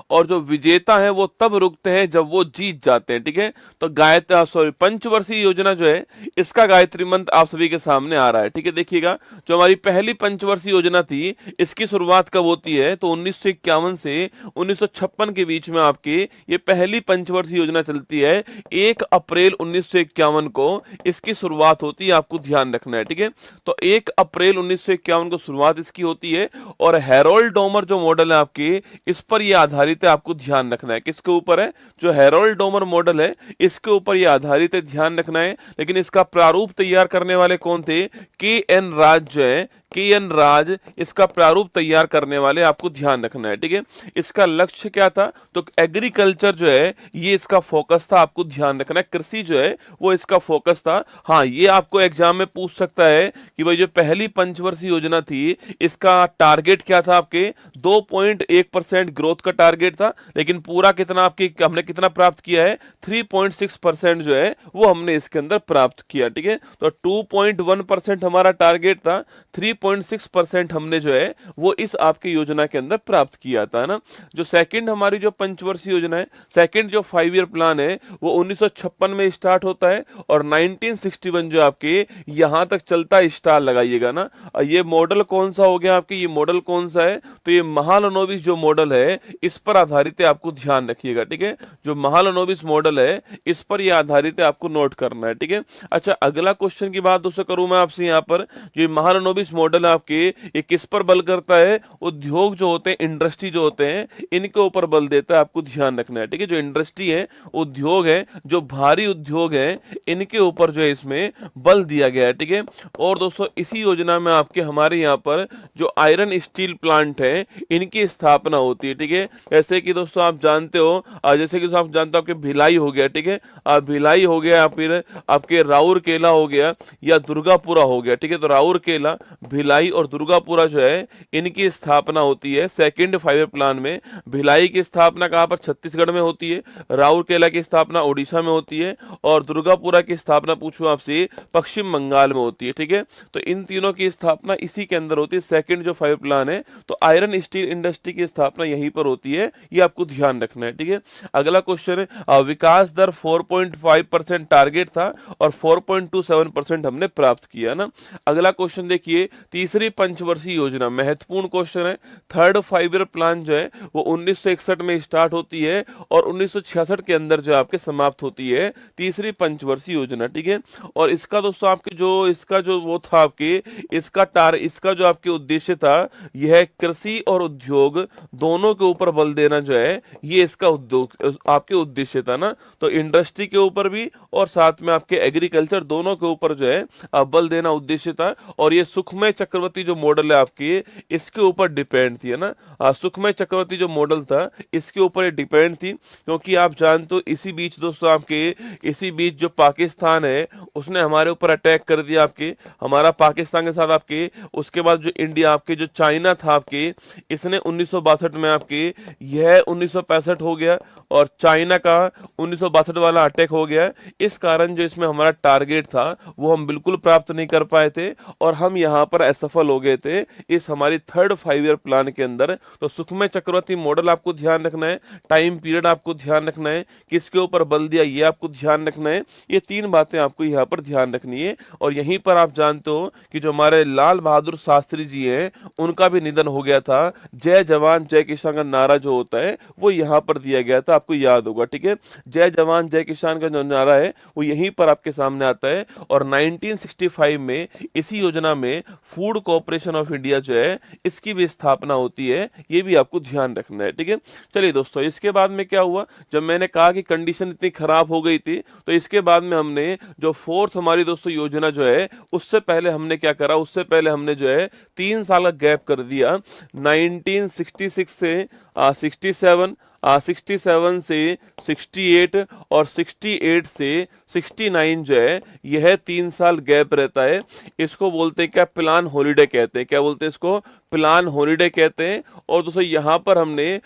और जो विजेता है वो तब रुकते हैं जब वो जीत जाते हैं, ठीक है। तो पंचवर्षीय योजना जो है, इसका गायत्री मंत्र आप सभी के सामने आ रहा है, ठीक है। देखिएगा, जो हमारी पहली पंचवर्षीय योजना थी, इसकी शुरुआत कब होती है, तो 1951 से 1956 के बीच में आपकी ये पहली पंचवर्षीय योजना चलती है। 1 अप्रैल 1951 को इसकी शुरुआत होती है, आपको ध्यान रखना है, ठीक है। तो 1 अप्रैल 1951 को शुरुआत इसकी होती है। और हैरोल्ड डोमर जो मॉडल है आपकी, इस पर यह आधारित है, आपको ध्यान रखना है। किसके ऊपर है, जो हैरोल्ड डोमर मॉडल है, इसके ऊपर यह आधारित है, ध्यान रखना है। लेकिन इसका प्रारूप तैयार करने वाले कौन थे, के एन राज जो है, के एन राज इसका प्रारूप तैयार करने वाले, आपको ध्यान रखना है, ठीक है। इसका लक्ष्य क्या था, तो एग्रीकल्चर जो है ये इसका फोकस था, आपको ध्यान रखना है। कृषि जो है वो इसका फोकस था। हाँ, ये आपको एग्जाम में पूछ सकता है कि भाई जो पहली पंचवर्षीय योजना थी, इसका टारगेट क्या था, आपके 2.1% ग्रोथ का टारगेट था। लेकिन पूरा कितना आपकी हमने कितना प्राप्त किया है, 3.6% जो है वो हमने इसके अंदर प्राप्त किया, ठीक है। तो 2.1% हमारा टारगेट था, 3.6% हमने जो है वो इस आपकी योजना के अंदर प्राप्त किया था ना। जो सेकंड हमारी जो पंचवर्षीय योजना है, सेकंड जो 5 ईयर प्लान है, वो 1956 में स्टार्ट होता है और 1961 जो आपके यहां तक चलता है। स्टार लगाइएगा ना। ये मॉडल कौन सा हो गया आपके, ये मॉडल कौन सा है, तो ये महालनोबिस जो मॉडल है इस पर आधारित है, आपको ध्यान रखिएगा, ठीक है। जो महालनोबिस मॉडल है इस पर ये आधारित है, आपको नोट करना है, ठीक है। अच्छा, अगला क्वेश्चन की बात दोस्तों करूं मैं आपसे यहाँ पर, जो महालनोबिस मॉडल है आपके, ये किस पर बल करता है, उद्योग जो होते हैं, इंडस्ट्री जो होते हैं, इनके ऊपर बल देता है, आपको ध्यान रखना है, ठीक है। जो इंडस्ट्री है, उद्योग है, जो भारी उद्योग है, इनके ऊपर जो है इसमें बल दिया गया है, ठीक है। और दोस्तों इसी योजना में आपके हमारे यहाँ पर जो आयरन स्टील प्लांट है, इनकी स्थापना होती है, ठीक है। जैसे कि दोस्तों आप जानते हो, जैसे कि दोस्तों आप जानते हो आपके भिलाई हो गया, ठीक है। भिलाई हो गया, फिर आपके राउरकेला हो गया, या दुर्गापुरा हो गया, ठीक है। तो राउरकेला, भिलाई और दुर्गापुरा जो है इनकी स्थापना होती है सेकंड 5 ईयर प्लान में। भिलाई की स्थापना कहाँ पर, छत्तीसगढ़ में होती है। राउरकेला की स्थापना उड़ीसा में होती है। और दुर्गापुरा की स्थापना पूछूं आपसे, पश्चिम बंगाल में होती है, ठीक है। तो इन तीनों की स्थापना इसी के अंदर होती है, सेकंड जो 5 प्लान है। तो आयरन स्टील इंडस्ट्री की स्थापना यहीं पर होती है, ये आपको ध्यान रखना है, ठीक है। अगला क्वेश्चन है, विकास दर 4.5% टारगेट था और 4.27% हमने प्राप्त किया ना। अगला क्वेश्चन देखिए, तीसरी पंचवर्षीय योजना, महत्वपूर्ण क्वेश्चन है। थर्ड 5 ईयर प्लान जो है वो 1961 में स्टार्ट होती है और 1966 के अंदर जो आपके समाप्त होती है तीसरी पंचवर्षीय योजना, ठीक है। और इसका दोस्तों आपके जो इसका जो वो था आपके, इसका जो आपके उद्देश्य था, यह कृषि और उद्योग दोनों के ऊपर बल देना जो है, ये इसका उद्योग आपके उद्देश्य था ना। तो इंडस्ट्री के ऊपर भी और साथ में आपके एग्रीकल्चर दोनों के ऊपर जो है बल देना उद्देश्य था। और ये सुखमय चक्रवर्ती जो मॉडल है आपकी, इसके ऊपर डिपेंड थी, है ना। सुखमय चक्रवर्ती जो मॉडल था इसके ऊपर ये डिपेंड थी, क्योंकि आप जानते हो इसी बीच दोस्तों आपके, इसी बीच जो पाकिस्तान है उसने हमारे ऊपर अटैक कर दिया आपके, हमारा पाकिस्तान के साथ आपके। उसके बाद जो इंडिया आपके, जो चाइना था आपके, इसने 1962 में आपके, यह 1965 हो गया और चाइना का 1962 वाला अटैक हो गया। इस कारण जो इसमें हमारा टारगेट था वो हम बिल्कुल प्राप्त नहीं कर पाए थे और हम यहाँ पर असफल हो गए थे इस हमारी थर्ड 5 ईयर प्लान के अंदर। तो सुखमय चक्रवर्ती मॉडल आपको ध्यान रखना है, टाइम पीरियड आपको ध्यान रखना है, किसके ऊपर बल दिया ये आपको ध्यान रखना है। ये 3 बातें आपको यहाँ पर ध्यान रखनी है। और यहीं पर आप जानते हो कि जो हमारे लाल बहादुर शास्त्री जी हैं, उनका भी निधन हो गया था। जय जवान जय किसान का नारा जो होता है वो यहाँ पर दिया गया था, आपको याद होगा, ठीक है। जय जवान जय किसान का जो नारा है वो यहीं पर आपके सामने आता है। और 1965 में इसी योजना में फूड कॉर्पोरेशन ऑफ इंडिया जो है इसकी भी स्थापना होती है, ये भी आपको ध्यान रखना है, ठीक है। चलिए दोस्तों, इसके बाद में क्या हुआ, जब मैंने कहा कि कंडीशन इतनी खराब हो गई थी, तो इसके बाद में हमने जो फोर्थ हमारी दोस्तों योजना जो है, उससे पहले हमने क्या करा, उससे पहले हमने जो है 3 साल का गैप कर दिया। 1966 से 67, 67 से 68 और 68 से 69 जो है, यह 3 साल गैप रहता है। इसको बोलते हैं क्या, प्लान हॉलीडे कहते हैं। क्या बोलते हैं इसको, प्लान हॉलिडे कहते हैं। और दोस्तों यहाँ पर हमने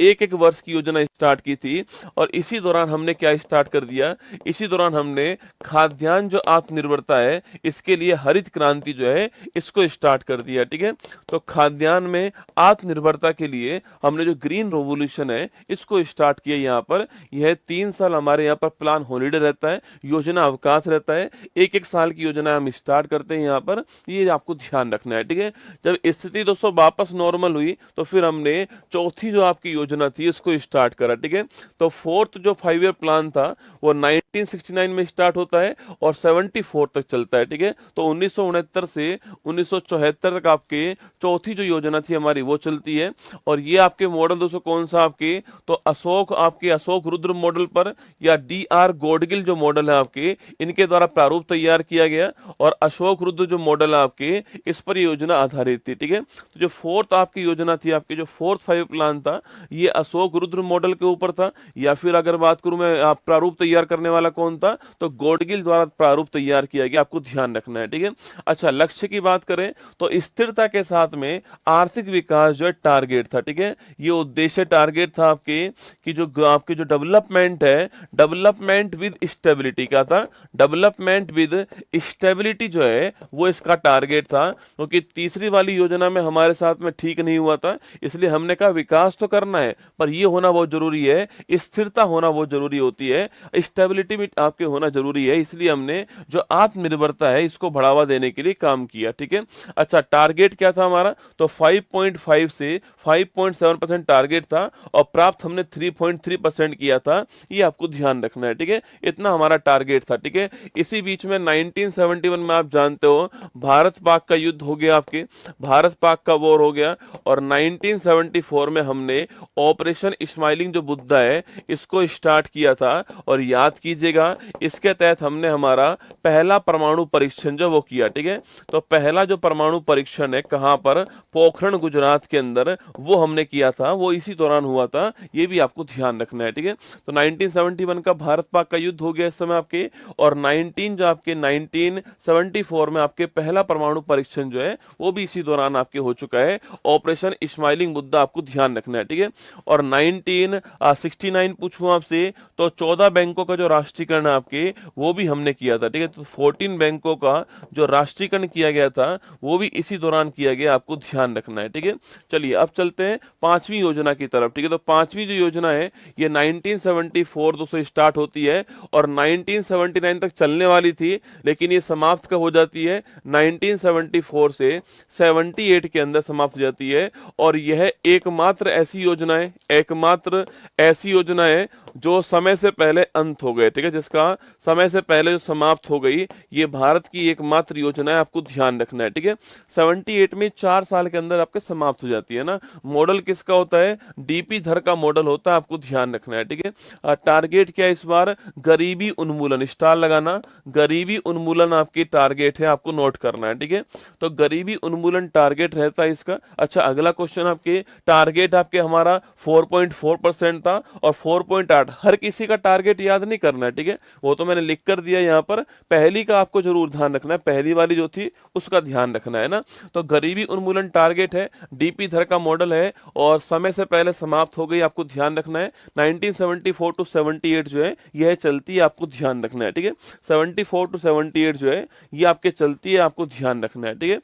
एक एक वर्ष की योजना स्टार्ट की थी, और इसी दौरान हमने क्या स्टार्ट कर दिया, इसी दौरान हमने खाद्यान्न जो आत्मनिर्भरता है इसके लिए हरित क्रांति जो है इसको स्टार्ट कर दिया। ठीक है, तो खाद्यान्न में आत्मनिर्भरता के लिए हमने जो ग्रीन रेवोल्यूशन है इसको स्टार्ट किया। यहाँ पर यह 3 साल हमारे यहाँ पर प्लान हॉलिडे रहता है, योजना अवकाश रहता है, एक एक साल की योजना हम स्टार्ट करते हैं यहाँ पर, ये आपको ध्यान रखना है। ठीक है, जब स्थिति दोस्तों वापस नॉर्मल हुई तो फिर हमने चौथी जो आपकी योजना थी इसको स्टार्ट करा। ठीक है, तो फोर्थ जो 5 ईयर प्लान था वो 1969 में स्टार्ट होता है और 74 तक चलता है। ठीक है, तो 1969 से 1974 तक आपके चौथी जो योजना थी हमारी वो चलती है। और ये आपके मॉडल दोस्तों कौन सा आपके, तो अशोक रुद्र मॉडल पर या DR गॉडगिल जो मॉडल है आपके इनके द्वारा प्रारूप तैयार किया गया, और अशोक रुद्र जो मॉडल है आपके इस पर योजना आधारित थी। ठीक है, तो जो फोर्थ आपकी योजना थी, आपके जो फोर्थ 5 प्लान था ये अशोक रुद्र मॉडल के ऊपर था, या फिर अगर बात करूं मैं आप प्रारूप तैयार करने वाला कौन था, तो गॉडगिल द्वारा प्रारूप तैयार किया गया, आपको ध्यान रखना है। ठीक है, अच्छा लक्ष्य की बात करें तो स्थिरता के साथ में आर्थिक विकास जो है टारगेट था। ठीक है, ये उद्देश्य टारगेट था आपके कि जो आपके जो डेवलपमेंट है, डेवलपमेंट विद स्टेबिलिटी का था, डेवलपमेंट विद स्टेबिलिटी जो है वो इसका टारगेट था। क्योंकि तीसरी वाली योजना में हमारे साथ में ठीक नहीं हुआ था, इसलिए हमने कहा विकास तो करना है पर ये होना बहुत जरूरी है, स्थिरता होना बहुत जरूरी होती है, स्टेबिलिटी भी आपके होना जरूरी है, इसलिए हमने जो आत्मनिर्भरता है इसको बढ़ावा देने के लिए काम किया। ठीक है, अच्छा टारगेट क्या था हमारा, तो 5.5 से 5.7% टारगेट था और प्राप्त हमने 3.3% किया था, ये आपको ध्यान रखना है। ठीक है, इतना हमारा टारगेट था। ठीक है, इसी बीच में 1971 में आप जानते हो भारत पाक का युद्ध हो गया, आपके भारत पाक का वॉर हो गया, और 1974 में हमने ऑपरेशन स्माइलिंग जो बुद्धा है इसको स्टार्ट किया था। और याद कीजिएगा इसके तहत हमने हमारा पहला परमाणु परीक्षण जो वो किया। ठीक है, तो पहला जो परमाणु परीक्षण है कहां पर, पोखरण गुजरात के अंदर, वो हमने किया था, वो इसी दौरान हुआ था, ये भी आपको ध्यान रखना है। ठीक है, तो 1971 का भारत पाक का युद्ध हो गया इस समय आपके, और 1974 में आपके पहला परमाणु परीक्षण जो है वो भी इसी दौरान आपके हो चुका है, ऑपरेशन स्माइलिंग मुद्दा आपको ध्यान रखना है। ठीक है, और 1969 पूछूं आपसे तो 14 बैंकों का जो राष्ट्रीयकरण है आपके वो भी हमने किया था। ठीक है, तो 14 बैंकों का जो राष्ट्रीयकरण किया गया था वो भी इसी दौरान किया गया, आपको ध्यान रखना है। ठीक है, चलिए अब चलते हैं पांचवी योजना की तरफ। ठीक है, तो पांचवी जो योजना है ये 1974 दोस्तों स्टार्ट होती है और 1979 तक चलने वाली थी, लेकिन ये समाप्त कब हो जाती है, 1974 से 78 के अंदर समाप्त हो जाती है। और यह एकमात्र ऐसी योजना है, एकमात्र ऐसी योजना है जो समय से पहले अंत हो गए। ठीक है, जिसका समय से पहले जो समाप्त हो गई, ये भारत की एकमात्र योजना है, आपको ध्यान रखना है। ठीक है, 78 में 4 साल के अंदर आपके समाप्त हो जाती है ना। मॉडल किसका होता है, DP धर का मॉडल होता है, आपको ध्यान रखना है। ठीक है, टारगेट क्या है इस बार, गरीबी उन्मूलन, स्टार लगाना, गरीबी उन्मूलन आपकी टारगेट है, आपको नोट करना है। ठीक है, तो गरीबी उन्मूलन टारगेट रहता है इसका। अच्छा अगला क्वेश्चन, आपके टारगेट आपके हमारा 4.4% था और 4.8, हर किसी का टारगेट याद नहीं करना है। ठीक है, वो तो मैंने लिख कर दिया यहाँ पर, पहली का आपको जरूर ध्यान रखना है, पहली वाली जो थी उसका ध्यान रखना है ना। तो गरीबी उन्मूलन टारगेट है, DP धर का मॉडल है और समय से पहले समाप्त हो गई, आपको ध्यान रखना है। 1974 टू 78 जो है यह चलती है, आपको ध्यान रखना है। ठीक है, 74 टू 78 जो है ये आपके चलती है, आपको ध्यान रखना है। ठीक है,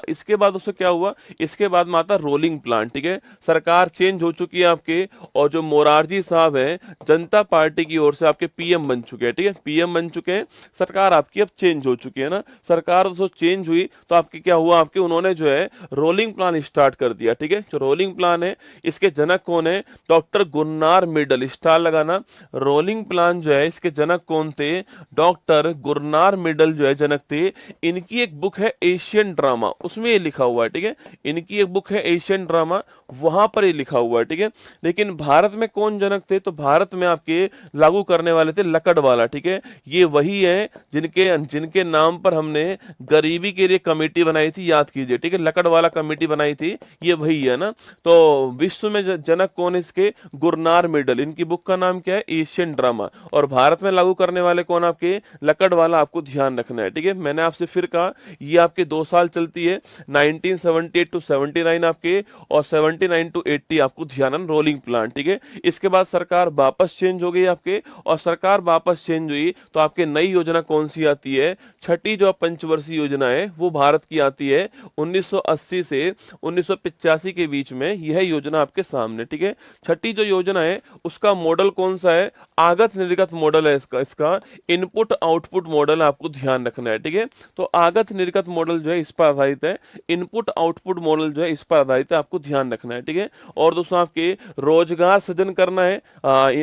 इसके बाद उससे क्या हुआ, इसके बाद में आता रोलिंग प्लान। ठीक है, सरकार चेंज हो चुकी है आपके, और जो मोरारजी साहब है जनता पार्टी की ओर से आपके PM बन चुके हैं। ठीक है, PM बन चुके हैं, सरकार आपकी अब चेंज हो चुकी है ना। सरकार तो चेंज हुई तो आपके क्या हुआ, आपके उन्होंने जो है रोलिंग प्लान स्टार्ट कर दिया। ठीक है, जो रोलिंग प्लान है इसके जनक कौन है, डॉक्टर गुरनार मिडल, स्टार लगाना। रोलिंग प्लान जो है इसके जनक कौन थे, डॉक्टर गुरनार मिडल जो है जनक थे। इनकी एक बुक है एशियन ड्रामा, उसमें ये लिखा हुआ है। ठीक है, इनकी एक बुक है एशियन ड्रामा, वहां पर ये लिखा हुआ है। ठीक है, लेकिन भारत में कौन जनक थे, तो भारत में आपके लागू करने वाले थे लकड़वाला, ठीक है। ये वही है जिनके जिनके नाम पर हमने गरीबी के लिए कमेटी बनाई थी, याद कीजिए, ठीक है, लकड़वाला कमेटी बनाई थी, ये वही है ना। तो विश्व में जनक कौन है इसके? गुरनार मेडल। इनकी बुक का नाम क्या है? Asian drama. और भारत में लागू करने वाले कौन? आपके लकड़वाला। आपको ध्यान रखना है, ठीक है। मैंने आपसे फिर कहा ये आपके 2 साल चलती है, 1978 टू 79 आपके, और 79 टू 80 आपको ध्यान है, रोलिंग प्लान, ठीक है। इसके बाद सरकार वापस चेंज हो गई आपके, और सरकार वापस चेंज हुई तो आपके नई योजना कौन सी आती है? छठी जो पंचवर्षीय योजना है वो भारत की आती है 1980 से 1985 के बीच में। यह योजना आपके सामने, ठीक है। छठी जो योजना है उसका मॉडल कौन सा है? आगत निर्गत मॉडल है इसका इनपुट आउटपुट मॉडल आपको ध्यान रखना है, ठीक है। तो आगत निर्गत मॉडल जो है इस पर आधारित है, इनपुट आउटपुट मॉडल जो है इस पर आधारित है, आपको ध्यान रखना है, ठीक है। और दोस्तों आपके रोजगार सृजन करना है,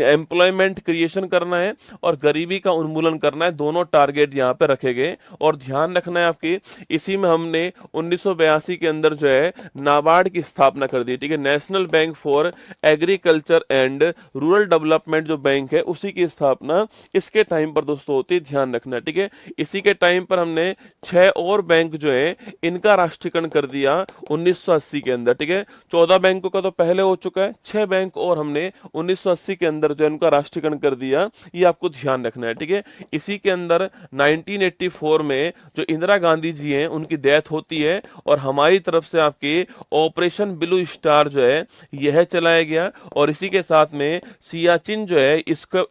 एम्प्लॉयमेंट क्रिएशन करना है, और गरीबी का उन्मूलन करना है, दोनों टारगेट यहाँ पे रखे गए। और ध्यान रखना है आपके, इसी में हमने 1982 के अंदर जो है नाबार्ड की स्थापना कर दी, ठीक है। National bank for agriculture and rural development जो बैंक है उसी की स्थापना इसके टाइम पर दोस्तों होती है, ध्यान रखना है, ठीक है। इसी के टाइम पर हमने 6 और बैंक जो है इनका राष्ट्रीयकरण कर दिया 1980 के अंदर, ठीक है। 14 बैंकों का तो पहले हो चुका है, 6 बैंक और हमने 1980 के अंदर जो इनका राष्ट्रीयकरण कर दिया, ये आपको ध्यान रखना है, ठीक है। इसी के अंदर 1984 में जो इंदिरा गांधी जी हैं उनकी डेथ होती है, और हमारी तरफ से आपके ऑपरेशन ब्लू स्टार जो है यह चलाया गया। और इसी के साथ में सियाचिन जो है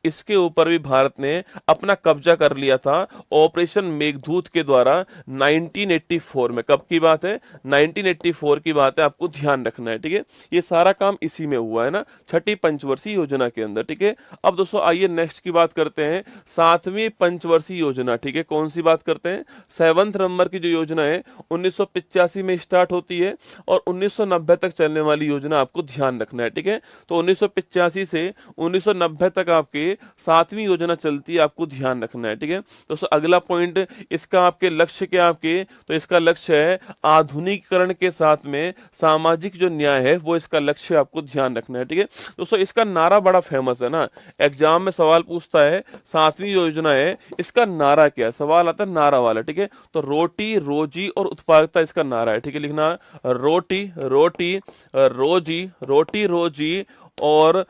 इसके ऊपर भी भारत ने अपना कब्जा कर लिया था ऑपरेशन मेघदूत के द्वारा 1984 में। कब की बात है? 1984 की बात है, आपको ध्यान रखना है, ठीक है। ये सारा काम इसी में हुआ है ना, छठी पंचवर्षीय योजना के अंदर, ठीक है। अब दोस्तों आइए नेक्स्ट की बात करते हैं, 7वीं पंचवर्षीय योजना, ठीक है। कौन सी बात करते हैं? 7th नंबर की जो योजना है 1985 में स्टार्ट होती है, और 1990 तक चलने वाली योजना आपको ध्यान रखना है, ठीक है। तो 1985 से 1990 तक आपके 7वीं योजना चलती है, आपको ध्यान रखना है, ठीक है। दोस्तों अगला पॉइंट इसका आपके लक्ष्य क्या आपके? तो इसका लक्ष्य है आधुनिकीकरण के साथ में सामाजिक जो न्याय है वो इसका लक्ष्य, आपको ध्यान रखना है, ठीक है। दोस्तों इसका नारा बड़ा फेमस है ना, एग्जाम में सवाल पूछता है, 7वीं योजना है, इसका नारा क्या है? सवाल आता है नारा वाला, ठीक है। तो रोटी रोजी और उत्पादकता इसका नारा है, ठीक है। लिखना रोटी रोटी रोजी, रोटी रोजी और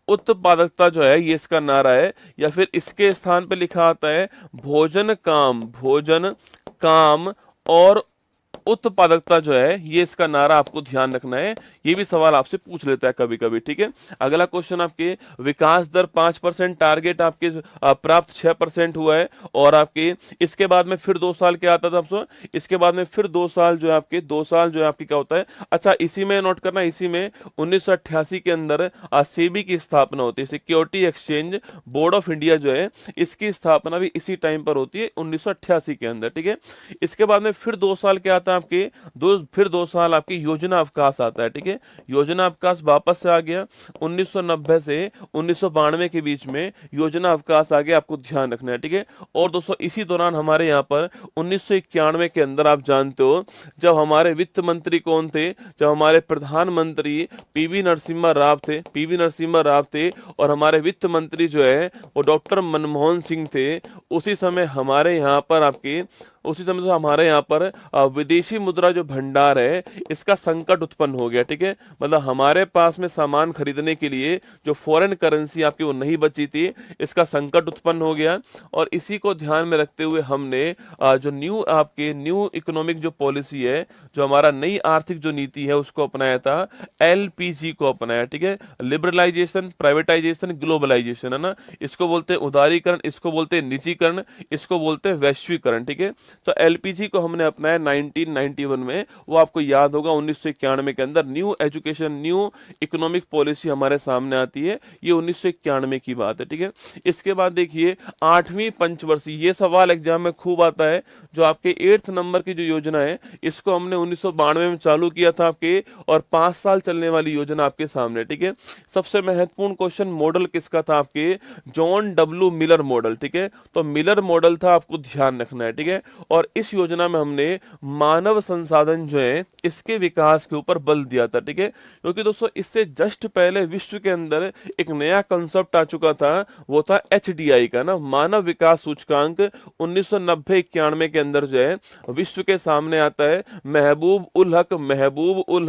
उत्पादकता जो है ये इसका नारा है। या फिर इसके स्थान पे लिखा आता है भोजन काम और उत्पादकता जो है ये इसका नारा, आपको ध्यान रखना है। ये भी सवाल आपसे पूछ लेता है कभी कभी, ठीक है। अगला क्वेश्चन आपके विकास दर 5% टारगेट आपके प्राप्त 6% हुआ है, और आपके इसके बाद में फिर 2 साल क्या आता था आपको? इसके बाद में फिर 2 साल जो है आपके 2 साल जो है आपकी क्या होता है? अच्छा इसी में नोट करना, इसी में 1988 के अंदर सेबी की स्थापना होती है, security exchange board of India जो है इसकी स्थापना भी इसी टाइम पर होती है 1988 के अंदर, ठीक है। इसके बाद में फिर 2 साल क्या आता है आपके? फिर 2 साल आपकी योजना अवकाश आता है, ठीक है। योजना अवकाश वापस से आ गया 1990 से 1992 के बीच में योजना अवकाश आ गया, आपको ध्यान रखना है, ठीक है। और दोस्तों इसी दौरान हमारे यहाँ पर 1991 के अंदर आप जानते हो जब हमारे वित्त मंत्री कौन थे? जब हमारे प्रधानमंत्री पीवी नरसिम्हा राव थे, पीवी नरसिम्हा राव थे, और हमारे वित्त मंत्री जो है वो डॉक्टर मनमोहन सिंह थे। उसी समय हमारे यहाँ पर आपके हमारे यहाँ पर विदेशी मुद्रा जो भंडार है इसका संकट उत्पन्न हो गया, ठीक है। मतलब हमारे पास में सामान खरीदने के लिए जो फॉरेन करेंसी आपकी वो नहीं बची थी, इसका संकट उत्पन्न हो गया। और इसी को ध्यान में रखते हुए हमने जो न्यू इकोनॉमिक जो पॉलिसी है, जो हमारा नई आर्थिक जो नीति है उसको अपनाया था, LPG को अपनाया, ठीक है। लिबरलाइजेशन, प्राइवेटाइजेशन, ग्लोबलाइजेशन, है ना। इसको बोलते हैं उदारीकरण, इसको बोलते हैं निजीकरण, इसको बोलते हैं वैश्वीकरण, ठीक है। तो LPG को हमने अपनाया 1991 में, वो आपको याद होगा 1991 के अंदर new education new economic policy हमारे सामने आती है, ये 1991 की बात है, ठीक है। इसके बाद देखिए 8वीं पंचवर्षीय, ये सवाल एग्जाम में खूब आता है, जो आपके 8th नंबर की जो योजना है इसको हमने 1992 में चालू किया था आपके, और 5 साल चलने वाली योजना आपके सामने, ठीक है। सबसे महत्वपूर्ण क्वेश्चन मॉडल किसका था आपके? जॉन W मिलर मॉडल, ठीक है। तो मिलर मॉडल था, आपको ध्यान रखना है, ठीक है। और इस योजना में हमने मानव संसाधन जो है इसके विकास के ऊपर बल दिया था, ठीक है। क्योंकि दोस्तों इससे जस्ट पहले विश्व के अंदर एक नया कंसेप्ट आ चुका था, वो था एचडीआई का ना, मानव विकास सूचकांक। 1990-91 के अंदर जो है विश्व के सामने आता है महबूब उल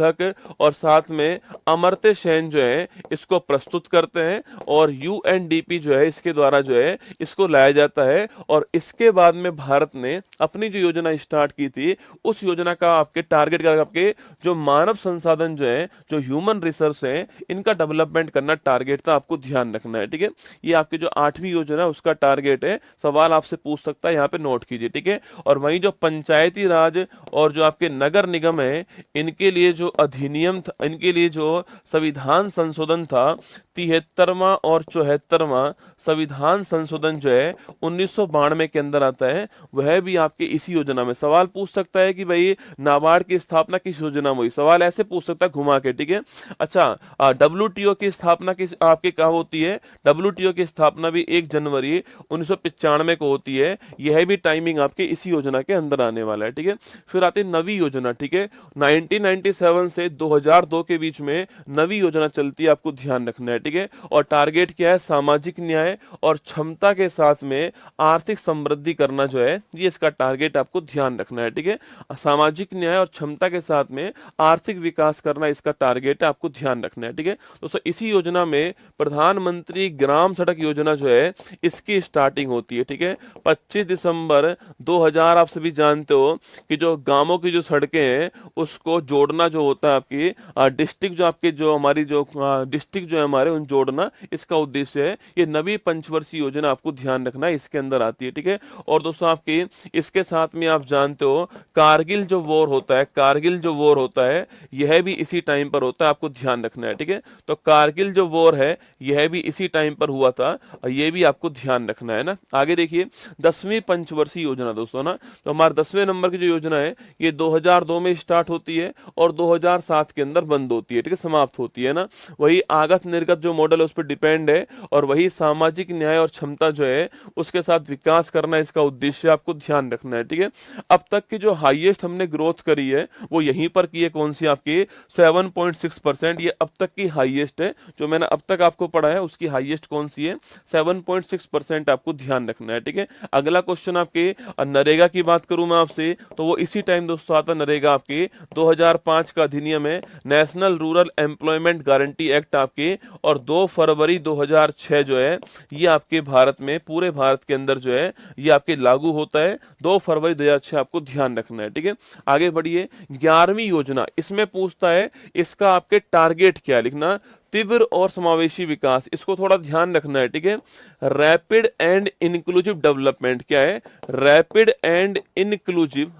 हक और साथ में अमर्त्य सेन जो है इसको प्रस्तुत करते हैं और यूएनडीपी जो है इसके द्वारा जो है इसको लाया जाता है। और इसके बाद में भारत ने अपनी जो योजना स्टार्ट की थी उस योजना का आपके टारगेट का आपके जो मानव संसाधन जो है, जो ह्यूमन रिसोर्स है, इनका डेवलपमेंट करना टारगेट था, आपको ध्यान रखना है, ठीक है। ये आपकी जो 8वीं योजना है उसका टारगेट है, सवाल आपसे पूछ सकता है, यहाँ पे नोट कीजिए, ठीक है। और वहीं जो पंचायती राज और जो आपके नगर निगम है इनके लिए जो अधिनियम था, इनके लिए जो संविधान संशोधन था 73वां और 74वां संविधान संशोधन जो है 1992 के अंदर आता है, वह भी आपके इसी योजना में। सवाल पूछ सकता है कि भाई नाबार्ड की स्थापना किस योजना में हुई, सवाल ऐसे पूछ सकता है घुमा के, ठीक है। अच्छा, डब्ल्यूटीओ की स्थापना किस आपके कहाँ होती है, डब्ल्यूटीओ की स्थापना भी 1 जनवरी 1995 को होती है, यह भी टाइमिंग आपके इसी योजना के अंदर आने वाला है, ठीक है। फिर आती है नवी योजना, ठीक है। 1997 से 2002 के बीच में नवी योजना चलती है, आपको ध्यान रखना है, ठीक है। और टारगेट क्या है, सामाजिक न्याय और क्षमता के साथ में आर्थिक समृद्धि करना जो है ये इसका टारगेट आपको ध्यान रखना है, ठीक है। सामाजिक न्याय और क्षमता के साथ में आर्थिक विकास करना इसका टारगेट है, आपको ध्यान रखना है, ठीक है दोस्तों। इसी योजना में प्रधानमंत्री ग्राम सड़क योजना जो है इसकी स्टार्टिंग होती है, ठीक है। 25 दिसंबर 2000, आप सभी जानते हो कि जो गांवों की जो सड़कें हैं उसको जोड़ना जो होता है आपकी डिस्ट्रिक्ट, जो आपके जो हमारी जो डिस्ट्रिक्ट जो है हमारे, उन जोड़ना इसका उद्देश्य है। ये नवी पंचवर्षीय योजना आपको ध्यान रखना है, इसके अंदर आती है, ठीक है। और दोस्तों आपकी इसके साथ में आप जानते हो कारगिल जो वॉर होता है, कारगिल जो वॉर होता है यह भी इसी टाइम पर होता है, आपको ध्यान रखना है, ठीक है। तो कारगिल जो वॉर है यह भी इसी टाइम पर हुआ था और यह भी आपको ध्यान रखना है ना। आगे देखिए 10वीं पंचवर्षीय योजना दोस्तों ना, तो हमारे 10वें नंबर की जो योजना है ये 2002 में स्टार्ट होती है और 2007 के अंदर बंद होती है, ठीक है, समाप्त होती है ना। वही आगत निर्गत जो मॉडल है उस पर डिपेंड है और वही सामाजिक न्याय और क्षमता जो है उसके साथ विकास करना इसका उद्देश्य, आपको ध्यान रखना है, ठीक है। अब तक की जो हाईएस्ट हमने ग्रोथ करी है वो यहीं पर की है, कौन सी आपकी 7.6%, ये अब तक की हाईएस्ट है, जो मैंने अब तक आपको पढ़ा है उसकी हाईएस्ट कौन सी है 7.6%, आपको ध्यान रखना है, ठीक है। अगला क्वेश्चन आपके नरेगा की बात करूं मैं आपसे तो वो इसी टाइम दोस्तों आता नरेगा, आपके 2005 का अधिनियम है, national rural employment guarantee act आपके, और 2 फरवरी 2006 जो है ये आपके भारत में, पूरे भारत के अंदर जो है ये आपके लागू होता है, 2 फरवरी 2006, आपको ध्यान रखना है, ठीक है। आगे बढ़िए 11वीं योजना, इसमें पूछता है इसका आपके टारगेट क्या लिखना, तीव्र और समावेशी विकास, इसको थोड़ा ध्यान रखना है, ठीक है। रैपिड एंड इंक्लूसिव डेवलपमेंट क्या है, रैपिड एंड इंक्लूसिव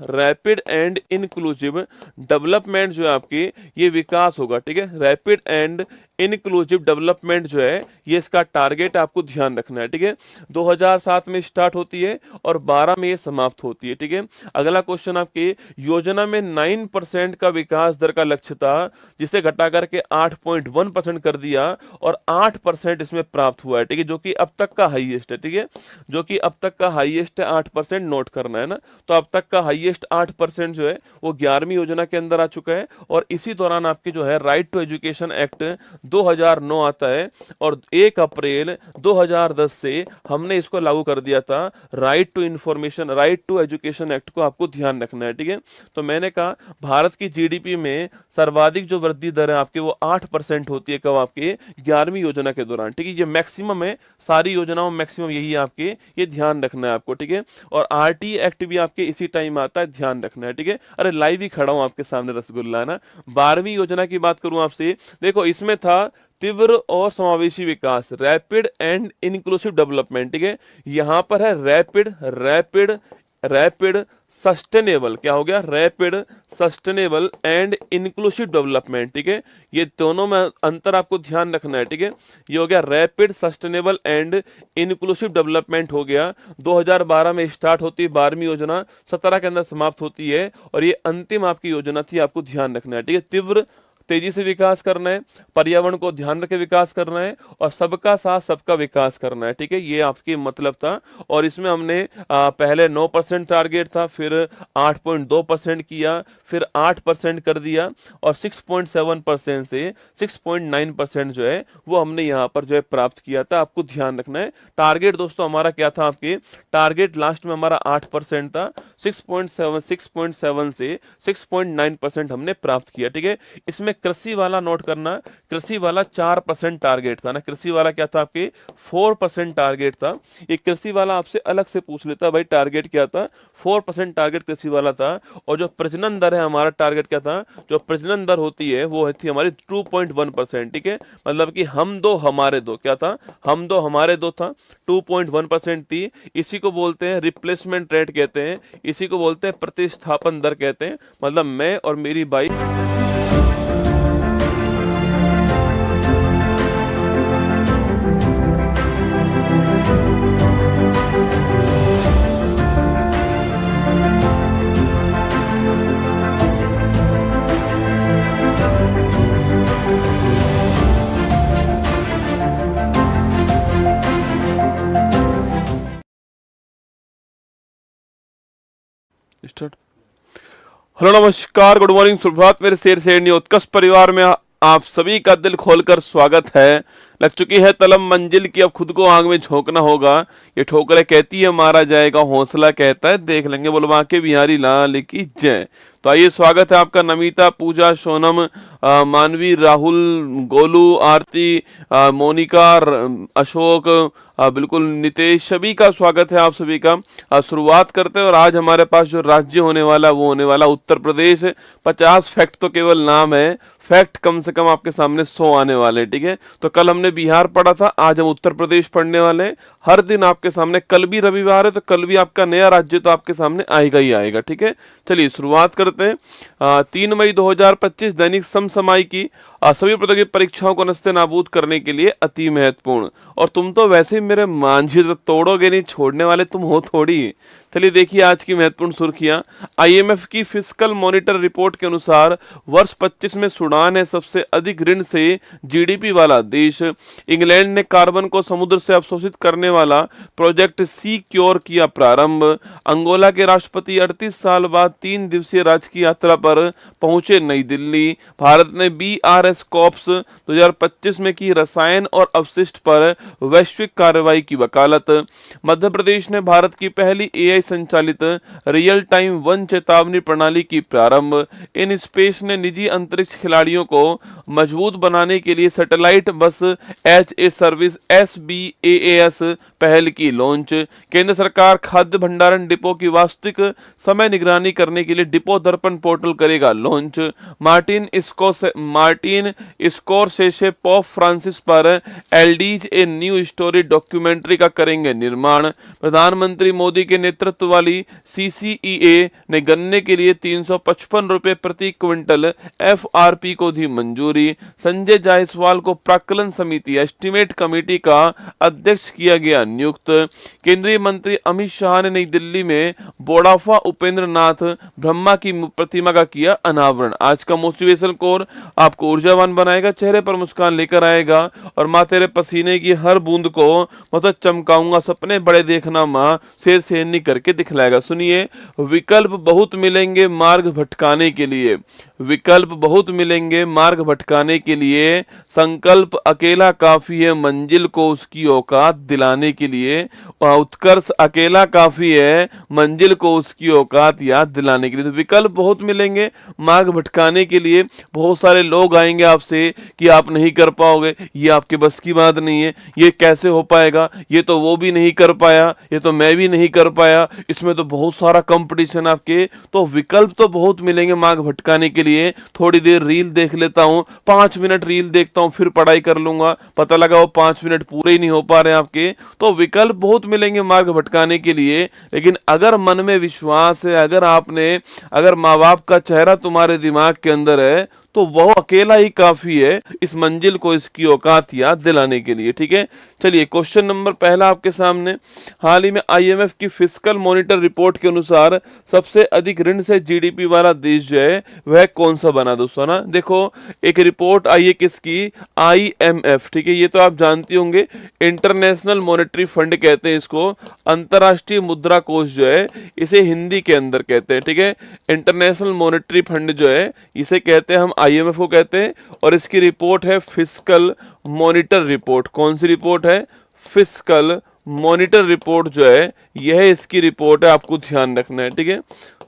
डेवलपमेंट जो है आपकी ये विकास होगा, ठीक है। रैपिड एंड इंक्लूसिव डेवलपमेंट जो है ये इसका टारगेट आपको ध्यान रखना है, ठीक है। 2007 में स्टार्ट होती है और 12 में ये समाप्त होती है, ठीक है। अगला क्वेश्चन आपके योजना में 9% का विकास दर का लक्ष्य था जिसे घटा करके 8.1% कर दिया और 8% इसमें प्राप्त हुआ है, ठीक है, जो कि अब तक का हाईएस्ट है, ठीक है, जो कि अब तक का हाईएस्ट है, 8% नोट करना है ना। तो अब तक का हाईएस्ट 8% जो है वो 11वीं योजना के अंदर आ चुका है और इसी दौरान आपकी जो है राइट टू एजुकेशन एक्ट 2009 आता है और 1 अप्रैल 2010 से हमने इसको लागू कर दिया था, right to information, right to education act को आपको ध्यान रखना है, ठीक है। तो मैंने कहा भारत की जीडीपी में सर्वाधिक जो वृद्धि दर है आपकी वो 8% होती है, कब आपके 11वीं योजना के दौरान, ठीक है। ये मैक्सिमम है, सारी योजनाओं में मैक्सिमम यही है आपके, ये ध्यान रखना है आपको, ठीक है। और आरटी एक्ट भी आपके इसी टाइम आता है, ध्यान रखना है, ठीक है। अरे लाइव ही खड़ा हूं आपके सामने रसगुल्ला ना। 12वीं योजना की बात करूं आपसे, देखो इसमें था तीव्र और समावेशी विकास, रैपिड एंड इंक्लूसिव डेवलपमेंट, ठीक है। यहां पर है रैपिड सस्टेनेबल, क्या हो गया, rapid sustainable and inclusive development, ठीक है। ये दोनों में अंतर आपको ध्यान रखना है, ठीक है। ये हो गया rapid sustainable and inclusive development हो गया, 2012 में स्टार्ट होती है 12वीं योजना, 17 के अंदर समाप्त होती है और ये अंतिम आपकी योजना थी, आपको ध्यान रखना है, ठीक है। तेजी से विकास करना है, पर्यावरण को ध्यान रखे विकास करना है, और सबका साथ सबका विकास करना है। ठीक है, ये आपकी मतलब था। और इसमें हमने पहले 9% टारगेट था, फिर 8.2% किया, फिर 8% कर दिया, और 6.7% से 6.9% जो है वो हमने यहाँ पर जो है प्राप्त किया था। आपको ध्यान रखना है टारगेट दोस्तों हमारा क्या था, आपके टारगेट लास्ट में हमारा 8% था, 6.7 से 6.9% हमने प्राप्त किया। ठीक है, इसमें कृषि वाला नोट करना, कृषि वाला 4% टारगेट था ना, कृषि वाला क्या था आपके 4% टारगेट था। ये कृषि वाला आपसे अलग से पूछ लेता भाई टारगेट क्या था, 4% टारगेट कृषि वाला था। और जो प्रजनन दर है हमारा टारगेट क्या था, जो प्रजनन दर होती है वो थी हमारी 2.1%। ठीक है, मतलब कि हम दो हमारे दो क्या था, हम दो हमारे दो था, 2.1% थी। इसी को बोलते हैं रिप्लेसमेंट रेट कहते हैं, इसी को बोलते हैं प्रतिस्थापन दर कहते हैं। मतलब मैं और मेरी बाई स्टार्ट। हेलो नमस्कार, गुड मॉर्निंग, सुप्रभात मेरे शेर शेरनी उत्कर्ष परिवार में आप सभी का दिल खोलकर स्वागत है। लग चुकी है तलब मंजिल की, अब खुद को आग में झोंकना होगा। ये ठोकरें कहती है मारा जाएगा, हौसला कहता है देख लेंगे, बोलो बांके बिहारी लाल की जय। तो आइए, स्वागत है आपका नमिता, पूजा, सोनम, मानवी, राहुल, गोलू, आरती, मोनिका, अशोक, बिल्कुल नितेश, सभी का स्वागत है आप सभी का। शुरुआत करते हैं, और आज हमारे पास जो राज्य होने वाला वो होने वाला उत्तर प्रदेश। 50 फैक्ट तो केवल नाम है, फैक्ट कम से कम आपके सामने 100 आने वाले हैं। ठीक है, तो कल हमने बिहार पढ़ा था, आज हम उत्तर प्रदेश पढ़ने वाले हैं। हर दिन आपके सामने, कल भी रविवार है तो कल भी आपका नया राज्य तो आपके सामने आएगा ही आएगा। ठीक है, चलिए शुरुआत करते हैं। 3 मई 2025 दैनिक समसामयिकी सभी प्रतियोगी परीक्षाओं को नस्ते नाबूद करने के लिए अति महत्वपूर्ण। और तुम तो वैसे ही मेरे मांझी तो तोड़ोगे नहीं, छोड़ने वाले तुम हो थोड़ी। चलिए देखिए आज की महत्वपूर्ण सुर्खियां। आईएमएफ की फिस्कल मॉनिटर रिपोर्ट के अनुसार वर्ष 25 में सूडान है सबसे अधिक ऋण से जीडीपी वाला देश। इंग्लैंड ने कार्बन को समुद्र से अवशोषित करने वाला प्रोजेक्ट सी क्योर किया प्रारंभ। अंगोला के राष्ट्रपति 38 साल बाद 3 दिवसीय राजकीय यात्रा पर पहुंचे नई दिल्ली। भारत ने बीआरएस कॉप्स 2025 में की रसायन और अपशिष्ट पर वैश्विक कार्रवाई की वकालत। मध्य प्रदेश ने भारत की पहली एआई संचालित रियल टाइम वन चेतावनी प्रणाली की प्रारंभ। इन स्पेस ने निजी अंतरिक्ष खिलाड़ियों को मजबूत बनाने के लिए सैटेलाइट बस एज ए सर्विस SBAAS पहल की लॉन्च। केंद्र सरकार खाद्य भंडारण डिपो की वास्तविक समय निगरानी करने के लिए डिपो दर्पण पोर्टल करेगा लॉन्च। मार्टिन स्कोरसेसे पोप फ्रांसिस पर एल्डीज ए न्यू स्टोरी डॉक्यूमेंट्री का करेंगे निर्माण। प्रधानमंत्री मोदी के नेतृत्व वाली CCEA ने गन्ने के लिए 355 रुपए प्रति क्विंटल FRP को दी मंजूरी। संजय जायसवाल को प्राक्कलन समिति एस्टीमेट कमेटी का अध्यक्ष किया गया नियुक्त। केंद्रीय मंत्री अमित शाह ने नई दिल्ली में बोडाफा उपेंद्र नाथ ब्रह्मा की प्रतिमा का किया अनावरण। आज का मोटिवेशन कोर आपको ऊर्जावान बनाएगा, चेहरे पर मुस्कान लेकर आएगा, और माँ तेरे पसीने की हर बूंद को मतलब चमकाऊंगा, सपने बड़े देखना माँ, शेर शेरनी करके दिखलाएगा। सुनिए, विकल्प बहुत मिलेंगे मार्ग भटकाने के लिए, विकल्प बहुत मिलेंगे मार्ग भटकाने के लिए, संकल्प अकेला काफी है मंजिल को उसकी औकात दिलाने के लिए। उत्कर्ष अकेला काफी है मंजिल को उसकी औकात याद दिलाने के लिए। तो विकल्प बहुत मिलेंगे मार्ग भटकाने के लिए। बहुत सारे लोग आएंगे आपसे कि आप नहीं कर पाओगे, ये आपके बस की बात नहीं है, ये कैसे हो पाएगा, ये तो वो भी नहीं कर पाया, ये तो मैं भी नहीं कर पाया, इसमें तो बहुत सारा कंपटीशन आपके। तो विकल्प तो बहुत मिलेंगे मार्ग भटकाने के लिए। थोड़ी देर रील देख लेता हूं, 5 मिनट रील देखता हूं, फिर पढ़ाई कर लूंगा, पता लगा वो 5 मिनट पूरे ही नहीं हो पा रहे हैं आपके। तो विकल्प बहुत मिलेंगे मार्ग भटकाने के लिए। लेकिन अगर मन में विश्वास है, अगर माँ बाप का चेहरा तुम्हारे दिमाग के अंदर है, तो वह अकेला ही काफी है इस मंजिल को इसकी औकात याद दिलाने के लिए। ठीक है, चलिए क्वेश्चन नंबर पहला आपके सामने, हाल ही में आईएमएफ की फिस्कल मॉनिटर रिपोर्ट के अनुसार सबसे अधिक ऋण से जीडीपी वाला देश जो है वह कौन सा बना दोस्तों ना। देखो एक रिपोर्ट आई है किसकी, आईएमएफ, ठीक है, ये तो आप जानते होंगे, इंटरनेशनल मॉनेटरी फंड कहते हैं इसको, अंतरराष्ट्रीय मुद्रा कोष जो है इसे हिंदी के अंदर कहते हैं, ठीक है, इंटरनेशनल मॉनेटरी फंड जो है इसे कहते हैं हम आईएमएफ को कहते हैं। और इसकी रिपोर्ट है फिस्कल मॉनिटर रिपोर्ट। कौन सी रिपोर्ट है, फिस्कल मॉनिटर रिपोर्ट जो है यह इसकी रिपोर्ट है, आपको ध्यान रखना है, ठीक है।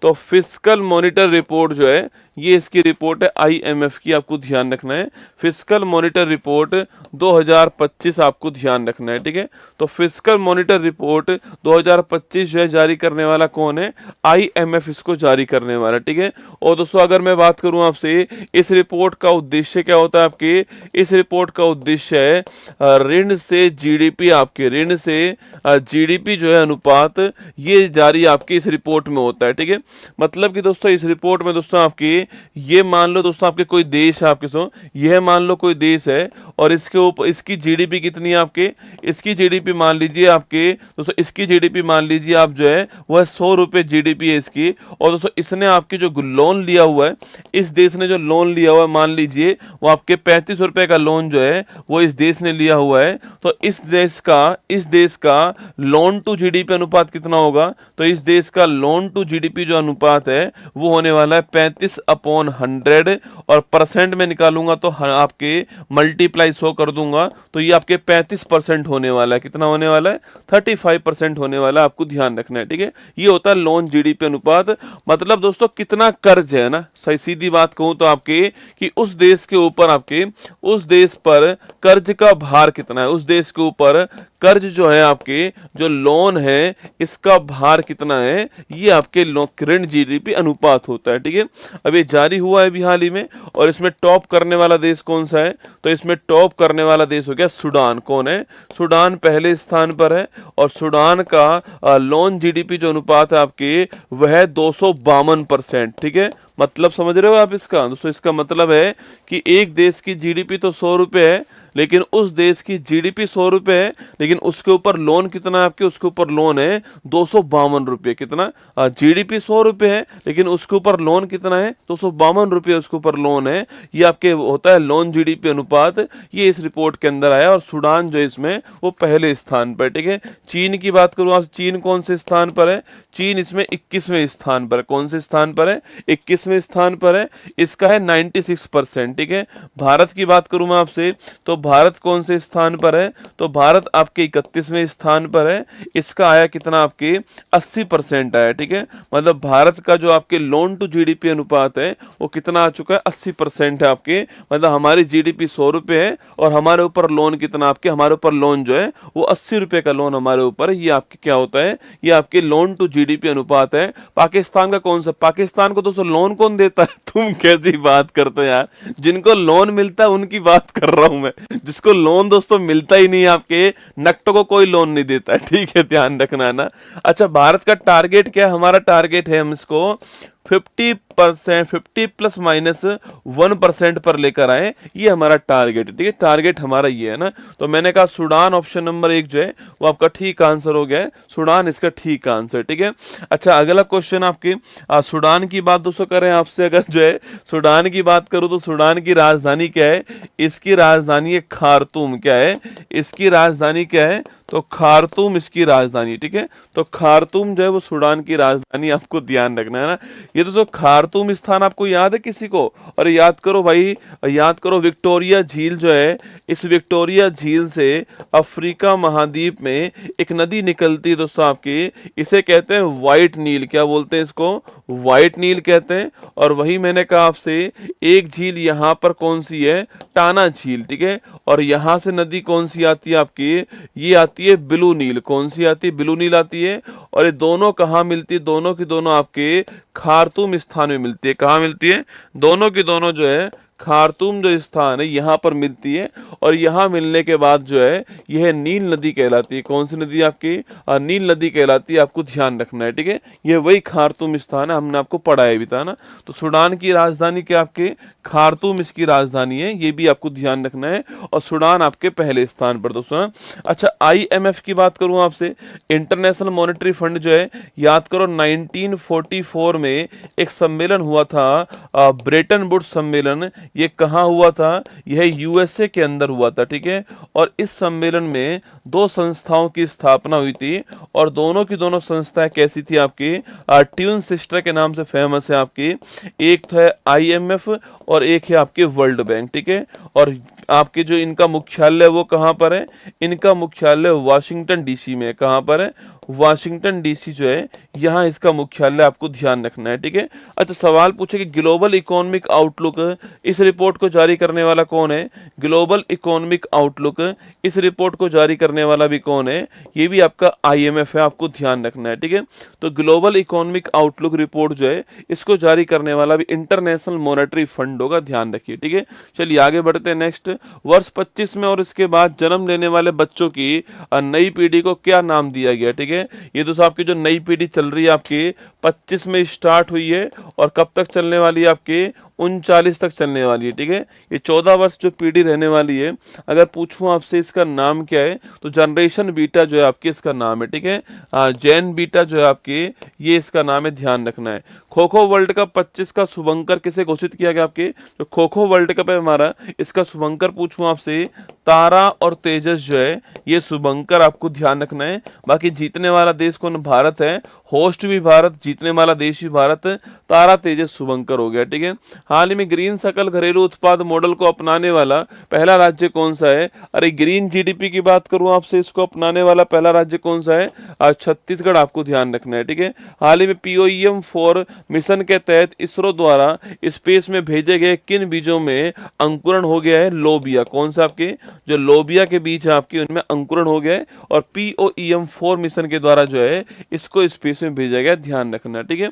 तो फिस्कल मॉनिटर रिपोर्ट जो है ये इसकी रिपोर्ट है आईएमएफ की, आपको ध्यान रखना है, फिस्कल मॉनिटर रिपोर्ट 2025 आपको ध्यान रखना है, ठीक है। तो फिस्कल मॉनिटर रिपोर्ट 2025 जो है जारी करने वाला कौन है, आईएमएफ इसको जारी करने वाला, ठीक है। और दोस्तों अगर मैं बात करूं आपसे, इस रिपोर्ट का उद्देश्य क्या होता है आपके, इस रिपोर्ट का उद्देश्य है ऋण से जीडीपी, आपके ऋण से जीडीपी जो है अनुपात, ये जारी आपकी इस रिपोर्ट में होता है, ठीक है। मतलब कि दोस्तों इस रिपोर्ट में दोस्तों आपकी, ये मान लो दोस्तों आपके कोई देश है, आपके सो यह मान लो कोई देश है और इसके ऊपर इसकी जीडीपी कितनी है आपके, इसकी जीडीपी मान लीजिए आपके दोस्तों, इसकी जीडीपी मान लीजिए आप जो है वह 100 रुपए जीडीपी है इसकी। और दोस्तों इसने आपके जो लोन लिया हुआ है, इस देश ने जो लोन लिया हुआ है मान लीजिए वो आपके 35 रुपए का लोन जो है वो इस देश ने लिया हुआ है। तो इस देश का लोन टू जीडीपी अनुपात कितना होगा, तो इस देश का लोन टू जीडीपी जो अनुपात है वो होने वाला है 35/100। और परसेंट में निकालूंगा तो आपके मल्टीप्लाई 100 कर दूंगा तो ये आपके 35% होने वाला है। कितना होने वाला है, 35% होने वाला है, आपको ध्यान रखना है, ठीक है। ये होता है लोन जीडीपी अनुपात। मतलब दोस्तों कितना कर्ज है ना, सही सीधी बात कहूं तो आपके कि उस देश के ऊपर, आपके उस देश पर कर्ज का भार कितना है, उस देश के ऊपर कर्ज जो है आपके जो लोन है इसका भार कितना है, ये आपके ऋण जीडीपी अनुपात होता है, ठीक है। अब ये जारी हुआ है अभी हाल ही में, और इसमें टॉप करने वाला देश कौन सा है, तो इसमें टॉप करने वाला देश हो गया सूडान। कौन है, सूडान पहले स्थान पर है। और सूडान का लोन जीडीपी जो अनुपात है आपके वह 252%, ठीक है। मतलब समझ रहे हो आप इसका दोस्तों, इसका मतलब है कि एक देश की जीडीपी तो 100 रुपए है, लेकिन उस देश की जीडीपी 100 रुपए है, लेकिन उसके ऊपर लोन कितना है आपके, उसके ऊपर लोन है 252 रुपये। कितना, जीडीपी 100 रुपए है लेकिन उसके ऊपर लोन कितना है, 252 रुपये उसके ऊपर लोन है। ये आपके होता है लोन जीडीपी अनुपात, ये इस रिपोर्ट के अंदर आया। और सूडान जो इसमें वो पहले स्थान पर, ठीक है। चीन की बात करूं आप, चीन कौन से स्थान पर है, चीन इसमें 21वें स्थान पर। कौन से स्थान पर है, 21वें स्थान पर है, इसका है 96%, ठीक है। भारत की बात करूं मैं आपसे, तो भारत कौन से स्थान पर है, तो भारत आपके 31वें स्थान पर है, इसका आया कितना आपके 80% आया, ठीक है। मतलब भारत का जो आपके लोन टू जीडीपी अनुपात है वो कितना आ चुका है, 80% है आपके। मतलब हमारी जीडीपी 100 रुपए है और हमारे ऊपर लोन कितना आपके, हमारे ऊपर लोन जो है वो 80 रुपए का लोन हमारे ऊपर है। ये आपके क्या होता है, ये आपके लोन टू जीडीपी अनुपात है। पाकिस्तान का कौन सा, पाकिस्तान को दोस्तों लोन कौन देता है, तुम कैसी बात करते हो यार, जिनको लोन मिलता है उनकी बात कर रहा हूं मैं, जिसको लोन दोस्तों मिलता ही नहीं, आपके नक्टों को कोई लोन नहीं देता है, ठीक है, ध्यान रखना है ना। अच्छा भारत का टारगेट क्या है, हमारा टारगेट है हम इसको 50%, 50 ± 1% पर लेकर आए, ये हमारा टारगेट है, ठीक है। टारगेट हमारा ये है ना। तो मैंने कहा सूडान ऑप्शन नंबर 1 जो है वो आपका ठीक आंसर हो गया है, सूडान इसका ठीक आंसर, ठीक है। अच्छा अगला क्वेश्चन आपके सूडान की बात दोस्तों करें आपसे, अगर जो है सूडान की बात करूं तो सूडान की राजधानी क्या है, इसकी राजधानी है खार्तूम। क्या है, इसकी राजधानी क्या है, तो खार्तूम इसकी राजधानी, ठीक है। तो खार्तूम जो है वो सूडान की राजधानी, आपको ध्यान रखना है ना। ये तो खार्तूम स्थान आपको याद है किसी को, और याद करो भाई, याद करो विक्टोरिया झील जो है, इस विक्टोरिया झील से अफ्रीका महाद्वीप में एक नदी निकलती है दोस्तों आपकी, इसे कहते हैं व्हाइट नील। क्या बोलते हैं इसको, व्हाइट नील कहते हैं। और वही मैंने कहा आपसे एक झील यहाँ पर कौन सी है, टाना झील, ठीक है। और यहाँ से नदी कौन सी आती है आपकी, ये आती है ब्लू नील। कौन सी आती है, ब्लू नील आती है। और ये दोनों कहाँ मिलती है, दोनों की दोनों आपके खार्तूम स्थान में मिलती है। कहाँ मिलती है, दोनों की दोनों जो है खार्तूम जो स्थान है यहाँ पर मिलती है, और यहाँ मिलने के बाद जो है यह नील नदी कहलाती है। कौन सी नदी आपकी? नील नदी कहलाती है, आपको ध्यान रखना है, ठीक है। ये वही खार्तूम स्थान है, हमने आपको पढ़ाया भी था ना। तो सूडान की राजधानी क्या आपके? खार्तूम इसकी राजधानी है, ये भी आपको ध्यान रखना है। और सूडान आपके पहले स्थान पर दोस्तों। अच्छा, IMF की बात करूं आपसे, इंटरनेशनल मॉनेटरी फंड जो है, याद करो 1944 में एक सम्मेलन हुआ था, ब्रेटन वुड्स सम्मेलन। ये कहाँ हुआ था? यह USA के अंदर हुआ था, ठीक है। और इस सम्मेलन में दो संस्थाओं की स्थापना हुई थी, और दोनों की दोनों संस्थाएं कैसी थी आपकी? ट्यून सिस्टर के नाम से फेमस है आपकी। एक तो है IMF और एक है आपके वर्ल्ड बैंक, ठीक है। और आपके जो इनका मुख्यालय वो कहाँ पर है? इनका मुख्यालय वाशिंगटन DC में है। कहाँ पर है? वाशिंगटन DC जो है, यहाँ इसका मुख्यालय आपको ध्यान रखना है, ठीक है। अच्छा, सवाल पूछे कि ग्लोबल इकोनॉमिक आउटलुक, इस रिपोर्ट को जारी करने वाला कौन है? ग्लोबल इकोनॉमिक आउटलुक, इस रिपोर्ट को जारी करने वाला भी कौन है? ये भी आपका IMF है, आपको ध्यान रखना है, ठीक है। तो ग्लोबल इकोनॉमिक आउटलुक रिपोर्ट जो है, इसको जारी करने वाला भी इंटरनेशनल मॉनेटरी फंड होगा, ध्यान रखिए, ठीक है। चलिए आगे बढ़ते हैं। नेक्स्ट, वर्ष 25 में और इसके बाद जन्म लेने वाले बच्चों की नई पीढ़ी को क्या नाम दिया गया, ठीक है। ये दोस्तों आपकी जो नई पीढ़ी चल रही है आपकी 25 में स्टार्ट हुई है, और कब तक चलने वाली है आपकी? 39 तक चलने वाली है, ठीक है। ये 14 वर्ष जो पीढ़ी रहने वाली है, अगर पूछूं आपसे इसका नाम क्या है, तो जनरेशन बीटा जो है आपकी इसका नाम है, ठीक है। जैन बीटा जो है आपकी, ये इसका नाम है, ध्यान रखना है। खो खो वर्ल्ड कप 25 का शुभंकर किसे घोषित किया गया आपके? जो खो खो वर्ल्ड कप है हमारा, इसका शुभंकर पूछूं आपसे, तारा और तेजस जो है, ये शुभंकर आपको ध्यान रखना है। बाकी जीतने वाला देश कौन? भारत है, होस्ट भी भारत, जीतने वाला देश भी भारत। तारा तेजस शुभंकर हो गया, ठीक है। हाल ही में ग्रीन सकल घरेलू उत्पाद मॉडल को अपनाने वाला पहला राज्य कौन सा है? अरे ग्रीन GDP की बात करूं आपसे, इसको अपनाने वाला पहला राज्य कौन सा है? छत्तीसगढ़, आपको ध्यान रखना है, ठीक है। हाल ही में POEM-4 मिशन के तहत इसरो द्वारा स्पेस में भेजे गए किन बीजों में अंकुरण हो गया है? लोबिया। कौन सा आपके? जो लोबिया के बीज है आपकी, उनमें अंकुरण हो गया है, और POEM-4 मिशन के द्वारा जो है इसको स्पेस में भेजा गया, ध्यान रखना, ठीक है।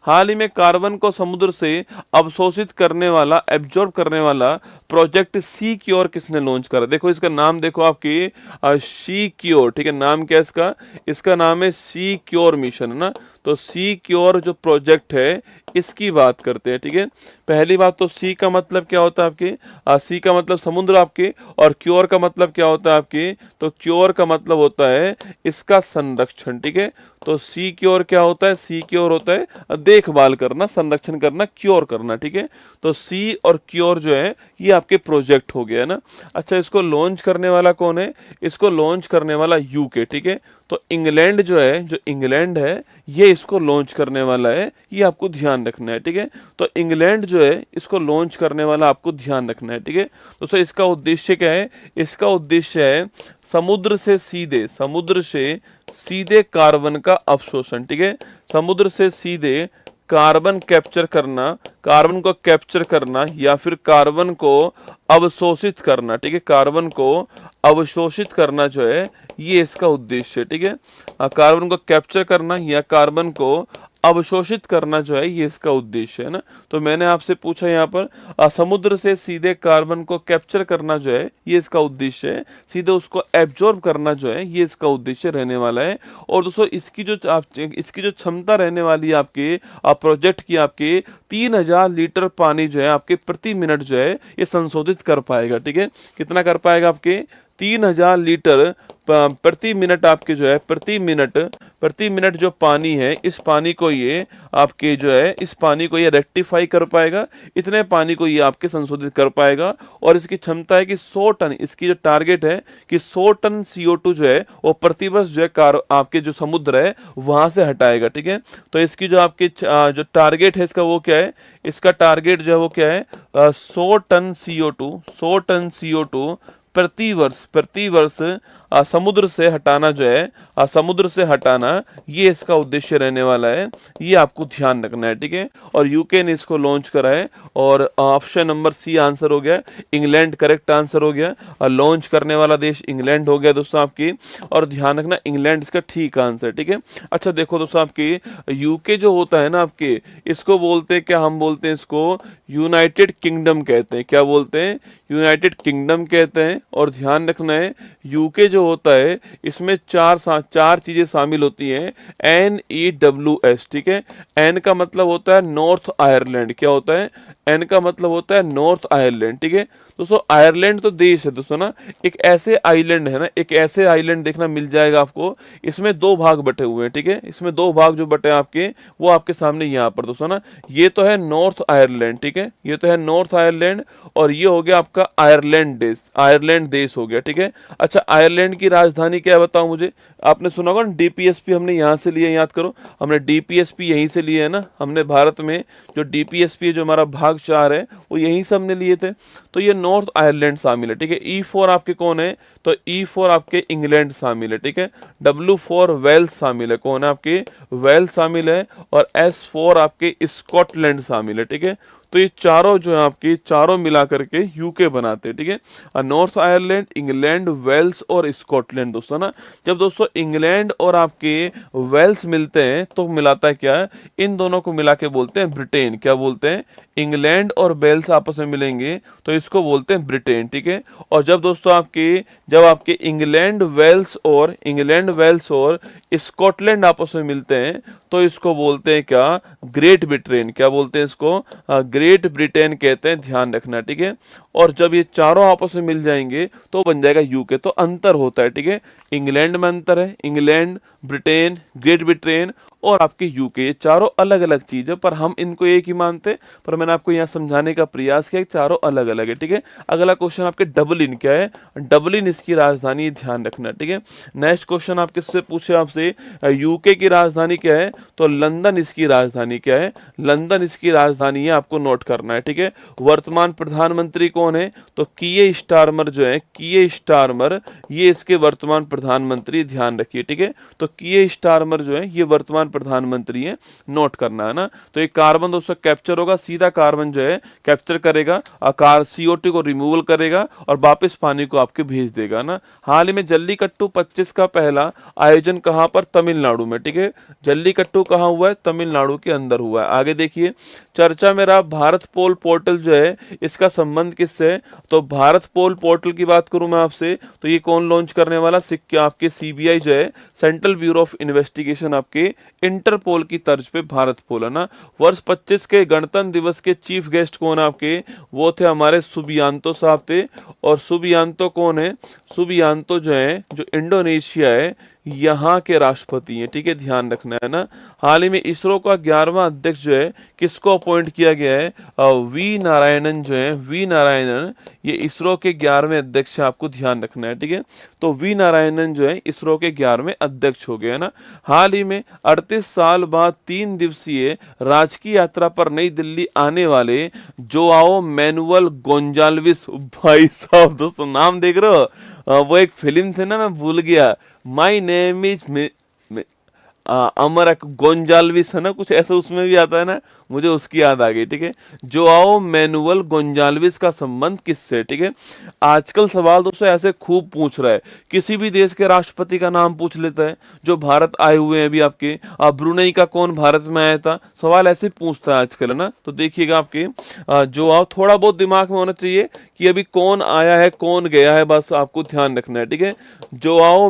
हाल ही में कार्बन को समुद्र से अवशोषित करने वाला, एब्जॉर्ब करने वाला प्रोजेक्ट सिक्योर किसने लॉन्च करा? देखो इसका नाम देखो आपकी, सिक्योर, ठीक है। नाम क्या है इसका? इसका नाम है सिक्योर मिशन, है ना। तो सिक्योर जो प्रोजेक्ट है, इसकी बात करते हैं, ठीक है। पहली बात तो सी का मतलब क्या होता है आपके? सी का मतलब समुद्र आपके, और क्योर का मतलब क्या होता है आपके? तो क्योर का मतलब होता है इसका संरक्षण, ठीक है। तो सी क्योर क्या होता है? सी क्योर होता है देखभाल करना, संरक्षण करना, क्योर करना, ठीक है। तो सी और क्योर जो है ये आपके प्रोजेक्ट हो गया ना। अच्छा, इसको लॉन्च करने वाला कौन है? इसको लॉन्च करने वाला UK, ठीक है। तो इंग्लैंड जो है, जो इंग्लैंड है, ये इसको लॉन्च करने वाला है, ये आपको ध्यान रखना है, ठीक है। तो इंग्लैंड जो है इसको लॉन्च करने वाला, आपको ध्यान रखना है, ठीक है। दोस्तों इसका उद्देश्य क्या है? इसका उद्देश्य है समुद्र से सीधे कार्बन का अवशोषण, ठीक है। समुद्र से सीधे कार्बन कैप्चर करना, कार्बन को कैप्चर करना, या फिर कार्बन को अवशोषित करना, ठीक है। कार्बन को अवशोषित करना जो है ये इसका उद्देश्य है, ठीक है। कार्बन को कैप्चर करना या कार्बन को अवशोषित करना जो है ये इसका उद्देश्य है ना। तो मैंने आपसे पूछा यहाँ पर समुद्र से सीधे कार्बन को कैप्चर करना जो है ये इसका उद्देश्य है, सीधे उसको एब्जॉर्ब करना जो है ये इसका उद्देश्य रहने वाला है। और दोस्तों इसकी जो क्षमता रहने वाली है आपके प्रोजेक्ट की, आपके 3000 लीटर पानी जो है आपके प्रति मिनट जो है ये संशोधित कर पाएगा, ठीक है। कितना कर पाएगा? आपके 3000 लीटर प्रति मिनट, आपके जो है प्रति मिनट जो पानी है, इस पानी को ये आपके जो है इस पानी को ये रेक्टिफाई कर पाएगा, इतने पानी को ये आपके संशोधित कर पाएगा। और इसकी क्षमता है कि 100 टन, इसकी जो टारगेट है कि 100 टन CO2 जो है वो प्रतिवर्ष जो है आपके जो समुद्र है वहां से हटाएगा, ठीक है। तो इसकी जो आपकी जो टारगेट है इसका वो क्या है? इसका टारगेट जो है वो क्या है? 100 टन CO2 प्रतिवर्ष समुद्र से हटाना जो है, समुद्र से हटाना, ये इसका उद्देश्य रहने वाला है, ये आपको ध्यान रखना है, ठीक है। और यूके ने इसको लॉन्च करा है, और ऑप्शन नंबर सी आंसर हो गया, इंग्लैंड करेक्ट आंसर हो गया। लॉन्च करने वाला देश इंग्लैंड हो गया दोस्तों आपकी, और ध्यान रखना इंग्लैंड इसका ठीक आंसर, ठीक है। अच्छा देखो दोस्तों, आपकी यूके जो होता है ना आपके, इसको बोलते हैं क्या, हम बोलते हैं इसको यूनाइटेड किंगडम कहते हैं। क्या बोलते हैं? यूनाइटेड किंगडम कहते हैं। और ध्यान रखना है यूके जो होता है इसमें चार चीजें शामिल होती हैं, NEWS, ठीक है। एन का मतलब होता है नॉर्थ आयरलैंड। क्या होता है? एन का मतलब होता है नॉर्थ आयरलैंड, ठीक है दोस्तों। आयरलैंड तो देश है दोस्तों ना, एक ऐसे आइलैंड है ना, एक ऐसे आइलैंड देखना मिल जाएगा आपको, इसमें दो भाग बटे हुए हैं, ठीक है। इसमें दो भाग जो बटे आपके, वो आपके सामने यहाँ पर दोस्तों ना, ये तो है नॉर्थ आयरलैंड, ठीक है, ये तो है नॉर्थ आयरलैंड, और ये हो गया आपका आयरलैंड देश, आयरलैंड देश हो गया, ठीक है। अच्छा आयरलैंड की राजधानी क्या है बताओ मुझे? आपने सुना होगा ना DPSP हमने यहाँ से लिए, याद करो, हमने DPSP यहीं से लिए है ना, हमने भारत में जो DPSP है, जो हमारा भाग 4 है, वो यहीं से हमने लिए थे। तो ये नॉर्थ आयरलैंड शामिल है, ठीक है। E4 आपके कौन है? तो E4 आपके इंग्लैंड शामिल है, ठीक है। W4 वेल्स शामिल है, कौन है आपके? वेल्स शामिल है। और S4 आपके स्कॉटलैंड शामिल है, ठीक है। तो ये चारों जो है आपके, चारों मिला करके यूके बनाते हैं, ठीक है। नॉर्थ आयरलैंड, इंग्लैंड, वेल्स और स्कॉटलैंड दोस्तों ना। जब दोस्तों इंग्लैंड और आपके वेल्स मिलते हैं तो मिलाता है क्या? इन दोनों को मिला के बोलते हैं ब्रिटेन। क्या बोलते हैं? इंग्लैंड और वेल्स आपस में मिलेंगे तो इसको बोलते हैं ब्रिटेन, ठीक है। और जब दोस्तों जब आपके इंग्लैंड वेल्स और स्कॉटलैंड आपस में मिलते हैं तो इसको बोलते हैं क्या? Great Britain. क्या बोलते हैं इसको? ग्रेट ब्रिटेन कहते हैं, ध्यान रखना, ठीक है। और जब ये चारों आपस में मिल जाएंगे तो बन जाएगा यूके। तो अंतर होता है, ठीक है। इंग्लैंड में अंतर है, इंग्लैंड, ब्रिटेन, ग्रेट ब्रिटेन और आपके यूके, ये चारों अलग अलग चीज है, पर हम इनको एक ही मानते हैं। पर मैंने आपको यहाँ समझाने का प्रयास किया कि चारों अलग अलग है, ठीक है। अगला क्वेश्चन आपके डबलिन क्या है? डबलिन इसकी राजधानी, ध्यान रखना, ठीक है। नेक्स्ट क्वेश्चन आप किससे पूछे? आपसे यूके की राजधानी क्या है? तो लंदन इसकी राजधानी क्या है? लंदन इसकी राजधानी है, आपको नोट करना है, ठीक है। वर्तमान प्रधानमंत्री कौन है? तो कीयर स्टारमर जो है, कीयर स्टारमर, ये इसके वर्तमान प्रधानमंत्री, ध्यान रखिए, ठीक है। तो कीयर स्टारमर जो है ये वर्तमान प्रधानमंत्री है, नोट करना है ना। तो एक कार्बन दोस्तों कैप्चर होगा, सीधा कार्बन जो है कैप्चर करेगा, आकार CO2 को रिमूवल करेगा और वापस पानी को आपके भेज देगा ना। हाल ही में जल्लीकट्टू 25 का पहला आयोजन कहां पर? तमिलनाडु में, ठीक है। जल्लीकट्टू कहां हुआ है? तमिलनाडु के अंदर हुआ है। आगे देखिए, चर्चा में रहा भारत पोल पोर्टल जो है, इसका संबंध किससे है? तो भारत पोल पोर्टल की बात करूं मैं आपसे, तो ये कौन लॉन्च करने वाला? आपके CBI जो है, सेंट्रल ब्यूरो ऑफ इन्वेस्टिगेशन, आपके इंटरपोल की तर्ज पे भारत पोल है ना। वर्ष 25 के गणतंत्र दिवस के चीफ गेस्ट कौन है आपके? वो थे हमारे सुबियांतो साहब थे। और सुबियांतो कौन है? सुबियांतो जो है, जो इंडोनेशिया है, यहाँ के राष्ट्रपति हैं, ठीक है, ध्यान रखना है ना। हाल ही में इसरो का 11वां अध्यक्ष जो है, किसको अपॉइंट किया गया है? वी नारायणन जो है, वी नारायणन, ये इसरो के 11वें अध्यक्ष है, आपको ध्यान रखना है, ठीक है। तो वी नारायणन जो है इसरो के 11वें अध्यक्ष हो गए ना। हाल ही में 38 साल बाद 3 दिवसीय राजकीय यात्रा पर नई दिल्ली आने वाले जोआओ मैनुअल गोंजाल्विस, भाई साहब दोस्तों नाम देख रहे हो? वो एक फिल्म थे ना, मैं भूल गया, my name is Amar Gonsalves है ना, कुछ ऐसा उसमें भी आता है ना, मुझे उसकी याद आ गई, ठीक है। जोआओ मैनुअल गोंजाल्विस का संबंध किससे? ठीक है, आजकल सवाल दोस्तों ऐसे खूब पूछ रहा है, किसी भी देश के राष्ट्रपति का नाम पूछ लेता है जो भारत आए हुए हैं अभी आपके। ब्रुनेई का कौन भारत में आया था, सवाल ऐसे पूछता है आजकल, है ना। तो देखिएगा आपके जोआओ, थोड़ा बहुत दिमाग में होना चाहिए कि अभी कौन आया है कौन गया है, बस आपको ध्यान रखना है, ठीक है। जोआओ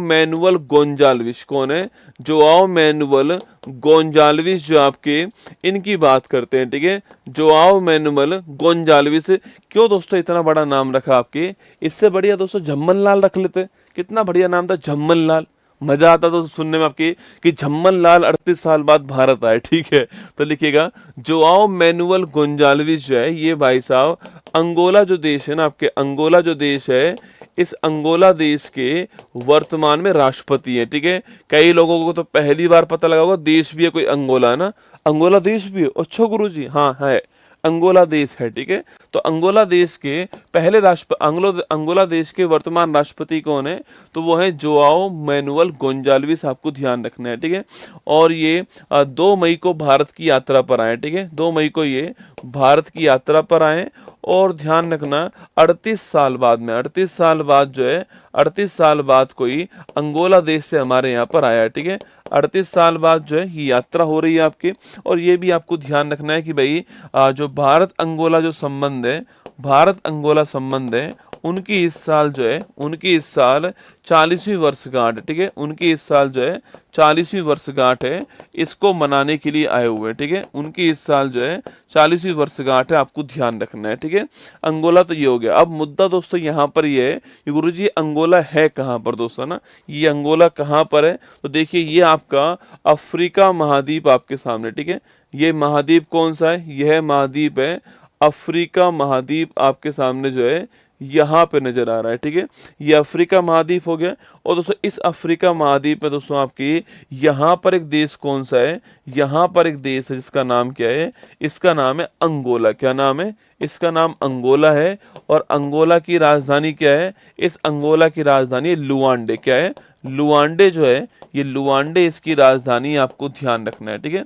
मैनुअल गोंजाल्विस कौन है? जोआओ मैनुअल गोंजाल्विस जो आपके, इनकी बात करते हैं, ठीक है। जोआओ मैनुअल गोंजाल्विस, क्यों दोस्तों इतना बड़ा नाम रखा आपके? इससे बढ़िया दोस्तों झम्मन लाल रख लेते, कितना बढ़िया नाम था झम्मन लाल, मजा आता तो सुनने में आपके कि झम्मन लाल 38 साल बाद भारत आए, ठीक है। तो लिखिएगा जोआओ मैनुअल गोंजाल्विस जो है, ये भाई साहब अंगोला जो देश है ना आपके, अंगोला जो देश है, इस अंगोला देश के वर्तमान में राष्ट्रपति है, ठीक है। कई लोगों को तो पहली बार पता लगा होगा देश भी है कोई अंगोला, ना अंगोला देश भी है, अच्छा गुरुजी, हाँ है, अंगोला देश है, ठीक है। तो अंगोला देश के पहले अंगोला देश के वर्तमान राष्ट्रपति कौन है? तो वो है जोआओ मैनुअल गोंजाल्विस, आपको ध्यान रखना है, ठीक है। और ये 2 मई को भारत की यात्रा पर आए, ठीक है। 2 मई को ये भारत की यात्रा पर आए और ध्यान रखना 38 साल बाद में, 38 साल बाद जो है, 38 साल बाद कोई अंगोला देश से हमारे यहाँ पर आया है, ठीक है। 38 साल बाद जो है ये यात्रा हो रही है आपकी। और ये भी आपको ध्यान रखना है कि भाई जो भारत अंगोला जो संबंध है, भारत अंगोला संबंध है, उनकी इस साल जो है, उनकी इस साल 40वीं वर्षगांठ, ठीक है। उनकी इस साल जो है 40वीं वर्षगांठ है, इसको मनाने के लिए आए हुए हैं, ठीक है। उनकी इस साल जो है 40वीं वर्षगांठ है, आपको ध्यान रखना है, ठीक है। अंगोला तो ये हो गया। अब मुद्दा दोस्तों यहाँ पर ये है कि गुरुजी अंगोला है कहाँ पर दोस्तों ना, ये अंगोला कहाँ पर है? तो देखिए ये आपका अफ्रीका महाद्वीप आपके सामने, ठीक है। ये महाद्वीप कौन सा है? यह महाद्वीप है अफ्रीका महाद्वीप, आपके सामने जो है यहाँ पे नजर आ रहा है, ठीक है। ये अफ्रीका महाद्वीप हो गया। और दोस्तों इस अफ्रीका महाद्वीप में दोस्तों आपकी यहाँ पर एक देश कौन सा है? यहाँ पर एक देश है जिसका नाम क्या है? इसका नाम है अंगोला। क्या नाम है? इसका नाम अंगोला है। और अंगोला की राजधानी क्या है? इस अंगोला की राजधानी लुआंडे। क्या है? लुआंडे जो है, ये लुआंडे इसकी राजधानी, आपको ध्यान रखना है, ठीक है।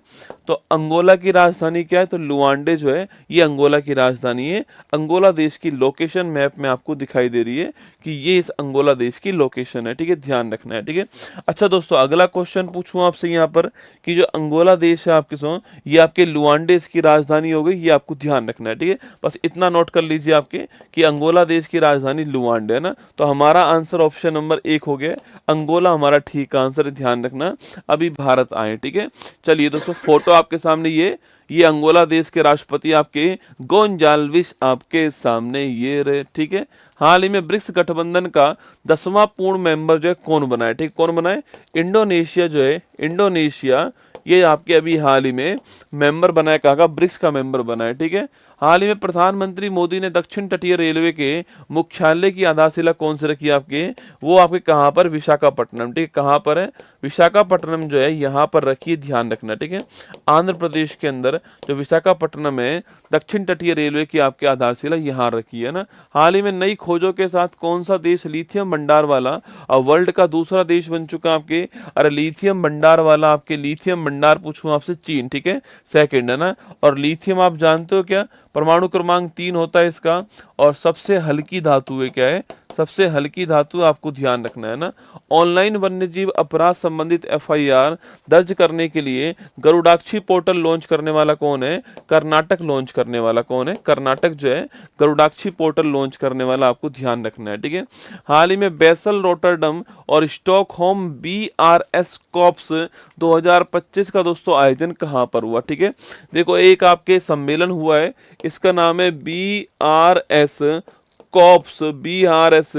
तो अंगोला की राजधानी क्या है? तो लुआंडे जो है ये अंगोला की राजधानी है। अंगोला देश की लोकेशन मैप में आपको दिखाई दे रही है कि ये इस अंगोला देश की लोकेशन है, ठीक है। ध्यान रखना है, ठीक है। अच्छा दोस्तों अगला क्वेश्चन पूछूं आपसे यहाँ पर कि जो अंगोला देश है आपके सो, ये आपके लुआंडे इसकी राजधानी हो गई, ये आपको ध्यान रखना है, ठीक है। बस इतना नोट कर लीजिए आपके कि अंगोला देश की राजधानी लुआंडे है ना। तो हमारा आंसर ऑप्शन नंबर 1 हो गया, अंगोला हमारा ठीक आंसर है। ध्यान रखना अभी भारत आए, ठीक है। चलिए दोस्तों फोटो आपके सामने ये अंगोला देश के राष्ट्रपति आपके गोंजाल्विस आपके सामने ये रहे, ठीक है। हाल ही में ब्रिक्स गठबंधन का 10वां पूर्ण मेंबर जो है कौन बना है? ठीक, कौन बना है? इंडोनेशिया जो है, इंडोनेशिया ये आपके अभी हाल ही में मेंबर बना है, कहा ब्रिक्स का मेंबर बना है, ठीक है। हाल ही में प्रधानमंत्री मोदी ने दक्षिण तटीय रेलवे के मुख्यालय की आधारशिला कौन से रखी है आपके? वो आपके कहाँ पर? विशाखापट्टनम, ठीक है। कहाँ पर है? विशाखापट्टनम जो है यहाँ पर रखिए, ध्यान रखना, ठीक है। आंध्र प्रदेश के अंदर जो विशाखापट्टनम है, दक्षिण तटीय रेलवे की आपकी आधारशिला यहाँ रखी है ना। हाल ही में नई खोजों के साथ कौन सा देश लिथियम भंडार वाला वर्ल्ड का दूसरा देश बन चुका आपके? अरे लिथियम भंडार वाला, आपके लिथियम भंडार पूछूं आपसे, चीन, ठीक है, सेकंड है ना। और लिथियम आप जानते हो क्या? परमाणु क्रमांक 3 होता है इसका। और सबसे हल्की धातु है, क्या है? सबसे हल्की धातु, आपको ध्यान रखना है ना। ऑनलाइन वन्यजीव अपराध संबंधित एफआईआर दर्ज करने के लिए गरुड़ाक्षी पोर्टल लॉन्च करने वाला कौन है? कर्नाटक लॉन्च करने वाला कौन है? कर्नाटक जो है गरुड़ाक्षी पोर्टल लॉन्च करने वाला, आपको ध्यान रखना है, ठीक है। हाल ही में बेसल, रोटरडम और स्टॉकहोम बीआरएस कॉप्स 2025 का दोस्तों आयोजन कहाँ पर हुआ? ठीक है, देखो एक आपके सम्मेलन हुआ है, इसका नाम है बीआरएस कॉप्स, बीआरएस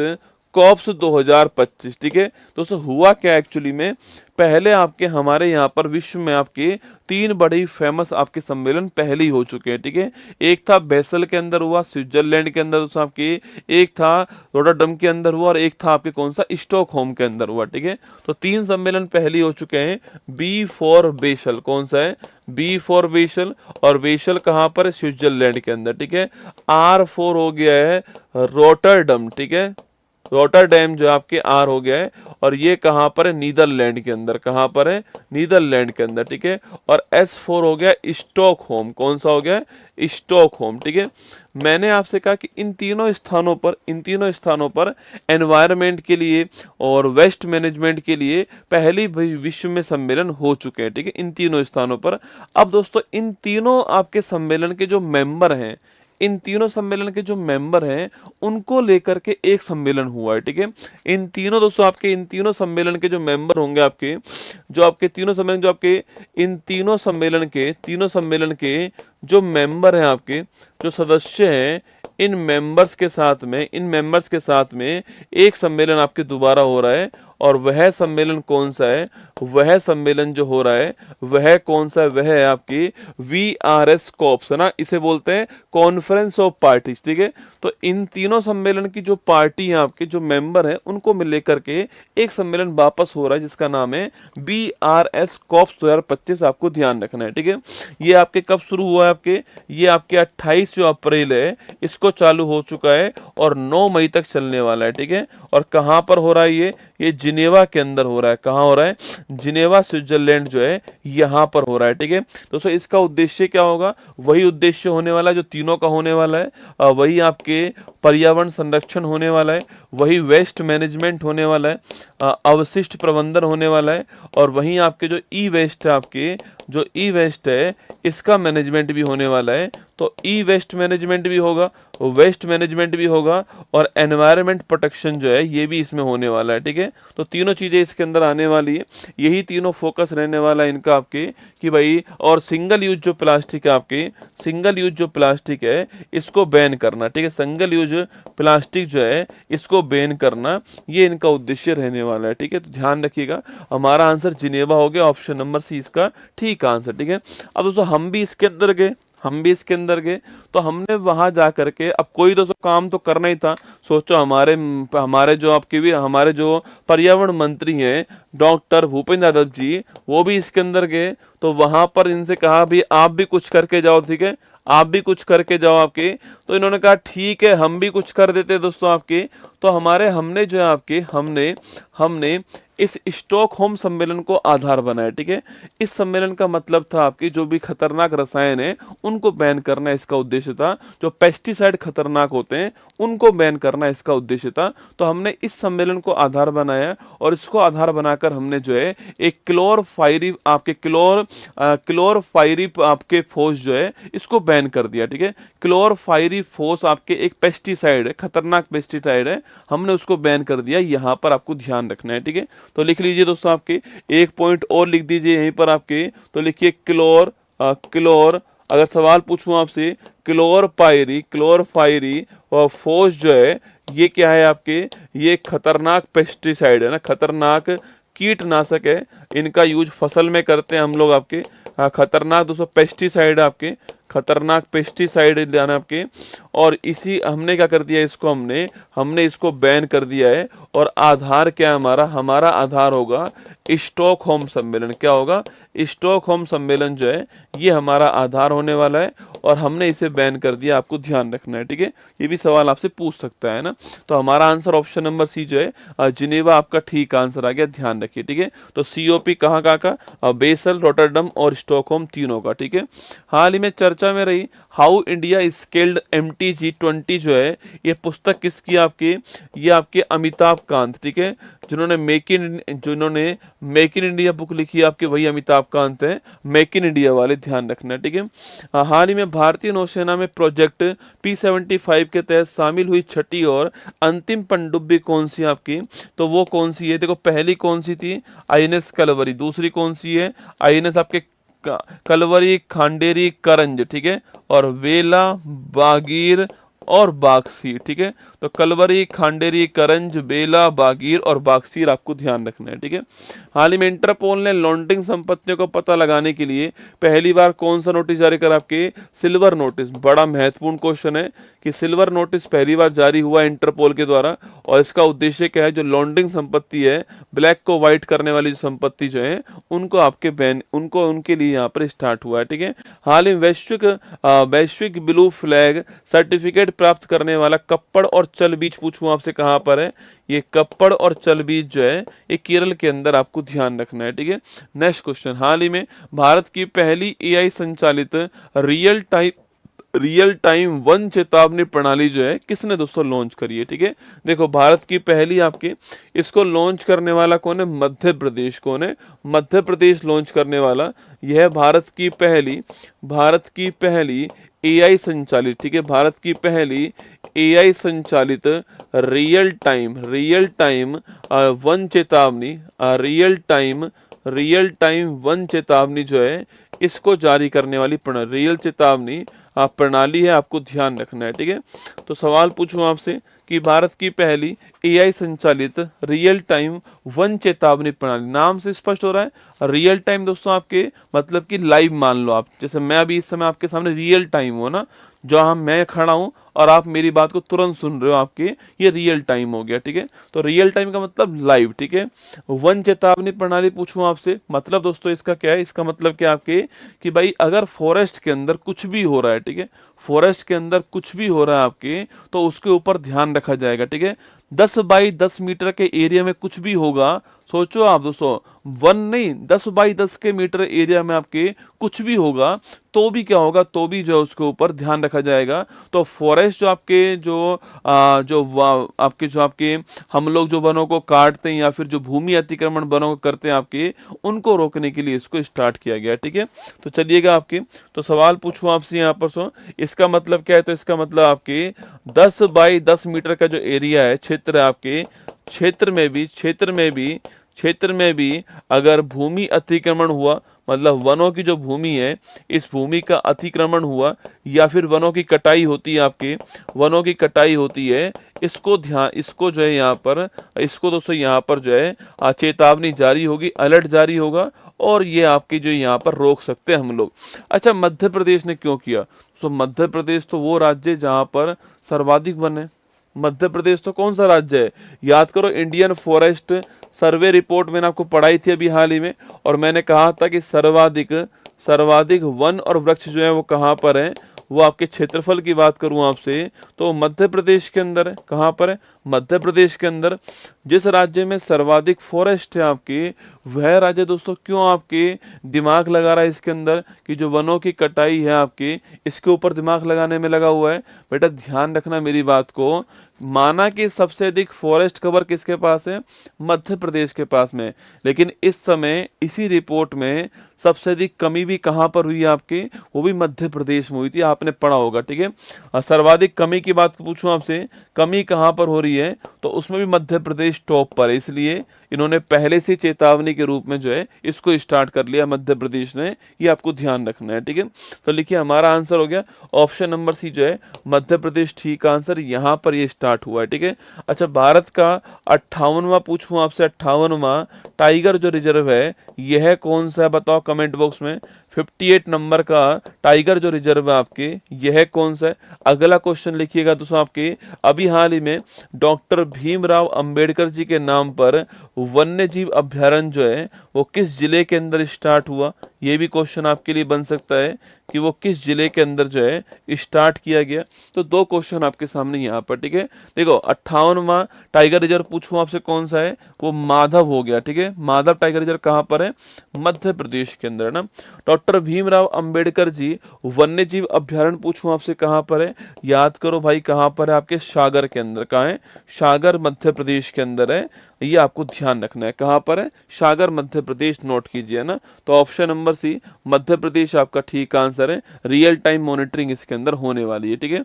कॉप्स 2025, ठीक है दोस्तों। हुआ क्या एक्चुअली में, पहले आपके हमारे यहाँ पर विश्व में आपके 3 बड़े फेमस आपके सम्मेलन पहले ही हो चुके हैं, ठीक है। एक था बेसल के अंदर हुआ, स्विट्जरलैंड के अंदर दोस्तों आपके, एक था रोटरडम के अंदर हुआ और एक था आपके कौन सा, स्टॉकहोम के अंदर हुआ, ठीक है। तो 3 सम्मेलन पहले ही हो चुके हैं। बी फॉर बेसल, कौन सा है? बी फॉर बेसल, और बेसल कहाँ पर है? स्विट्जरलैंड के अंदर, ठीक है। आर फॉर हो गया है रोटरडम, ठीक है, रोटरडैम जो आपके आर हो गया है, और ये कहां पर है? नीदरलैंड के अंदर, कहां पर है? नीदरलैंड के अंदर, ठीक है। और S4 हो गया स्टॉकहोम, कौन सा हो गया? स्टॉकहोम, ठीक है। मैंने आपसे कहा कि इन तीनों स्थानों पर एनवायरनमेंट के लिए और वेस्ट मैनेजमेंट के लिए पहली विश्व में सम्मेलन हो चुके हैं, ठीक है, इन तीनों स्थानों पर। अब दोस्तों इन तीनों आपके सम्मेलन के जो मेंबर हैं, इन तीनों सम्मेलन के जो मेंबर हैं उनको लेकर के एक सम्मेलन हुआ है, ठीक है। इन तीनों दोस्तों आपके, इन तीनों सम्मेलन के जो मेंबर होंगे आपके, जो आपके तीनों सम्मेलन, जो आपके इन तीनों सम्मेलन के जो मेंबर हैं आपके, जो सदस्य हैं, इन मेंबर्स के साथ में एक सम्मेलन आपके दोबारा हो रहा है, और वह सम्मेलन कौन सा है, वह सम्मेलन जो हो रहा है वह कौन सा है, वह है आपकी VRS कॉप्स, है ना, इसे बोलते हैं कॉन्फ्रेंस ऑफ पार्टीज, ठीक है। तो इन तीनों सम्मेलन की जो पार्टी है आपके जो मेंबर हैं उनको मिल लेकर के एक सम्मेलन वापस हो रहा है जिसका नाम है BRS कॉप्स 2025, आपको ध्यान रखना है, ठीक है। ये आपके कब शुरू हुआ है, आपके ये आपके 28 जो अप्रैल है इसको चालू हो चुका है और 9 मई तक चलने वाला है, ठीक है। और कहां पर हो रहा है ये जिनेवा के अंदर हो रहा है। कहां हो रहा है, जिनेवा स्विट्जरलैंड जो है यहां पर हो रहा है, ठीक है। दोस्तों इसका उद्देश्य क्या होगा, वही उद्देश्य होने वाला है जो तीनों का होने वाला है, वही आपके पर्यावरण संरक्षण होने वाला है, वही वेस्ट मैनेजमेंट होने वाला है, अवशिष्ट प्रबंधन होने वाला है, और वहीं आपके जो ई वेस्ट है, आपके जो ई वेस्ट है इसका मैनेजमेंट भी होने वाला है। तो ई वेस्ट मैनेजमेंट भी होगा, वेस्ट मैनेजमेंट भी होगा, और एनवायरनमेंट प्रोटेक्शन जो है ये भी इसमें होने वाला है, ठीक है। तो तीनों चीजें इसके अंदर आने वाली है, यही तीनों फोकस रहने वाला है इनका आपके कि भाई, और सिंगल यूज जो प्लास्टिक है आपके, सिंगल यूज जो प्लास्टिक है इसको बैन करना, ठीक है। सिंगल यूज प्लास्टिक जो है इसको बैन करना, ये इनका उद्देश्य रहने वाला है, ठीक है। तो ध्यान रखिएगा, हमारा आंसर जिनेवा हो गया, ऑप्शन नंबर सी इसका ठीक आंसर, ठीक है। अब दोस्तों हम भी इसके अंदर गए, तो हमने वहां जा करके, अब कोई दोस्तों काम तो करना ही था। सोचो हमारे जो आपके भी हमारे जो पर्यावरण मंत्री हैं डॉक्टर भूपेंद्र यादव जी, वो भी इसके अंदर गए, तो वहां पर इनसे कहा भी आप भी कुछ करके जाओ, ठीक है, आप भी कुछ करके जाओ आपके। तो इन्होंने कहा ठीक है हम भी कुछ कर देते दोस्तों आपके। तो हमने जो है आपके हमने इस स्टॉकहोम सम्मेलन को आधार बनाया, ठीक है। इस सम्मेलन का मतलब था आपकी जो भी खतरनाक रसायन है उनको बैन करना इसका उद्देश्य था, जो पेस्टिसाइड खतरनाक होते हैं उनको बैन करना इसका उद्देश्य था। तो हमने इस सम्मेलन को आधार बनाया, और इसको आधार बनाकर हमने जो है एक क्लोरफायरी आपके फोर्स जो है इसको बैन कर दिया, ठीक है। क्लोरफायरी फोर्स आपके एक पेस्टिसाइड है, खतरनाक पेस्टिसाइड है, हमने उसको बैन कर दिया। यहाँ पर आपको ध्यान रखना है, ठीक है। तो लिख लीजिए दोस्तों, आपके एक पॉइंट और लिख दीजिए यहीं पर आपके, तो लिखिए क्लोर, अगर सवाल पूछूं आपसे, क्लोरफायरी और फोर्स जो है ये क्या है आपके, ये खतरनाक पेस्टिसाइड है ना, खतरनाक कीटनाशक है, इनका यूज फसल में करते हैं हम लोग आपके। खतरनाक दोस्तों पेस्टिसाइड आपके, खतरनाक पेस्टिसाइड लेना आपके, और इसी हमने क्या कर दिया, इसको हमने इसको बैन कर दिया है। और आधार क्या है हमारा आधार होगा स्टॉकहोम सम्मेलन। क्या होगा, स्टॉकहोम सम्मेलन जो है ये हमारा आधार होने वाला है, और हमने इसे बैन कर दिया, आपको ध्यान रखना है, ठीक है। ये भी सवाल आपसे पूछ सकता है ना। तो हमारा आंसर ऑप्शन नंबर सी जो है जिनेवा आपका ठीक आंसर आ गया, ध्यान रखिए, ठीक है। तो COP कहाँ का बेसल, रॉटरडम और स्टॉकहोम तीनों का, ठीक है। हाल ही में चर्चा में रही हाउ इंडिया स्केल्ड MTG20 जो है, ये पुस्तक किसकी आपकी, ये आपके अमिताभ कांत, ठीक है, जिन्होंने मेक इन इंडिया बुक लिखी है आपके, वही अमिताभ कांत है, मेक इन इंडिया वाले, ध्यान रखना, ठीक है। हाल ही में भारतीय नौसेना में प्रोजेक्ट P75 के तहत शामिल हुई छठी और अंतिम पनडुब्बी कौन सी आपकी, तो वो कौन सी है, देखो पहली कौन सी थी, INS कलवरी, दूसरी कौन सी है, INS आपके कलवरी, खांडेरी, करंज, ठीक है, और वेला, बागीर और बागसीर, ठीक है। तो कलवरी, खांडेरी, करंज, बेला, बागीर और बागसीर आपको ध्यान रखना है, ठीक है। हाल ही में इंटरपोल ने लॉन्ड्रिंग संपत्तियों को पता लगाने के लिए पहली बार कौन सा नोटिस जारी करा, आपके सिल्वर नोटिस। बड़ा महत्वपूर्ण क्वेश्चन है कि सिल्वर नोटिस पहली बार जारी हुआ इंटरपोल के द्वारा, और इसका उद्देश्य क्या है, जो लॉन्ड्रिंग संपत्ति है, ब्लैक को व्हाइट करने वाली जो संपत्ति जो है उनको आपके बैन, उनको उनके लिए यहाँ पर स्टार्ट हुआ है, ठीक है। हाल ही में वैश्विक ब्लू फ्लैग सर्टिफिकेट प्राप्त करने वाला कप्पड़ और चल बीच, पूछूं आपसे कहां पर है, ये कप्पड़ और चल बीच जो है ये केरल के अंदर, आपको ध्यान रखना है, ठीक है। नेक्स्ट क्वेश्चन, हाल ही में भारत की पहली AI संचालित रियल टाइम वन चेतावनी प्रणाली जो है किसने दोस्तों लॉन्च करी है, ठीक है। देखो भारत की पहली आपके, इसको लॉन्च करने वाला कौन है, मध्य प्रदेश, कौन है, मध्य प्रदेश लॉन्च करने वाला। यह भारत की पहली AI संचालित, ठीक है, भारत की पहली AI संचालित रियल टाइम वन चेतावनी, रियल टाइम वन चेतावनी जो है इसको जारी करने वाली रियल चेतावनी प्रणाली है, आपको ध्यान रखना है, ठीक है। तो सवाल पूछूं आपसे कि भारत की पहली एआई संचालित रियल टाइम वन चेतावनी प्रणाली। नाम से स्पष्ट हो रहा है रियल टाइम दोस्तों, आपके मतलब कि लाइव मान लो आप, जैसे मैं अभी इस समय आपके सामने रियल टाइम हो ना, जहाँ मैं खड़ा हूँ और आप मेरी बात को तुरंत सुन रहे हो आपके, ये रियल टाइम हो गया। ठीक है, तो रियल टाइम का मतलब लाइव। ठीक है, वन चेतावनी प्रणाली पूछूं आपसे, मतलब दोस्तों इसका क्या है, इसका मतलब क्या आपके कि भाई अगर फॉरेस्ट के अंदर कुछ भी हो रहा है, ठीक है, फॉरेस्ट के अंदर कुछ भी हो रहा है आपके, तो उसके ऊपर ध्यान रखा जाएगा। ठीक है, 10 बाई 10 मीटर के एरिया में कुछ भी होगा, सोचो आप दोस्तों, वन नहीं 10 बाई 10 के मीटर एरिया में आपके कुछ भी होगा, तो भी क्या होगा, तो भी जो है उसके ऊपर ध्यान रखा जाएगा। तो फॉरेस्ट जो आपके आपके जो आपके हम लोग जो वनों को काटते हैं या फिर जो भूमि अतिक्रमण वनों को करते हैं आपके, उनको रोकने के लिए इसको स्टार्ट किया गया। ठीक है, तो चलिएगा आपके, तो सवाल पूछूं आपसे यहाँ पर इसका मतलब क्या है, तो इसका मतलब आपके 10 बाई 10 मीटर का जो एरिया है, क्षेत्र है आपके, क्षेत्र में भी अगर भूमि अतिक्रमण हुआ, मतलब वनों की जो भूमि है, इस भूमि का अतिक्रमण हुआ या फिर वनों की कटाई होती है आपके, वनों की कटाई होती है, इसको जो है यहाँ पर, इसको दोस्तों यहाँ पर जो है चेतावनी जारी होगी, अलर्ट जारी होगा, और ये आपकी जो यहाँ पर रोक सकते हैं हम लोग। अच्छा, मध्य प्रदेश ने क्यों किया? मध्य प्रदेश तो वो राज्य है जहाँ पर सर्वाधिक वन है। मध्य प्रदेश तो कौन सा राज्य है, याद करो, इंडियन फॉरेस्ट सर्वे रिपोर्ट मैंने आपको पढ़ाई थी अभी हाल ही में, और मैंने कहा था कि सर्वाधिक वन और वृक्ष जो है वो कहाँ पर है, वो आपके क्षेत्रफल की बात करूं आपसे तो मध्य प्रदेश के अंदर है। कहाँ पर है? मध्य प्रदेश के अंदर। जिस राज्य में सर्वाधिक फॉरेस्ट है आपके, वह राज्य दोस्तों क्यों आपके दिमाग लगा रहा है इसके अंदर कि जो वनों की कटाई है आपके, इसके ऊपर दिमाग लगाने में लगा हुआ है। बेटा ध्यान रखना मेरी बात को, माना कि सबसे अधिक फॉरेस्ट कवर किसके पास है? मध्य प्रदेश के पास में, लेकिन इस समय इसी रिपोर्ट में सबसे अधिक कमी भी कहां पर हुई आपके? वो भी मध्य प्रदेश में हुई थी, आपने पढ़ा होगा। ठीक है, और सर्वाधिक कमी की बात पूछूं आपसे, कमी कहां पर हो रही है, तो उसमें भी मध्य प्रदेश टॉप पर है। इसलिए इन्होंने पहले से चेतावनी के रूप में जो है इसको स्टार्ट कर लिया मध्य प्रदेश ने, ये आपको ध्यान रखना है। ठीक है, तो लिखिए हमारा आंसर हो गया ऑप्शन नंबर सी जो है मध्य प्रदेश, ठीक आंसर, यहाँ पर ये स्टार्ट हुआ है। ठीक है, अच्छा, भारत का 58वां पूछूं आपसे, 58वां टाइगर जो रिजर्व है, यह कौन सा है बताओ कमेंट बॉक्स में। 58 नंबर का टाइगर जो रिजर्व है आपके, यह कौन सा है? अगला क्वेश्चन लिखिएगा दोस्तों आपके, अभी हाल ही में डॉक्टर भीमराव अंबेडकर जी के नाम पर वन्य जीव अभ्यारण्य जो है वो किस जिले के अंदर स्टार्ट हुआ? ये भी क्वेश्चन आपके लिए बन सकता है कि वो किस जिले के अंदर जो है स्टार्ट किया गया। तो दो क्वेश्चन आपके सामने यहाँ पर। ठीक है, देखो 58वां टाइगर रिजर्व पूछूं आपसे कौन सा है, वो माधव हो गया। ठीक है, माधव टाइगर रिजर्व कहाँ पर है? मध्य प्रदेश के अंदर है ना। डॉक्टर भीमराव अंबेडकर जी वन्य जीव अभ्यारण्य पूछूं आपसे कहाँ पर है, याद करो भाई कहाँ पर है? आपके सागर के अंदर। कहाँ है? सागर मध्य प्रदेश के अंदर है, ये आपको ध्यान रखना है। कहाँ पर है? सागर मध्य प्रदेश, नोट कीजिए ना। तो option number C Madhya Pradesh आपका ठीक आंसर है। रियल टाइम मॉनिटरिंग इसके अंदर होने वाली है। ठीक है,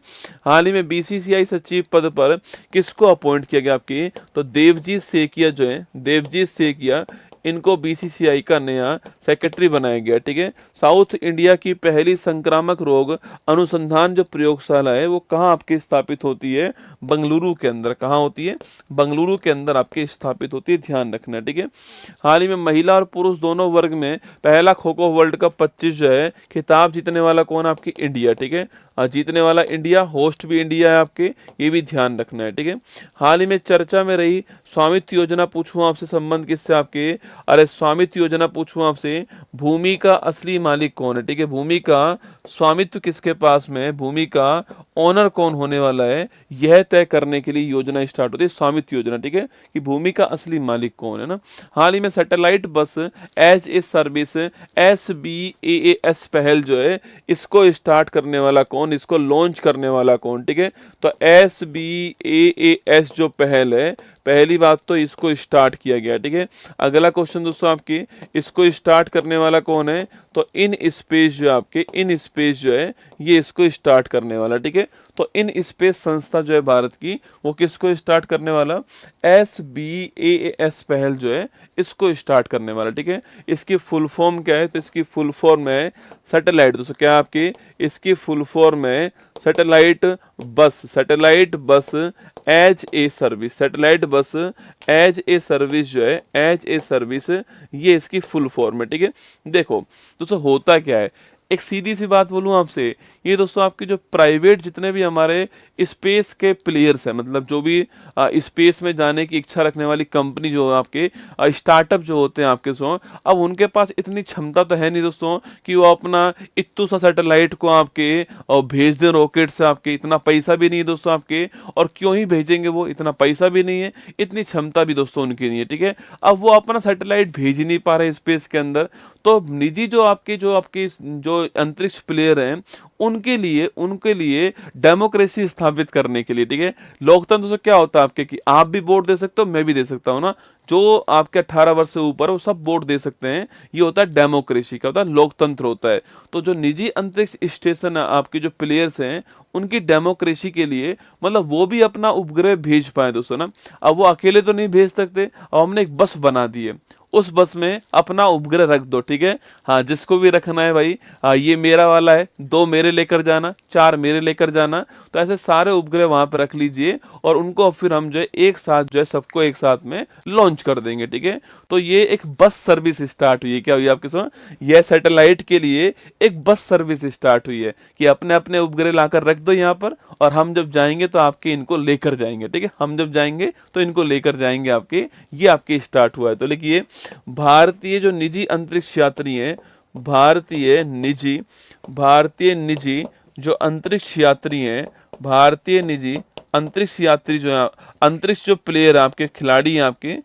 हाल ही में बीसीसीआई सचिव पद पर किसको अपॉइंट किया गया आपकी? तो देवजीत सेकिया जो है, देवजीत सेकिया, इनको बीसीसीआई का नया सेक्रेटरी बनाया गया। ठीक है, साउथ इंडिया की पहली संक्रामक रोग अनुसंधान जो प्रयोगशाला है वो कहाँ आपकी स्थापित होती है? बंगलुरु के अंदर। कहाँ होती है? बंगलुरु के अंदर आपकी स्थापित होती है, ध्यान रखना। ठीक है, हाल ही में महिला और पुरुष दोनों वर्ग में पहला खो खो वर्ल्ड कप 25 जो है खिताब जीतने वाला कौन? आपकी इंडिया। ठीक है, जीतने वाला इंडिया, होस्ट भी इंडिया है आपके, ये भी ध्यान रखना है। ठीक है, हाल ही में चर्चा में रही स्वामित्व योजना पूछूं आपसे, संबंध किससे आपके? अरे स्वामित्व योजना पूछूं आपसे, भूमि का असली मालिक कौन है? ठीक है, भूमि का स्वामित्व किसके पास में, भूमि का ओनर कौन होने वाला है, यह तय करने के लिए योजना स्टार्ट होती है, स्वामित्व योजना। ठीक है, कि भूमि का असली मालिक कौन है ना। हाल ही में सैटेलाइट बस एज ए सर्विस SBAAS पहल जो है इसको स्टार्ट करने वाला कौन, इसको लॉन्च करने वाला कौन? ठीक है, तो SBAAS जो पहल है, पहली बात तो इसको स्टार्ट किया गया। ठीक है, अगला क्वेश्चन दोस्तों आपकी, इसको स्टार्ट करने वाला कौन है? तो इन स्पेस जो आपके, इन स्पेस जो है ये इसको स्टार्ट करने वाला। ठीक है, तो इन स्पेस संस्था जो है भारत की, वो किसको स्टार्ट करने वाला? SBAAS पहल जो है इसको स्टार्ट करने वाला। ठीक है, इसकी फुल फॉर्म क्या है? तो इसकी फुल फॉर्म है सैटेलाइट। दोस्तों क्या आपकी इसकी फुल फॉर्म है? सैटेलाइट बस, सैटेलाइट बस एज ए सर्विस, सैटेलाइट बस एज ए सर्विस जो है, एज ए सर्विस, ये इसकी फुल फॉर्म है, ठीक है। देखो दोस्तों होता क्या है, एक सीधी सी बात बोलूं आपसे, ये दोस्तों आपके जो प्राइवेट जितने भी हमारे स्पेस के प्लेयर्स हैं, मतलब जो भी स्पेस में जाने की इच्छा रखने वाली कंपनी जो है आपके, स्टार्टअप जो होते हैं आपके सो, अब उनके पास इतनी क्षमता तो है नहीं दोस्तों कि वो अपना इत्तू सा सैटेलाइट को आपके और भेज दें रॉकेट से, आपके इतना पैसा भी नहीं है दोस्तों आपके, और क्यों ही भेजेंगे, वो इतना पैसा भी नहीं है, इतनी क्षमता भी दोस्तों उनकी नहीं है, ठीक है। अब वो अपना सैटेलाइट भेज ही नहीं पा रहे स्पेस के अंदर, तो निजी जो अंतरिक्ष प्लेयर हैं, उनके लिए डेमोक्रेसी स्थापित करने के लिए, ठीक है, लोकतंत्र से क्या होता है आपके कि आप भी वोट दे सकते हो, मैं भी दे सकता हूं ना, जो आपके 18 वर्ष से ऊपर है वो सब वोट दे सकते हैं, ये होता है डेमोक्रेसी, क्या होता है, लोकतंत्र होता है। तो जो निजी अंतरिक्ष स्टेशन आपके जो प्लेयर्स हैं, उनकी डेमोक्रेसी के लिए, मतलब वो भी अपना उपग्रह भेज पाए दोस्तों ना, अब वो अकेले तो नहीं भेज सकते, अब हमने एक बस बना दी है, उस बस में अपना उपग्रह रख दो, ठीक है, हाँ जिसको भी रखना है भाई, ये मेरा वाला है, 2 मेरे लेकर जाना, 4 मेरे लेकर जाना, तो ऐसे सारे उपग्रह वहां पर रख लीजिए, और उनको फिर हम जो है एक साथ जो है सबको एक साथ में लॉन्च कर देंगे, ठीक है। तो ये एक बस सर्विस स्टार्ट हुई है, क्या हुई आपके साथ, यह सैटेलाइट के लिए एक बस सर्विस स्टार्ट हुई है कि अपने अपने उपग्रह लाकर रख दो यहाँ पर, और हम जब जाएंगे तो आपके इनको लेकर जाएंगे, ठीक है, हम जब जाएंगे तो इनको लेकर जाएंगे आपके, ये आपके स्टार्ट हुआ है। तो लिखिए भारतीय जो निजी अंतरिक्ष यात्री हैं, भारतीय निजी जो अंतरिक्ष यात्री हैं, भारतीय निजी अंतरिक्ष यात्री जो है, अंतरिक्ष जो प्लेयर आपके खिलाड़ी हैं आपके,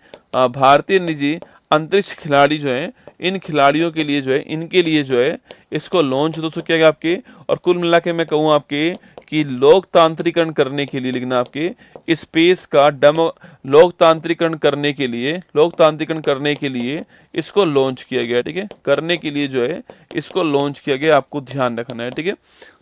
भारतीय निजी अंतरिक्ष खिलाड़ी जो है, इन खिलाड़ियों के लिए जो है, इनके लिए जो है इसको लॉन्च दोस्तों किया गया आपके, और कुल मिला के मैं कहूँ आपके कि लोकतांत्रिकरण करने के लिए लिखना आपके स्पेस का लोकतांत्रिकरण करने के लिए इसको लॉन्च किया गया, ठीक है, करने के लिए जो है इसको लॉन्च किया गया, आपको ध्यान रखना है, ठीक है।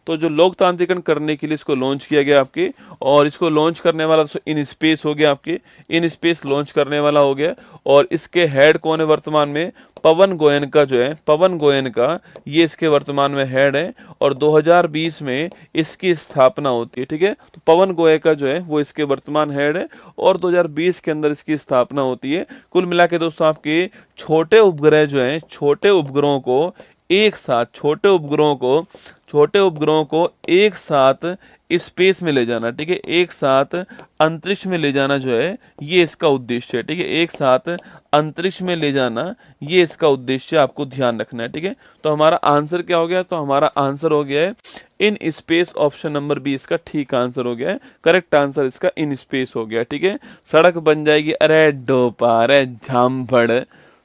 तो जो लोकतांत्रिकरण करने के लिए इसको लॉन्च किया गया आपके, और इसको लॉन्च करने वाला तो इन स्पेस हो गया आपके, इन स्पेस लॉन्च करने वाला हो गया, और इसके हेड कौन है वर्तमान में, पवन गोयनका जो है, पवन गोयनका ये इसके वर्तमान में हेड है, और 2020 में इसकी स्थापना होती है, ठीक है। तो पवन गोयनका जो है वो इसके वर्तमान हेड है, और 2020 के अंदर इसकी स्थापना होती है। कुल मिला के दोस्तों आपके छोटे उपग्रह जो हैं, छोटे उपग्रहों को एक साथ, छोटे उपग्रहों को एक साथ स्पेस में ले जाना, ठीक है, एक साथ अंतरिक्ष में ले जाना जो है ये इसका उद्देश्य है, ठीक है, एक साथ अंतरिक्ष में ले जाना ये इसका उद्देश्य, आपको ध्यान रखना है, ठीक है। तो हमारा आंसर क्या हो गया, तो हमारा आंसर हो गया है in space, option number B इसका ठीक आंसर हो गया है, करेक्ट आंसर इसका इन स्पेस हो गया, ठीक है। सड़क बन जाएगी, अरे डोपा, अरे झामफड़,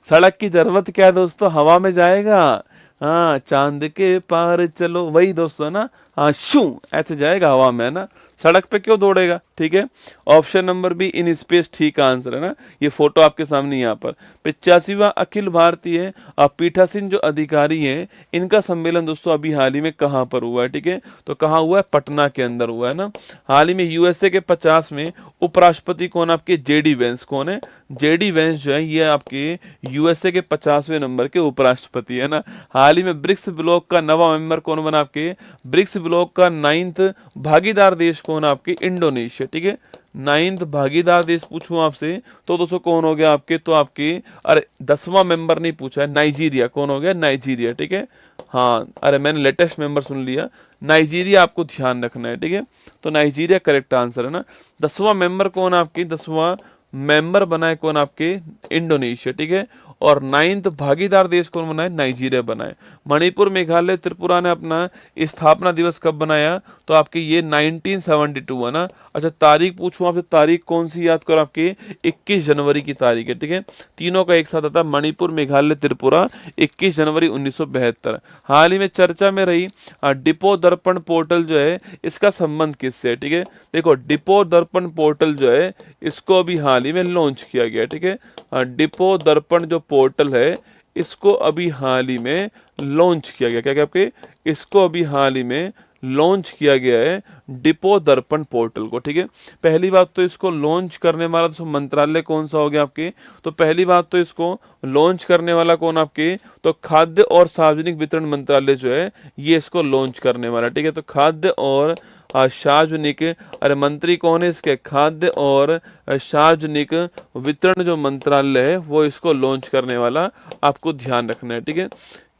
सड़क की जरूरत क्या है दोस्तों, हवा में जाएगा, हाँ चांद के पार चलो, वही दोस्तों ना, हाँ शू ऐसे जाएगा हवा में, है ना, सड़क पे क्यों दौड़ेगा, ठीक है। Option number be in space ठीक आंसर है ना, ये फोटो आपके सामने यहाँ पर 85वां अखिल भारतीय पीठासीन जो अधिकारी हैं, इनका सम्मेलन दोस्तों अभी हाल ही में कहाँ पर हुआ है, ठीक है, तो कहाँ हुआ है, पटना के अंदर हुआ है ना। हाल ही में यूएसए के 50 में उपराष्ट्रपति कौन, आपके जेडी वेंस, कौन है, जेडी वेंस जो है ये आपके यूएसए के 50वें नंबर के उपराष्ट्रपति है ना। हाल ही में ब्रिक्स ब्लॉक का नवा मेंबर कौन बना, आपके ब्रिक्स ब्लॉक का 9th भागीदार देश कौन, आपके इंडोनेशिया, ठीक है, 9th भागीदार देश पूछूं आपसे तो दोस्तों कौन हो गया आपके, तो आपके, अरे 10वां मेंबर नहीं पूछा है, नाइजीरिया, कौन हो गया, नाइजीरिया, ठीक है, हाँ अरे मैंने लेटेस्ट मेंबर सुन लिया, नाइजीरिया आपको ध्यान रखना है, ठीक है। तो नाइजीरिया करेक्ट आंसर है ना। 10वां मेंबर कौन आपके, 10वां मेंबर बना है कौन, आपके इंडोनेशिया, ठीक है, और 9th भागीदार देश कौन बनाए, नाइजीरिया बनाए। मणिपुर, मेघालय, त्रिपुरा ने अपना स्थापना दिवस कब बनाया, तो आपके ये 1972 है ना। अच्छा तारीख पूछूं आपसे, तारीख कौन सी याद करो, आपकी 21 जनवरी की तारीख है, ठीक है, तीनों का एक साथ आता है, मणिपुर, मेघालय, त्रिपुरा, 21 जनवरी 1972। हाल ही में चर्चा में रही डिपो दर्पण पोर्टल जो है, इसका संबंध किससे है, ठीक है, देखो डिपो दर्पण पोर्टल जो है इसको अभी हाल ही में लॉन्च किया गया, ठीक है, डिपो दर्पण जो पोर्टल है इसको अभी हाल ही में लॉन्च किया गया, क्या क्या आपके, इसको अभी हाल ही में लॉन्च किया गया है डिपो दर्पण पोर्टल को, ठीक है। पहली बात तो इसको लॉन्च करने वाला तो मंत्रालय कौन सा हो गया आपके, तो पहली बात तो इसको लॉन्च करने वाला कौन आपके, तो खाद्य और सार्वजनिक वितरण मंत्रालय जो है ये इसको लॉन्च करने वाला, ठीक है। तो खाद्य और सार्वजनिक, अरे मंत्री कौन है इसके, खाद्य और सार्वजनिक वितरण जो मंत्रालय है वो इसको लॉन्च करने वाला, आपको ध्यान रखना है, ठीक है।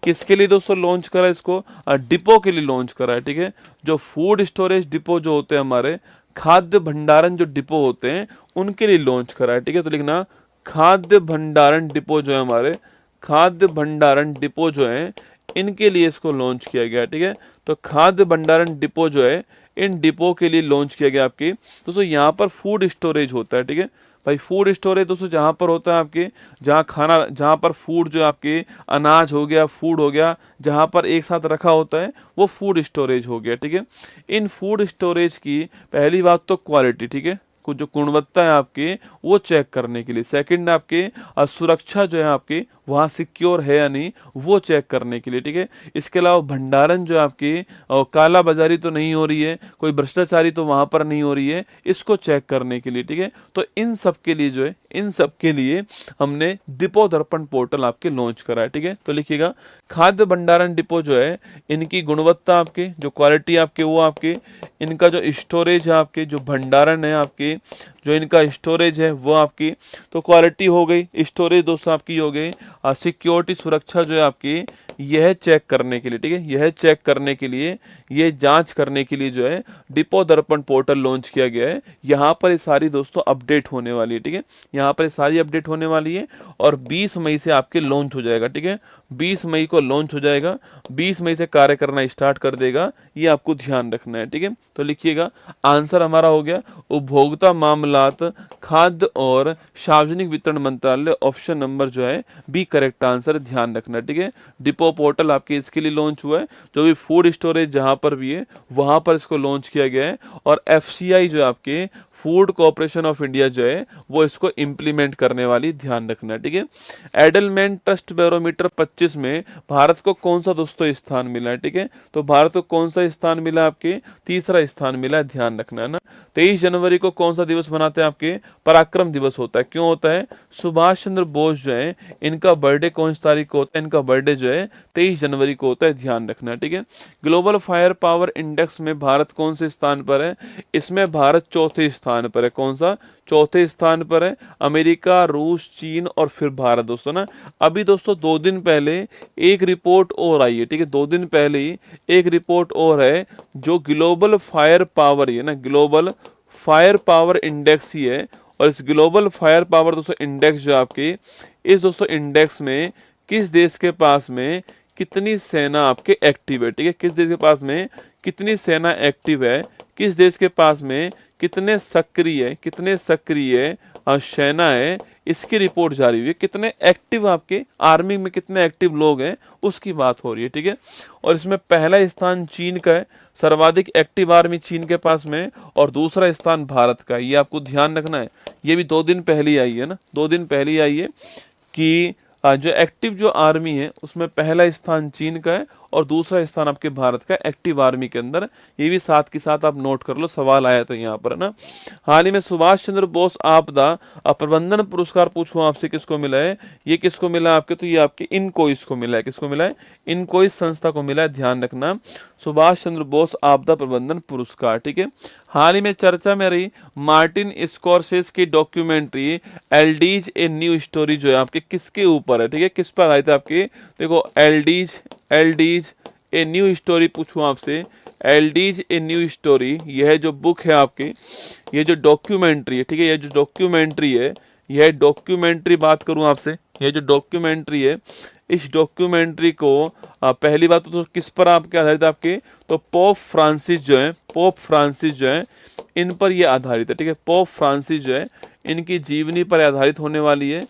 किसके लिए दोस्तों लॉन्च करा है इसको, डिपो के लिए लॉन्च करा है, ठीक है। जो फूड स्टोरेज डिपो जो होते हैं हमारे, खाद्य भंडारण जो डिपो होते हैं उनके लिए लॉन्च करा है, ठीक है। तो लिखना खाद्य भंडारण डिपो जो है हमारे, खाद्य भंडारण डिपो जो है इनके लिए इसको लॉन्च किया गया है, ठीक है। तो खाद्य भंडारण डिपो जो है इन डिपो के लिए लॉन्च किया गया आपके दोस्तों। यहाँ पर फूड स्टोरेज होता है, ठीक है भाई। फूड स्टोरेज दोस्तों जहाँ पर होता है आपके, जहाँ खाना, जहाँ पर फूड जो आपके अनाज हो गया, फूड हो गया, जहाँ पर एक साथ रखा होता है वो फूड स्टोरेज हो गया, ठीक है। इन फूड स्टोरेज की पहली बात तो क्वालिटी, ठीक है, जो गुणवत्ता है आपके वो चेक करने के लिए। सेकंड आपके सुरक्षा जो है आपकी वहाँ सिक्योर है या नहीं वो चेक करने के लिए, ठीक है। इसके अलावा भंडारण जो है आपकी काला बाजारी तो नहीं हो रही है, कोई भ्रष्टाचारी तो वहाँ पर नहीं हो रही है, इसको चेक करने के लिए, ठीक है। तो इन सब के लिए जो है, इन सब के लिए हमने डिपो दर्पण पोर्टल आपके लॉन्च करा है, ठीक है। तो लिखिएगा खाद्य भंडारण डिपो जो है इनकी गुणवत्ता आपके, जो क्वालिटी आपके वो आपके, इनका जो स्टोरेज है आपके, जो भंडारण है आपके, जो इनका स्टोरेज है वो आपकी, तो क्वालिटी हो गई, स्टोरेज दोस्तों आपकी हो गई, और सिक्योरिटी सुरक्षा जो है आपकी, यह चेक करने के लिए, ठीक है, यह चेक करने के लिए, ये जांच करने के लिए जो है डिपो दर्पण पोर्टल लॉन्च किया गया है। यहाँ पर ये सारी दोस्तों अपडेट होने वाली है, ठीक है, यहाँ पर ये सारी अपडेट होने वाली है और 20 मई से आपके लॉन्च हो जाएगा, ठीक है। 20 मई को लॉन्च हो जाएगा, 20 मई से कार्य करना स्टार्ट कर देगा, ये आपको ध्यान रखना है, ठीक है। तो लिखिएगा आंसर हमारा हो गया उपभोक्ता मामलात खाद्य और सार्वजनिक वितरण मंत्रालय, ऑप्शन नंबर जो है बी करेक्ट आंसर, ध्यान रखना, ठीक है। डिपो पोर्टल आपके इसके लिए लॉन्च हुआ है, जो भी फूड स्टोरेज जहां पर भी है वहां पर इसको लॉन्च किया गया है, और एफसीआई जो है आपके फूड कॉर्पोरेशन ऑफ इंडिया जो है वो इसको इंप्लीमेंट करने वाली, ध्यान रखना है, ठीक है। एडलमेंट ट्रस्ट बैरोमीटर 25 में भारत को कौन सा दोस्तों स्थान मिला है, ठीक है। तो भारत को कौन सा स्थान मिला आपके, तीसरा स्थान मिला है, ध्यान रखना है ना। 23 जनवरी को कौन सा दिवस मनाते हैं आपके, पराक्रम दिवस होता है। क्यों होता है, सुभाष चंद्र बोस जो है इनका बर्थडे कौन सी तारीख को होता है, इनका बर्थडे जो है 23 जनवरी को होता है, ध्यान रखना है, ठीक है। ग्लोबल फायर पावर इंडेक्स में भारत कौन से स्थान पर है, इसमें भारत चौथे स्थान पर है। कौन सा, चौथे स्थान पर है। अमेरिका, रूस, चीन और फिर भारत दोस्तों ना। अभी दोस्तों 2 दिन पहले एक रिपोर्ट और आई है, ठीक है, 2 दिन पहले ही एक रिपोर्ट और है जो ग्लोबल फायर पावर, ये ना ग्लोबल फायर पावर इंडेक्स ही है। और इस ग्लोबल फायर पावर दोस्तों इंडेक्स जो आपके, इस दोस्तों इंडेक्स में किस देश के पास में कितनी सेना आपके एक्टिव है, ठीक है, किस देश के पास में कितनी सेना एक्टिव है, किस देश के पास में कितने सक्रिय सेना है, इसकी रिपोर्ट जारी हुई है। कितने एक्टिव आपके आर्मी में कितने एक्टिव लोग हैं उसकी बात हो रही है, ठीक है। और इसमें पहला स्थान चीन का है, सर्वाधिक एक्टिव आर्मी चीन के पास में, और दूसरा स्थान भारत का है। ये आपको ध्यान रखना है, ये भी 2 दिन पहले आई है ना, 2 दिन पहले आई है कि जो एक्टिव जो आर्मी है उसमें पहला स्थान चीन का है और दूसरा स्थान आपके भारत का एक्टिव आर्मी के अंदर। ये भी साथ के साथ आप नोट कर लो, सवाल आया तो यहाँ पर ना। हाल ही में सुभाष चंद्र बोस आपदा प्रबंधन पुरस्कार पूछूं आपसे किसको मिला है, ये किसको मिला आपके, तो ये आपके इनको इसको मिला है, किसको मिला है, इनको इस संस्था को मिला है, ध्यान रखना, सुभाष चंद्र बोस आपदा प्रबंधन पुरस्कार, ठीक है। हाल ही में चर्चा में रही मार्टिन स्कॉर्सेस की डॉक्यूमेंट्री एल्डीज ए न्यू स्टोरी जो है आपके किसके ऊपर है, ठीक है, किस पर आए थे आपके, देखो एल्डीज ए न्यू स्टोरी पूछूं आपसे, एल्डीज ए न्यू स्टोरी, यह जो बुक है आपकी, ये जो डॉक्यूमेंट्री है, ठीक है, ये जो डॉक्यूमेंट्री है, यह डॉक्यूमेंट्री बात करूं आपसे, ये जो डॉक्यूमेंट्री है, इस डॉक्यूमेंट्री को पहली बात तो किस पर आपके आधारित आपके, तो पोप फ्रांसिस जो है इन पर ये आधारित है, ठीक है। पोप फ्रांसिस जो है इनकी जीवनी पर आधारित होने वाली है,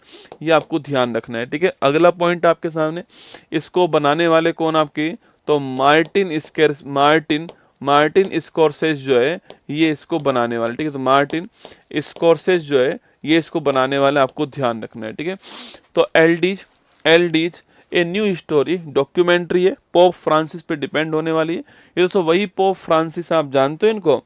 ये आपको ध्यान रखना है, ठीक है। अगला पॉइंट आपके सामने, इसको बनाने वाले कौन आपके, तो मार्टिन स्कॉर्सेस जो है ये इसको बनाने वाले, ठीक है। तो मार्टिन स्कॉर्सेस जो है ये इसको बनाने वाले, आपको ध्यान रखना है, ठीक है। तो एल्डीज ए न्यू स्टोरी, डॉक्यूमेंट्री है, पोप फ्रांसिस पे डिपेंड होने वाली है। ये दोस्तों वही पोप फ्रांसिस, आप जानते हो इनको,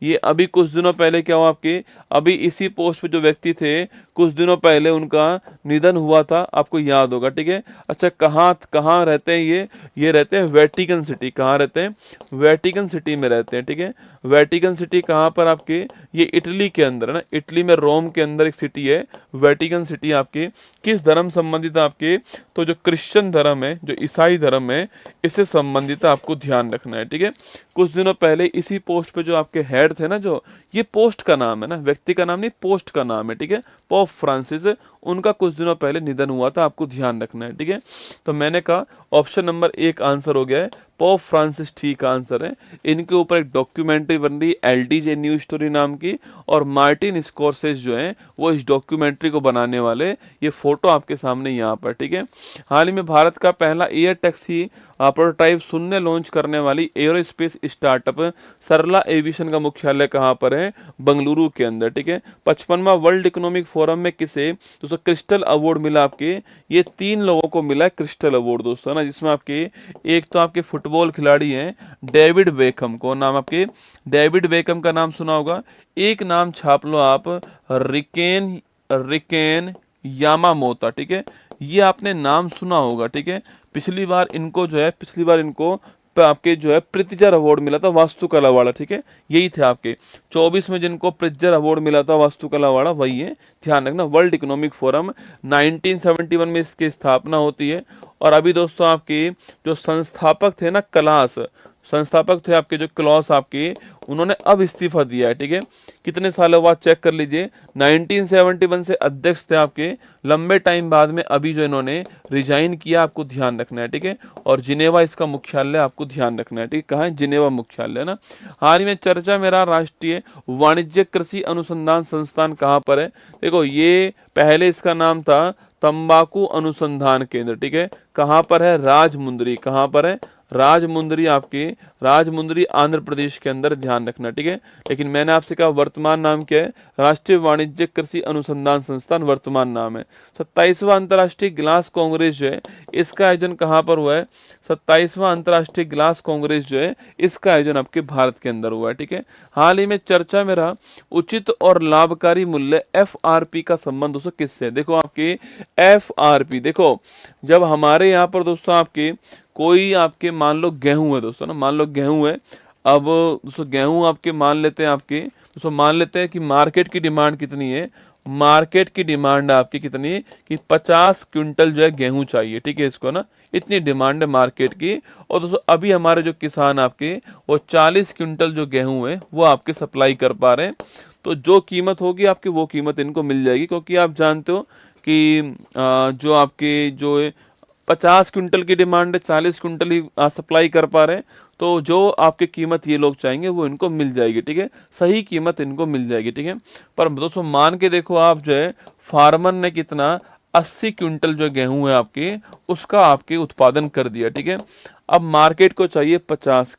ये अभी कुछ दिनों पहले क्या हुआ आपके, अभी इसी पोस्ट पे जो व्यक्ति थे कुछ दिनों पहले उनका निधन हुआ था, आपको याद होगा, ठीक है। अच्छा, कहाँ कहाँ रहते हैं ये रहते हैं वेटिकन सिटी। कहाँ रहते हैं? वेटिकन सिटी में रहते हैं, ठीक है। वेटिकन सिटी कहाँ पर आपके, ये इटली के अंदर है ना, इटली में रोम के अंदर एक सिटी है वेटिकन सिटी। आपके किस धर्म संबंधित है आपके, तो जो क्रिश्चियन धर्म है, जो ईसाई धर्म है, इससे संबंधित आपको ध्यान रखना है, ठीक है। कुछ दिनों पहले इसी पोस्ट पे जो आपके हेड थे ना, जो ये पोस्ट का नाम है ना, व्यक्ति का नाम नहीं, पोस्ट का नाम है, ठीक है, पोप फ्रांसिस, उनका कुछ दिनों पहले निधन हुआ था, आपको ध्यान रखना है, ठीक है। तो मैंने कहा ऑप्शन नंबर 1 आंसर हो गया है, पोप फ्रांसिस ठीक आंसर है। इनके ऊपर एक डॉक्यूमेंट्री बन रही है एलडीजे न्यू स्टोरी नाम की, और मार्टिन स्कॉर्सेज जो है वो इस डॉक्यूमेंट्री को बनाने वाले। ये फोटो आपके सामने यहाँ पर, ठीक है। हाल ही में भारत का पहला एयर टैक्सी प्रोटोटाइप शून्य लॉन्च करने वाली एरोस्पेस स्टार्टअप सरला एविएशन का मुख्यालय कहाँ पर है? बंगलुरु के अंदर, ठीक है। 55वां वर्ल्ड इकोनॉमिक फोरम में किसे दोस्तों क्रिस्टल अवार्ड मिला? आपके ये 3 लोगों को मिला है क्रिस्टल अवार्ड दोस्तों ना, जिसमें आपके एक तो आपके फुटबॉल खिलाड़ी हैं डेविड बेकहम, को नाम आपके डेविड बेकहम का नाम सुना होगा। एक नाम छाप लो आप, रिकेन यामामोता, ठीक है, ये आपने नाम सुना होगा, ठीक है। पिछली बार इनको आपके जो है प्रित्जर अवार्ड मिला था वास्तुकला वाला, ठीक है, यही थे आपके 24 में जिनको प्रित्जर अवार्ड मिला था वास्तुकला वाला, वही है, ध्यान रखना। वर्ल्ड इकोनॉमिक फोरम 1971 में इसकी स्थापना होती है। और अभी दोस्तों आपके जो संस्थापक थे ना, संस्थापक थे आपके जो क्लॉस आपके, उन्होंने अब इस्तीफा दिया है, ठीक है। कितने सालों बाद चेक कर लीजिए, 1971 से अध्यक्ष थे आपके, लंबे टाइम बाद में अभी जो इन्होंने रिजाइन किया, आपको ध्यान रखना है, ठीक है। और जिनेवा इसका मुख्यालय, आपको ध्यान रखना है, ठीक है, कहाँ है? जिनेवा मुख्यालय ना। हाल ही में चर्चा में रहा राष्ट्रीय वाणिज्य कृषि अनुसंधान संस्थान कहाँ पर है? देखो ये पहले इसका नाम था तंबाकू अनुसंधान केंद्र, ठीक है, कहाँ पर है? राजमुंदरी। कहाँ पर है? राजमुंदरी, आपके राजमुंदरी आंध्र प्रदेश के अंदर, ध्यान रखना, ठीक है। लेकिन मैंने आपसे कहा वर्तमान नाम क्या है? राष्ट्रीय वाणिज्य कृषि अनुसंधान संस्थान वर्तमान नाम है। 27वां अंतर्राष्ट्रीय गिलास कांग्रेस जो है, इसका आयोजन कहाँ पर हुआ है? 27वां अंतर्राष्ट्रीय गिलास कांग्रेस जो है, इसका आयोजन आपके भारत के अंदर हुआ है, ठीक है। हाल ही में चर्चा में रहा उचित और लाभकारी मूल्य FRP का संबंध दोस्तों किससे है? देखो आपके FRP, देखो जब हमारे यहाँ पर दोस्तों आपके कोई आपके मान लो गेहूं है दोस्तों ना, मान लो गेहूं है, अब दोस्तों गेहूं आपके मान लेते हैं कि मार्केट की डिमांड कितनी है? मार्केट की डिमांड आपकी कितनी है कि 50 क्विंटल जो है गेहूं चाहिए, ठीक है, इसको ना, इतनी डिमांड है मार्केट की। और दोस्तों अभी हमारे जो किसान आपके वो 40 क्विंटल जो गेहूं है वो आपके सप्लाई कर पा रहे हैं। तो जो कीमत होगी आपकी वो कीमत इनको मिल जाएगी, क्योंकि आप जानते हो कि जो आपके जो 50 क्विंटल की डिमांड है, 40 क्विंटल ही सप्लाई कर पा रहे हैं, तो जो आपकी कीमत ये लोग चाहेंगे वो इनको मिल जाएगी, ठीक है, सही कीमत इनको मिल जाएगी, ठीक है। पर दोस्तों मान के देखो आप जो है फार्मर ने कितना 80 क्विंटल जो गेहूं है आपके उसका आपके उत्पादन कर दिया, ठीक है। अब मार्केट को चाहिए 50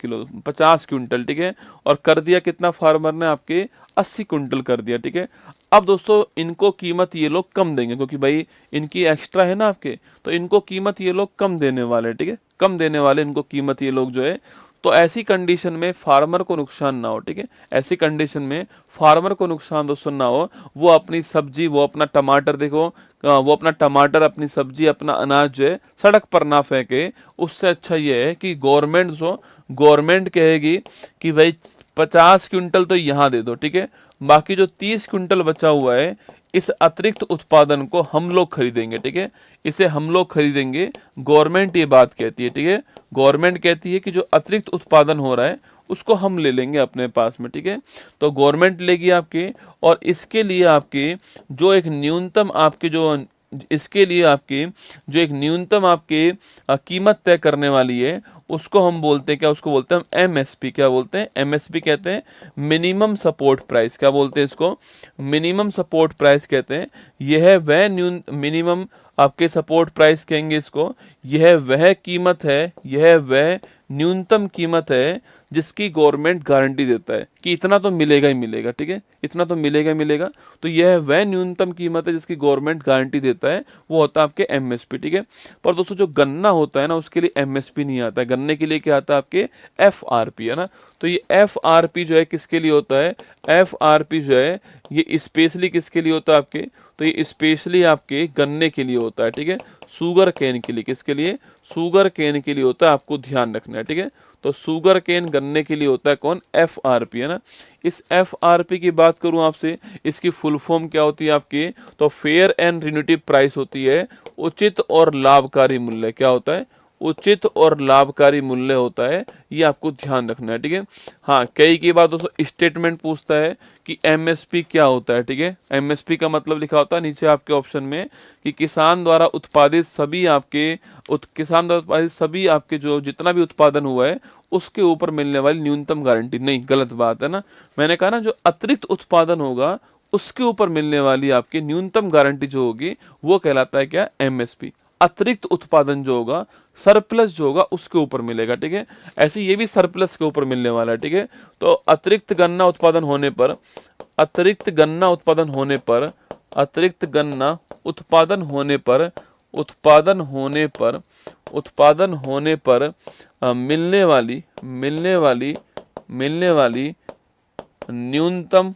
क्विंटल, ठीक है, और कर दिया कितना फार्मर ने? आपके 80 क्विंटल कर दिया, ठीक है। अब दोस्तों इनको कीमत ये लोग कम देंगे, क्योंकि भाई इनकी एक्स्ट्रा है ना आपके, तो इनको कीमत ये लोग कम देने वाले, ठीक है, कम देने वाले इनको कीमत ये लोग जो है। तो ऐसी कंडीशन में फार्मर को नुकसान ना हो, ठीक है, ऐसी कंडीशन में फार्मर को नुकसान दोस्तों ना हो, वो अपनी सब्जी, वो अपना टमाटर, देखो वो अपना टमाटर, अपनी सब्जी, अपना अनाज जो है सड़क पर ना फेंके। उससे अच्छा ये है कि गवर्नमेंट कहेगी कि भाई 50 क्विंटल तो यहाँ दे दो, ठीक है, बाकी जो 30 क्विंटल बचा हुआ है इस अतिरिक्त उत्पादन को हम लोग खरीदेंगे, ठीक है, इसे हम लोग खरीदेंगे। गवर्नमेंट ये बात कहती है, ठीक है, गवर्नमेंट कहती है कि जो अतिरिक्त उत्पादन हो रहा है उसको हम ले लेंगे अपने पास में, ठीक है। तो गवर्नमेंट लेगी आपके, और इसके लिए आपके जो एक न्यूनतम आपके जो इसके लिए आपके जो एक न्यूनतम आपके कीमत तय करने वाली है उसको हम बोलते हैं क्या, उसको बोलते हैं हम एमएसपी। क्या बोलते हैं, एमएसपी कहते हैं मिनिमम सपोर्ट प्राइस। क्या बोलते हैं इसको, मिनिमम सपोर्ट प्राइस कहते हैं। यह है वह मिनिमम आपके सपोर्ट प्राइस कहेंगे इसको। यह वह कीमत है, यह वह न्यूनतम कीमत है जिसकी गवर्नमेंट गारंटी देता है कि इतना तो मिलेगा ही मिलेगा, ठीक है, इतना तो मिलेगा ही मिलेगा। तो यह वह न्यूनतम कीमत है जिसकी गवर्नमेंट गारंटी देता है, वो होता है आपके एमएसपी, ठीक है। पर दोस्तों जो गन्ना होता है ना, उसके लिए एमएसपी नहीं आता है, गन्ने के लिए क्या आता है आपके एफआरपी, है ना। तो ये एफआरपी जो है किसके लिए होता है, एफआरपी जो है ये स्पेशली किसके लिए होता है आपके, तो ये स्पेशली आपके गन्ने के लिए होता है, ठीक है, शुगर केन के लिए। किसके लिए, शुगर केन के लिए होता है, आपको ध्यान रखना है, ठीक है। तो शुगर केन गन्ने के लिए होता है कौन, एफआरपी, है ना। इस एफआरपी की बात करूं आपसे, इसकी फुल फॉर्म क्या होती है आपकी, तो फेयर एंड रिलेटिव प्राइस होती है, उचित और लाभकारी मूल्य। क्या होता है, उचित और लाभकारी मूल्य होता है, ये आपको ध्यान रखना है, ठीक है। हाँ, कई की बार दोस्तों स्टेटमेंट पूछता है कि एमएसपी क्या होता है, ठीक है। एमएसपी का मतलब लिखा होता है नीचे आपके ऑप्शन में कि किसान द्वारा उत्पादित सभी आपके किसान द्वारा उत्पादित सभी आपके जो जितना भी उत्पादन हुआ है उसके ऊपर मिलने वाली न्यूनतम गारंटी। नहीं, गलत बात है ना, मैंने कहा ना जो अतिरिक्त उत्पादन होगा उसके ऊपर मिलने वाली आपकी न्यूनतम गारंटी जो होगी वो कहलाता है क्या, एमएसपी। अतिरिक्त उत्पादन जो होगा, सरप्लस जो होगा उसके ऊपर मिलेगा, ठीक है। ऐसे ये भी सरप्लस के ऊपर मिलने वाला है, ठीक है। तो अतिरिक्त गन्ना उत्पादन होने पर, अतिरिक्त गन्ना उत्पादन होने पर, अतिरिक्त गन्ना उत्पादन होने पर, उत्पादन होने पर, उत्पादन होने पर मिलने वाली मिलने वाली मिलने वाली न्यूनतम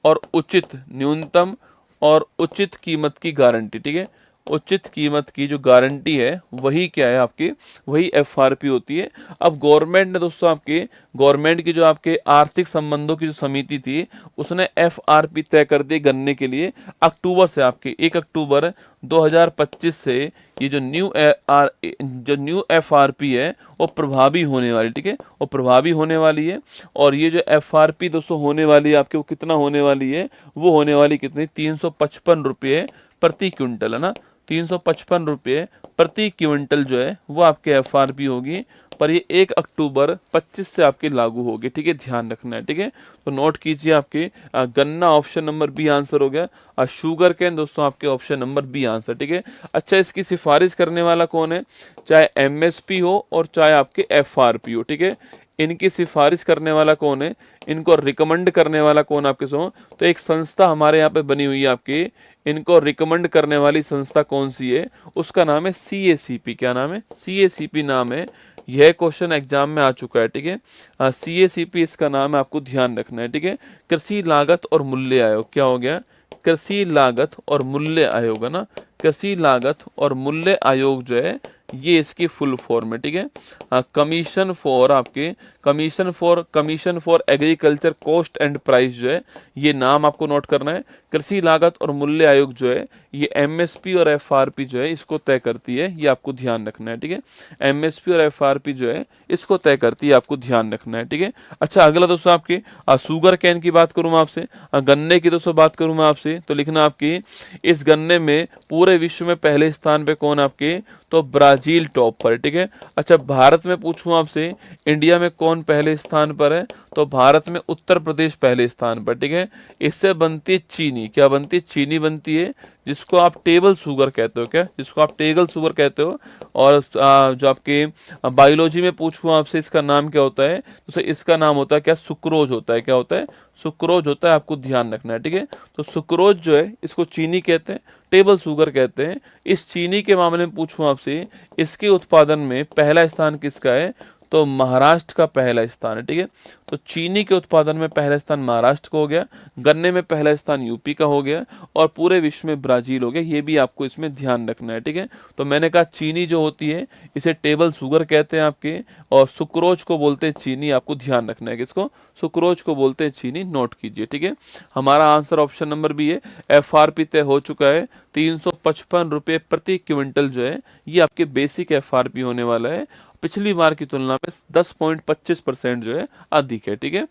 और उचित, न्यूनतम और उचित कीमत की गारंटी, ठीक है। उचित कीमत की जो गारंटी है वही क्या है आपकी, वही एफआरपी होती है। अब गवर्नमेंट ने दोस्तों आपके, गवर्नमेंट की जो आपके आर्थिक संबंधों की जो समिति थी उसने एफआरपी तय कर दी गन्ने के लिए अक्टूबर से, आपके 1 अक्टूबर 2025 से ये जो न्यू एफआरपी है वो प्रभावी होने वाली, ठीक है, वो प्रभावी होने वाली है। और ये जो एफआरपी दोस्तों होने वाली है आपके, वो कितना होने वाली है, वो होने वाली कितनी, 355 रुपये प्रति क्विंटल, है ना। 355 रुपये प्रति क्विंटल जो है वो आपके एफआरपी होगी। पर ये 1 अक्टूबर 25 से आपके लागू होगी, ठीक है, ध्यान रखना है, ठीक है। तो नोट कीजिए आपके गन्ना ऑप्शन नंबर बी आंसर हो गया। शुगर कैन दोस्तों आपके ऑप्शन नंबर बी आंसर, ठीक है। अच्छा, इसकी सिफारिश करने वाला कौन है, चाहे एमएसपी हो और चाहे आपके एफआरपी हो, ठीक है। इनकी सिफारिश करने वाला कौन है, इनको रिकमेंड करने वाला कौन आपके सो, तो एक संस्था हमारे यहाँ पे बनी हुई है आपकी, इनको रिकमेंड करने वाली संस्था कौन सी है, उसका नाम है सीएसीपी। क्या नाम है, सीएसीपी नाम है। यह क्वेश्चन एग्जाम में आ चुका है, ठीक है। सीएसीपी इसका नाम है, आपको ध्यान रखना है, ठीक है। कृषि लागत और मूल्य आयोग, क्या हो गया, कृषि लागत और मूल्य आयोग, है ना। कृषि लागत और मूल्य आयोग जो है ये इसकी फुल फॉर्म है, ठीक है। कमीशन फॉर आपके, commission for agriculture cost and price जो है, ये नाम आपको नोट करना है। कृषि लागत और मूल्य आयोग जो है ये एमएसपी और एफआरपी जो है इसको तय करती है, ये आपको ध्यान रखना है, ठीक है। एमएसपी और एफआरपी जो है इसको तय करती है, आपको ध्यान रखना है, ठीक है। अच्छा, अगला दोस्तों आपके शुगर कैन की बात करूं मैं आपसे, गन्ने की दोस्तों बात करूं मैं आपसे, तो लिखना आपकी इस गन्ने में पूरे विश्व में पहले स्थान पे कौन आपके, तो ब्राजील टॉप पर, ठीक है। अच्छा, भारत में पूछूं आपसे, इंडिया में कौन पहले स्थान पर है, तो भारत में उत्तर प्रदेश पहले स्थान पर, ठीक है। इससे बनती है चीनी, क्या बनती है, चीनी बनती है, जिसको आप टेबल शुगर कहते हो, क्या, जिसको आप टेबल शुगर कहते हो। और जो आपके बायोलॉजी में पूछूं आपसे, इसका नाम क्या होता है, तो इसका नाम होता है क्या, सुक्रोज होता है। क्या होता है, सुक्रोज होता है, आपको ध्यान रखना है, ठीक है। तो सुक्रोज जो है इसको चीनी कहते हैं, टेबल शुगर कहते हैं। इस चीनी के मामले में पूछूं आपसे, इसके उत्पादन में पहला स्थान किसका है, तो महाराष्ट्र का पहला स्थान है, ठीक है। तो चीनी के उत्पादन में पहला स्थान महाराष्ट्र का हो गया, गन्ने में पहला स्थान यूपी का हो गया, और पूरे विश्व में ब्राजील हो गया। ये भी आपको इसमें ध्यान रखना है, ठीक है। तो मैंने कहा चीनी जो होती है इसे टेबल शुगर कहते हैं आपके, और सुक्रोज को बोलते हैं चीनी, आपको ध्यान रखना है, किसको, सुक्रोज को बोलते हैं चीनी, नोट कीजिए, ठीक है। हमारा आंसर ऑप्शन नंबर बी है। एफआरपी तय हो चुका है 355 रुपये प्रति क्विंटल जो है ये आपके बेसिक एफआरपी होने वाला है। पिछली बार की तुलना में 10.25% जो है अधिक है, ठीक है।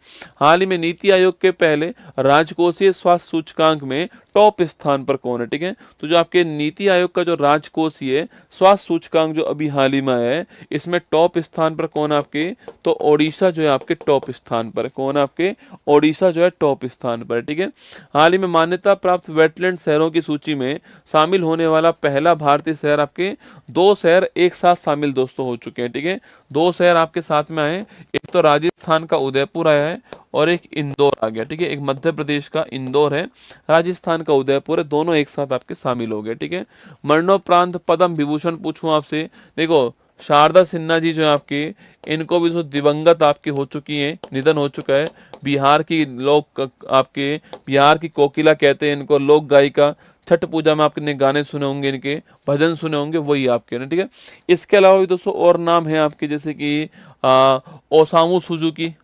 हाल ही में नीति आयोग के पहले राजकोषीय स्वास्थ्य सूचकांक में टॉप स्थान पर कौन है, ठीक है। तो जो आपके नीति आयोग का जो राजकोषीय स्वास्थ्य सूचकांक जो अभी हाल ही में आया है, इसमें टॉप स्थान पर कौन है आपके, तो ओडिशा जो है आपके टॉप स्थान पर, कौन है आपके, ओडिशा जो है टॉप स्थान पर, ठीक है। हाल ही में मान्यता प्राप्त वेटलैंड शहरों की सूची में शामिल होने वाला पहला भारतीय शहर, आपके 2 शहर एक साथ शामिल दोस्तों हो चुके हैं, ठीक है। 2 शहर आपके साथ में आए, एक तो राजस्थान का उदयपुर आया है और एक इंदौर आ गया, ठीक है। एक मध्य प्रदेश का इंदौर है, राजस्थान का उदयपुर है, दोनों एक साथ आपके शामिल हो गए, ठीक है। मरणोपरांत पद्म विभूषण पूछूं आपसे, देखो शारदा सिन्हा जी जो है आपके, इनको भी जो दिवंगत आपकी हो चुकी हैं, निधन हो चुका है। बिहार की आपके बिहार की कोकिला कहते हैं इनको, लोक गायिका, छठ पूजा में आपने गाने सुने होंगे, इनके भजन सुने होंगे, वही आपके ना, ठीक है। इसके अलावा भी दोस्तों और नाम है आपके, जैसे कि ओसामू सुजुकी,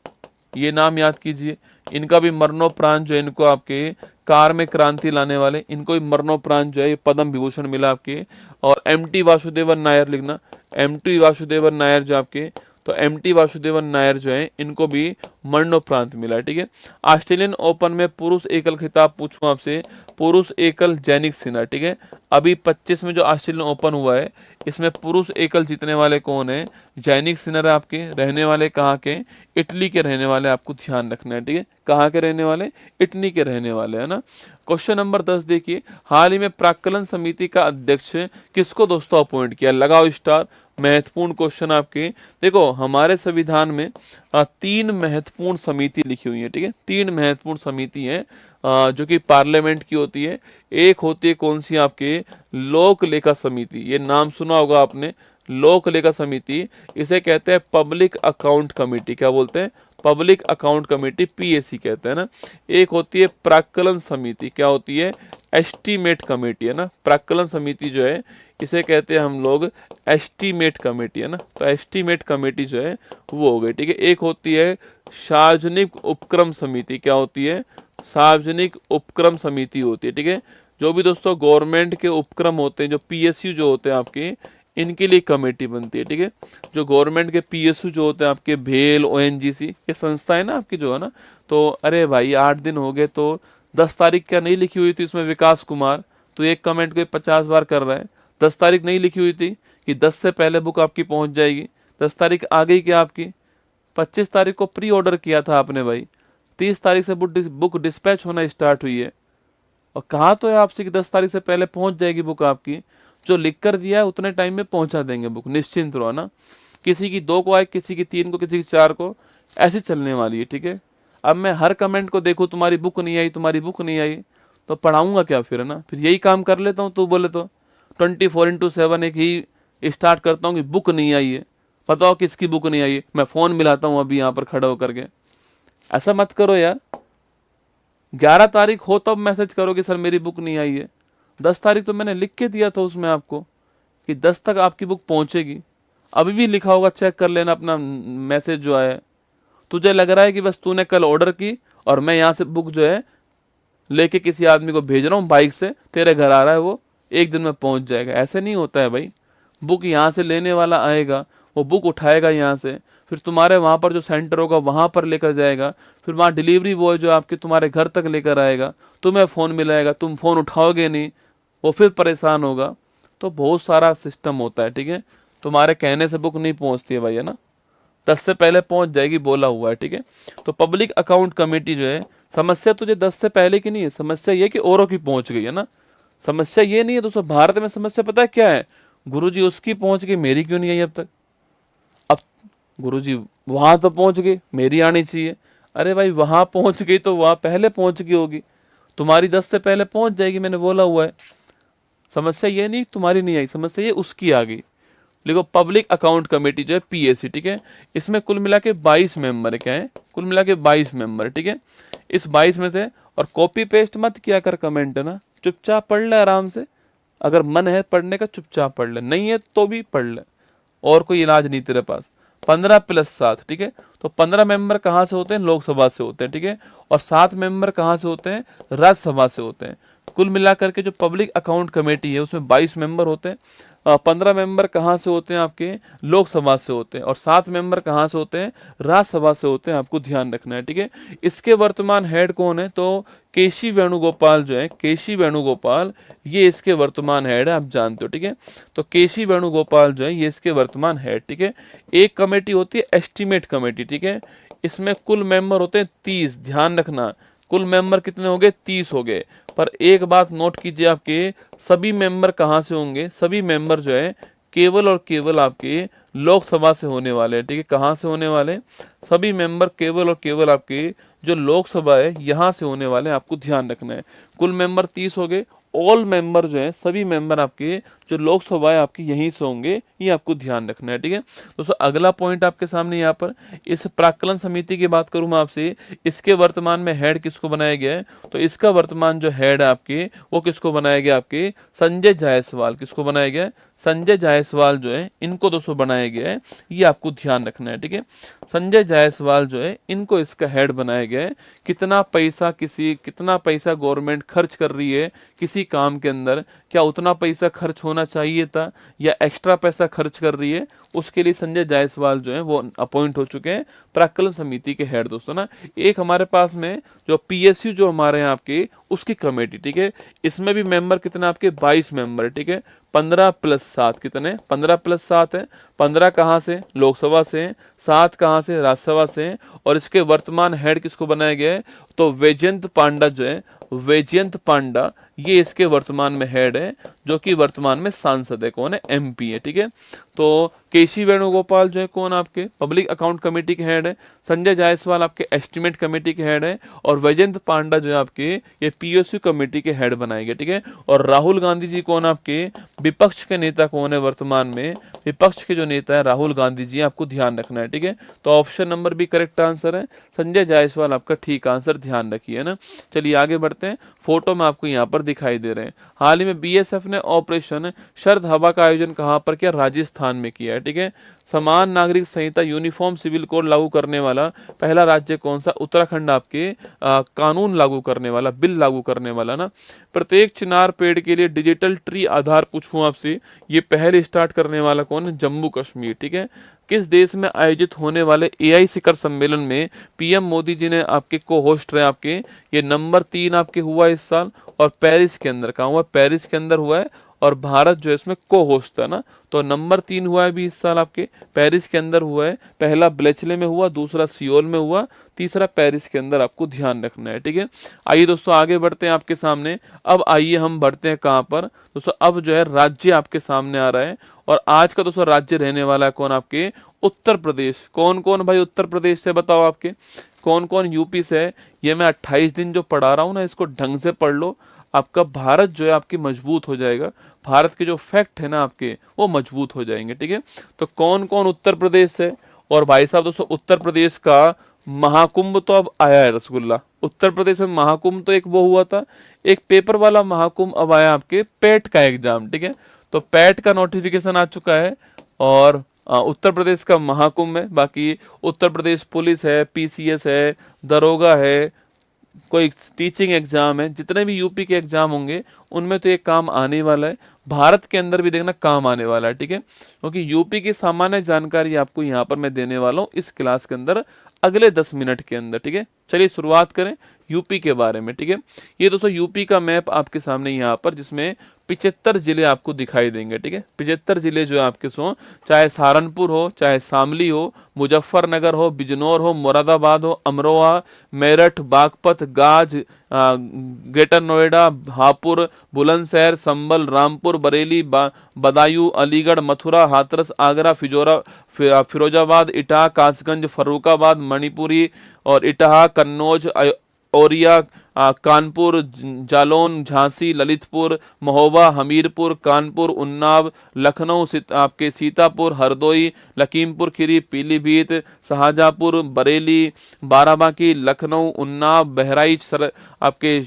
ये नाम याद कीजिए। इनका भी मरणोपरांत जो है, इनको आपके कार में क्रांति लाने वाले, इनको भी मरणोपरांत जो है पद्म विभूषण मिला आपके। और एमटी वासुदेवन नायर लिखना, एमटी वासुदेवन नायर जो आपके, तो एमटी वासुदेवन नायर जो है, इनको भी मरणोपरांत मिला है, ठीक है। ऑस्ट्रेलियन ओपन में पुरुष एकल खिताब पूछूं आपसे, पुरुष एकल जैनिक सिन्हा, ठीक है। अभी 25 में जो ऑस्ट्रेलियन ओपन हुआ है, इसमें पुरुष एकल जीतने वाले कौन है, जैनिक सिन्हा आपके, रहने वाले कहाँ के, इटली के रहने वाले, आपको ध्यान रखना है, ठीक है। कहाँ के रहने वाले, इटली के रहने वाले, है ना। क्वेश्चन नंबर 10 देखिए, हाल ही में प्राक्कलन समिति का अध्यक्ष किसको दोस्तों अपॉइंट किया, लगाओ स्टार। महत्वपूर्ण क्वेश्चन आपके, देखो हमारे संविधान में 3 महत्वपूर्ण समिति लिखी हुई है, ठीक है। 3 महत्वपूर्ण समिति है जो कि पार्लियामेंट की होती है। एक होती है कौन सी आपके, लोक लेखा समिति, ये नाम सुना होगा आपने, लोक लेखा समिति, इसे कहते हैं पब्लिक अकाउंट कमेटी, क्या बोलते हैं, पब्लिक अकाउंट कमेटी, पीएसी कहते हैं ना। एक होती है प्राक्कलन समिति, क्या होती है, एस्टीमेट कमेटी, है ना। प्राक्कलन समिति जो है, इसे कहते हैं हम लोग एस्टीमेट कमेटी, है ना। तो एस्टीमेट कमेटी जो है वो हो गई, ठीक है। एक होती है सार्वजनिक उपक्रम समिति, क्या होती है, सार्वजनिक उपक्रम समिति होती है, ठीक है। जो भी दोस्तों गवर्नमेंट के उपक्रम होते हैं, जो पीएसयू जो होते हैं आपके, इनके लिए कमेटी बनती है, ठीक है। जो गवर्नमेंट के पीएसयू जो होते हैं आपके, भेल, ओएनजीसी, ये संस्था है ना आपकी जो है ना। तो अरे भाई 8 दिन हो गए, तो 10 तारीख क्या नहीं लिखी हुई थी उसमें, विकास कुमार, तो एक कमेंट को 50 बार कर रहा है। 10 तारीख नहीं लिखी हुई थी कि 10 से पहले बुक आपकी पहुंच जाएगी, 10 तारीख आ गई क्या आपकी, 25 तारीख को प्री ऑर्डर किया था आपने भाई, 30 तारीख से बुक डिस्पैच होना स्टार्ट हुई है। और कहा तो है आपसे कि 10 तारीख से पहले पहुंच जाएगी बुक आपकी, जो लिख कर दिया है उतने टाइम में पहुंचा देंगे बुक, निश्चिंत रहो ना। किसी की 2 को आए, किसी की 3 को, किसी की 4 को, ऐसे चलने वाली है, ठीक है। अब मैं हर कमेंट को देखूं तुम्हारी बुक नहीं आई, तुम्हारी बुक नहीं आई, तो पढ़ाऊंगा क्या फिर, है ना। फिर यही काम कर लेता हूँ, तू बोले तो 24/7 एक ही स्टार्ट करता हूँ कि बुक नहीं आई है, बताओ किसकी बुक नहीं आई है, मैं फोन मिलाता हूँ अभी यहाँ पर खड़ा होकर के। ऐसा मत करो यार, 11 तारीख हो तब मैसेज करो कि सर मेरी बुक नहीं आई है। 10 तारीख तो मैंने लिख के दिया था उसमें आपको कि 10 तक आपकी बुक पहुंचेगी, अभी भी लिखा होगा, चेक कर लेना अपना मैसेज जो आया है। तुझे लग रहा है कि बस तूने कल ऑर्डर की और मैं यहाँ से बुक जो है लेके किसी आदमी को भेज रहा हूँ बाइक से, तेरे घर आ रहा है, वो 1 दिन में पहुंच जाएगा, ऐसे नहीं होता है भाई। बुक यहाँ से लेने वाला आएगा, वो बुक उठाएगा यहाँ से, फिर तुम्हारे वहाँ पर जो सेंटर होगा वहाँ पर लेकर जाएगा, फिर वहाँ डिलीवरी बॉय जो आपके तुम्हारे घर तक लेकर आएगा, तुम्हें फ़ोन मिलाएगा, तुम फ़ोन उठाओगे नहीं, वो फिर परेशान होगा। तो बहुत सारा सिस्टम होता है, ठीक है। तुम्हारे कहने से बुक नहीं पहुँचती है भाई, है ना। 10 से पहले पहुँच जाएगी, बोला हुआ है, ठीक है। तो पब्लिक अकाउंट कमेटी जो है, समस्या तुझे 10 से पहले की नहीं है, समस्या ये कि औरों की पहुँच गई, है ना। समस्या ये नहीं है दोस्तों, भारत में समस्या पता है क्या है, गुरुजी उसकी पहुँच गई, मेरी क्यों नहीं आई अब तक। अब गुरुजी वहां तो पहुंच गई, मेरी आनी चाहिए। अरे भाई वहां पहुंच गई तो वहां पहले पहुंच गई होगी, तुम्हारी 10 से पहले पहुंच जाएगी, मैंने बोला हुआ है। समस्या ये नहीं तुम्हारी नहीं आई, समस्या ये उसकी आ गई। देखो पब्लिक अकाउंट कमेटी जो है पीएसी, ठीक है, इसमें कुल मिला के 22 मेंबर है, क्या है, कुल मिला के 22 मेंबर, ठीक है। इस 22 में से, और कॉपी पेस्ट मत किया कर कमेंट, है ना, चुपचाप पढ़ ले आराम से, अगर मन है पढ़ने का चुपचाप पढ़ ले, नहीं है तो भी पढ़ ले, और कोई इलाज नहीं तेरे पास। 15 + 7, ठीक है। तो 15 मेंबर कहाँ से होते हैं, लोकसभा से होते हैं, ठीक है। और 7 मेंबर कहाँ से होते हैं, राज्यसभा से होते हैं। कुल मिलाकर के जो पब्लिक अकाउंट कमेटी है उसमें 22 मेंबर होते हैं। 15 मेंबर कहाँ से होते हैं आपके, लोकसभा से होते हैं, और 7 मेंबर कहाँ से होते हैं, राज्यसभा से होते हैं। आपको ध्यान रखना है, ठीक है। इसके वर्तमान हेड कौन है, तो केसी वेणुगोपाल जो है, केसी वेणुगोपाल, ये इसके वर्तमान हेड है, आप जानते हो, ठीक है। तो केसी वेणुगोपाल जो है ये इसके वर्तमान हेड, ठीक है। एक कमेटी होती है एस्टीमेट कमेटी, ठीक है। इसमें कुल मेंबर होते हैं 30, ध्यान रखना, कुल मेंबर कितने हो गए, 30 हो गए। पर एक बात नोट कीजिए, आपके सभी मेंबर कहाँ से होंगे, सभी मेंबर जो है केवल और केवल आपके लोकसभा से होने वाले हैं, ठीक है। कहाँ से होने वाले, सभी मेंबर केवल और केवल आपके जो लोकसभा है यहाँ से होने वाले हैं, आपको ध्यान रखना है। कुल मेंबर 30 हो गए, ऑल मेंबर जो है, सभी मेंबर आपके जो लोकसभा है आपके यहीं से होंगे, ये आपको ध्यान रखना है, ठीक है। दोस्तों अगला पॉइंट आपके सामने यहाँ पर इस प्राक्कलन समिति की बात करूं मैं आपसे, इसके वर्तमान में हेड किसको बनाया गया है, तो इसका वर्तमान जो हेड है आपके वो किसको बनाया गया, आपके संजय जायसवाल, किसको बनाया गया है, संजय जायसवाल जो है इनको दोस्तों बनाया गया है, ये आपको ध्यान रखना है, ठीक है। संजय जायसवाल जो है इनको इसका हेड बनाया गया है। कितना पैसा गवर्नमेंट खर्च कर रही है किसी काम के अंदर, क्या उतना पैसा खर्च होना चाहिए था या एक्स्ट्रा पैसा खर्च कर रही है, उसके लिए संजय जायसवाल जो है वो अपॉइंट हो चुके हैं प्राक्कलन समिति के हेड दोस्तों ना। एक हमारे पास में जो पीएसयू जो हमारे यहाँ आपके उसकी कमेटी, ठीक है। इसमें भी मेंबर कितने आपके 22 मेंबर, ठीक है। 15 + 7 कितने, 15 + 7 है। 15 कहाँ से, लोकसभा से, 7 कहाँ से, राज्यसभा से, और इसके वर्तमान हेड किसको बनाया गया है, तो वैजयंत पांडा जो है, वैजयंत पांडा ये इसके वर्तमान में हेड है, जो कि वर्तमान में सांसद है, कौन है, एमपी है, ठीक है। तो केसी वेणुगोपाल जो है कौन, आपके पब्लिक अकाउंट कमेटी के हेड है। संजय जायसवाल आपके एस्टीमेट कमेटी के हेड है, और वैजयंत पांडा जो है आपके ये पीएसयू कमेटी के हेड बनाए गए, ठीक है। और राहुल गांधी जी कौन, आपके विपक्ष के नेता कौन है वर्तमान में, विपक्ष के जो नेता है राहुल गांधी जी, आपको ध्यान रखना है, ठीक है। तो ऑप्शन नंबर भी करेक्ट आंसर है, संजय जायसवाल आपका ठीक आंसर, ध्यान रखिए ना। चलिए आगे बढ़ते हैं। फोटो में आपको यहाँ पर दिखाई दे रहे हैं, हाल ही में बीएसएफ ने ऑपरेशन शरद हवा का आयोजन कहाँ पर किया, राजस्थान में किया है, ठीक है। समान नागरिक संहिता यूनिफॉर्म सिविल कोड लागू करने वाला पहला राज्य कौन सा, उत्तराखंड आपके कानून लागू करने वाला, बिल लागू करने वाला ना। प्रत्येक चिनार पेड़ के लिए डिजिटल ट्री आधार पूछूं आपसे, ये पहले स्टार्ट करने वाला कौन है, जम्मू कश्मीर, ठीक है। किस देश में आयोजित होने वाले एआई शिखर सम्मेलन में पीएम मोदी जी ने आपके को होस्ट रहे, आपके ये नंबर 3 आपके हुआ इस साल, और पेरिस के अंदर, कहाँ हुआ, पेरिस के अंदर हुआ है, और भारत जो है इसमें को होस्ट था ना। तो नंबर 3 हुआ है भी इस साल आपके पेरिस के अंदर हुआ है, पहला ब्लेचले में हुआ, दूसरा सियोल में हुआ, तीसरा पेरिस के अंदर, आपको ध्यान रखना है, ठीक है। आइए दोस्तों आगे बढ़ते हैं आपके सामने। अब आइए हम बढ़ते हैं कहाँ पर दोस्तों, अब जो है राज्य आपके सामने आ रहा है, और आज का दोस्तों राज्य रहने वाला है कौन, आपके उत्तर प्रदेश। कौन कौन भाई उत्तर प्रदेश से, बताओ आपके कौन कौन यूपी से है। ये मैं 28 दिन जो पढ़ा रहा हूँ ना, इसको ढंग से पढ़ लो, आपका भारत जो है आपकी मजबूत हो जाएगा, भारत के जो फैक्ट है ना आपके वो मजबूत हो जाएंगे, ठीक है। तो कौन कौन उत्तर प्रदेश से, और भाई साहब दोस्तों उत्तर प्रदेश का महाकुंभ तो अब आया है, रसगुल्ला, उत्तर प्रदेश में महाकुंभ तो एक वो हुआ था, एक पेपर वाला महाकुंभ अब आया आपके पेट का एग्जाम, ठीक है। तो पेट का नोटिफिकेशन आ चुका है, और उत्तर प्रदेश का महाकुंभ है। बाकी उत्तर प्रदेश पुलिस है, पीसीएस है, दरोगा है, कोई टीचिंग एग्जाम है, जितने भी यूपी के एग्जाम होंगे उनमें तो ये काम आने वाला है, भारत के अंदर भी देखना काम आने वाला है, ठीक है। क्योंकि यूपी की सामान्य जानकारी आपको यहाँ पर मैं देने वाला हूँ इस क्लास के अंदर अगले 10 मिनट के अंदर, ठीक है। चलिए शुरुआत करें यूपी के बारे में, ठीक है। ये दोस्तों यूपी का मैप आपके सामने यहाँ पर, जिसमें 75 जिले आपको दिखाई देंगे, ठीक है। 75 जिले जो है आपके सो, चाहे सहारनपुर हो, चाहे शामली हो, मुजफ्फरनगर हो, बिजनौर हो, मुरादाबाद हो, अमरोहा, मेरठ, बागपत, गाज, ग्रेटर नोएडा, हापुड़, बुलंदशहर, संभल, रामपुर, बरेली, बदायूं, अलीगढ़, मथुरा, हाथरस, आगरा, फिरोजाबाद, इटाह, कासगंज, फर्रुखाबाद, मणिपुरी और इटाह, कन्नौज, औरिया, कानपुर, जालौन, झांसी, ललितपुर, महोबा, हमीरपुर, कानपुर, उन्नाव, लखनऊ, आपके सीतापुर, हरदोई, लखीमपुर खीरी, पीलीभीत, शाहजहांपुर, बरेली, बाराबांकी, लखनऊ, उन्नाव, बहराइच, आपके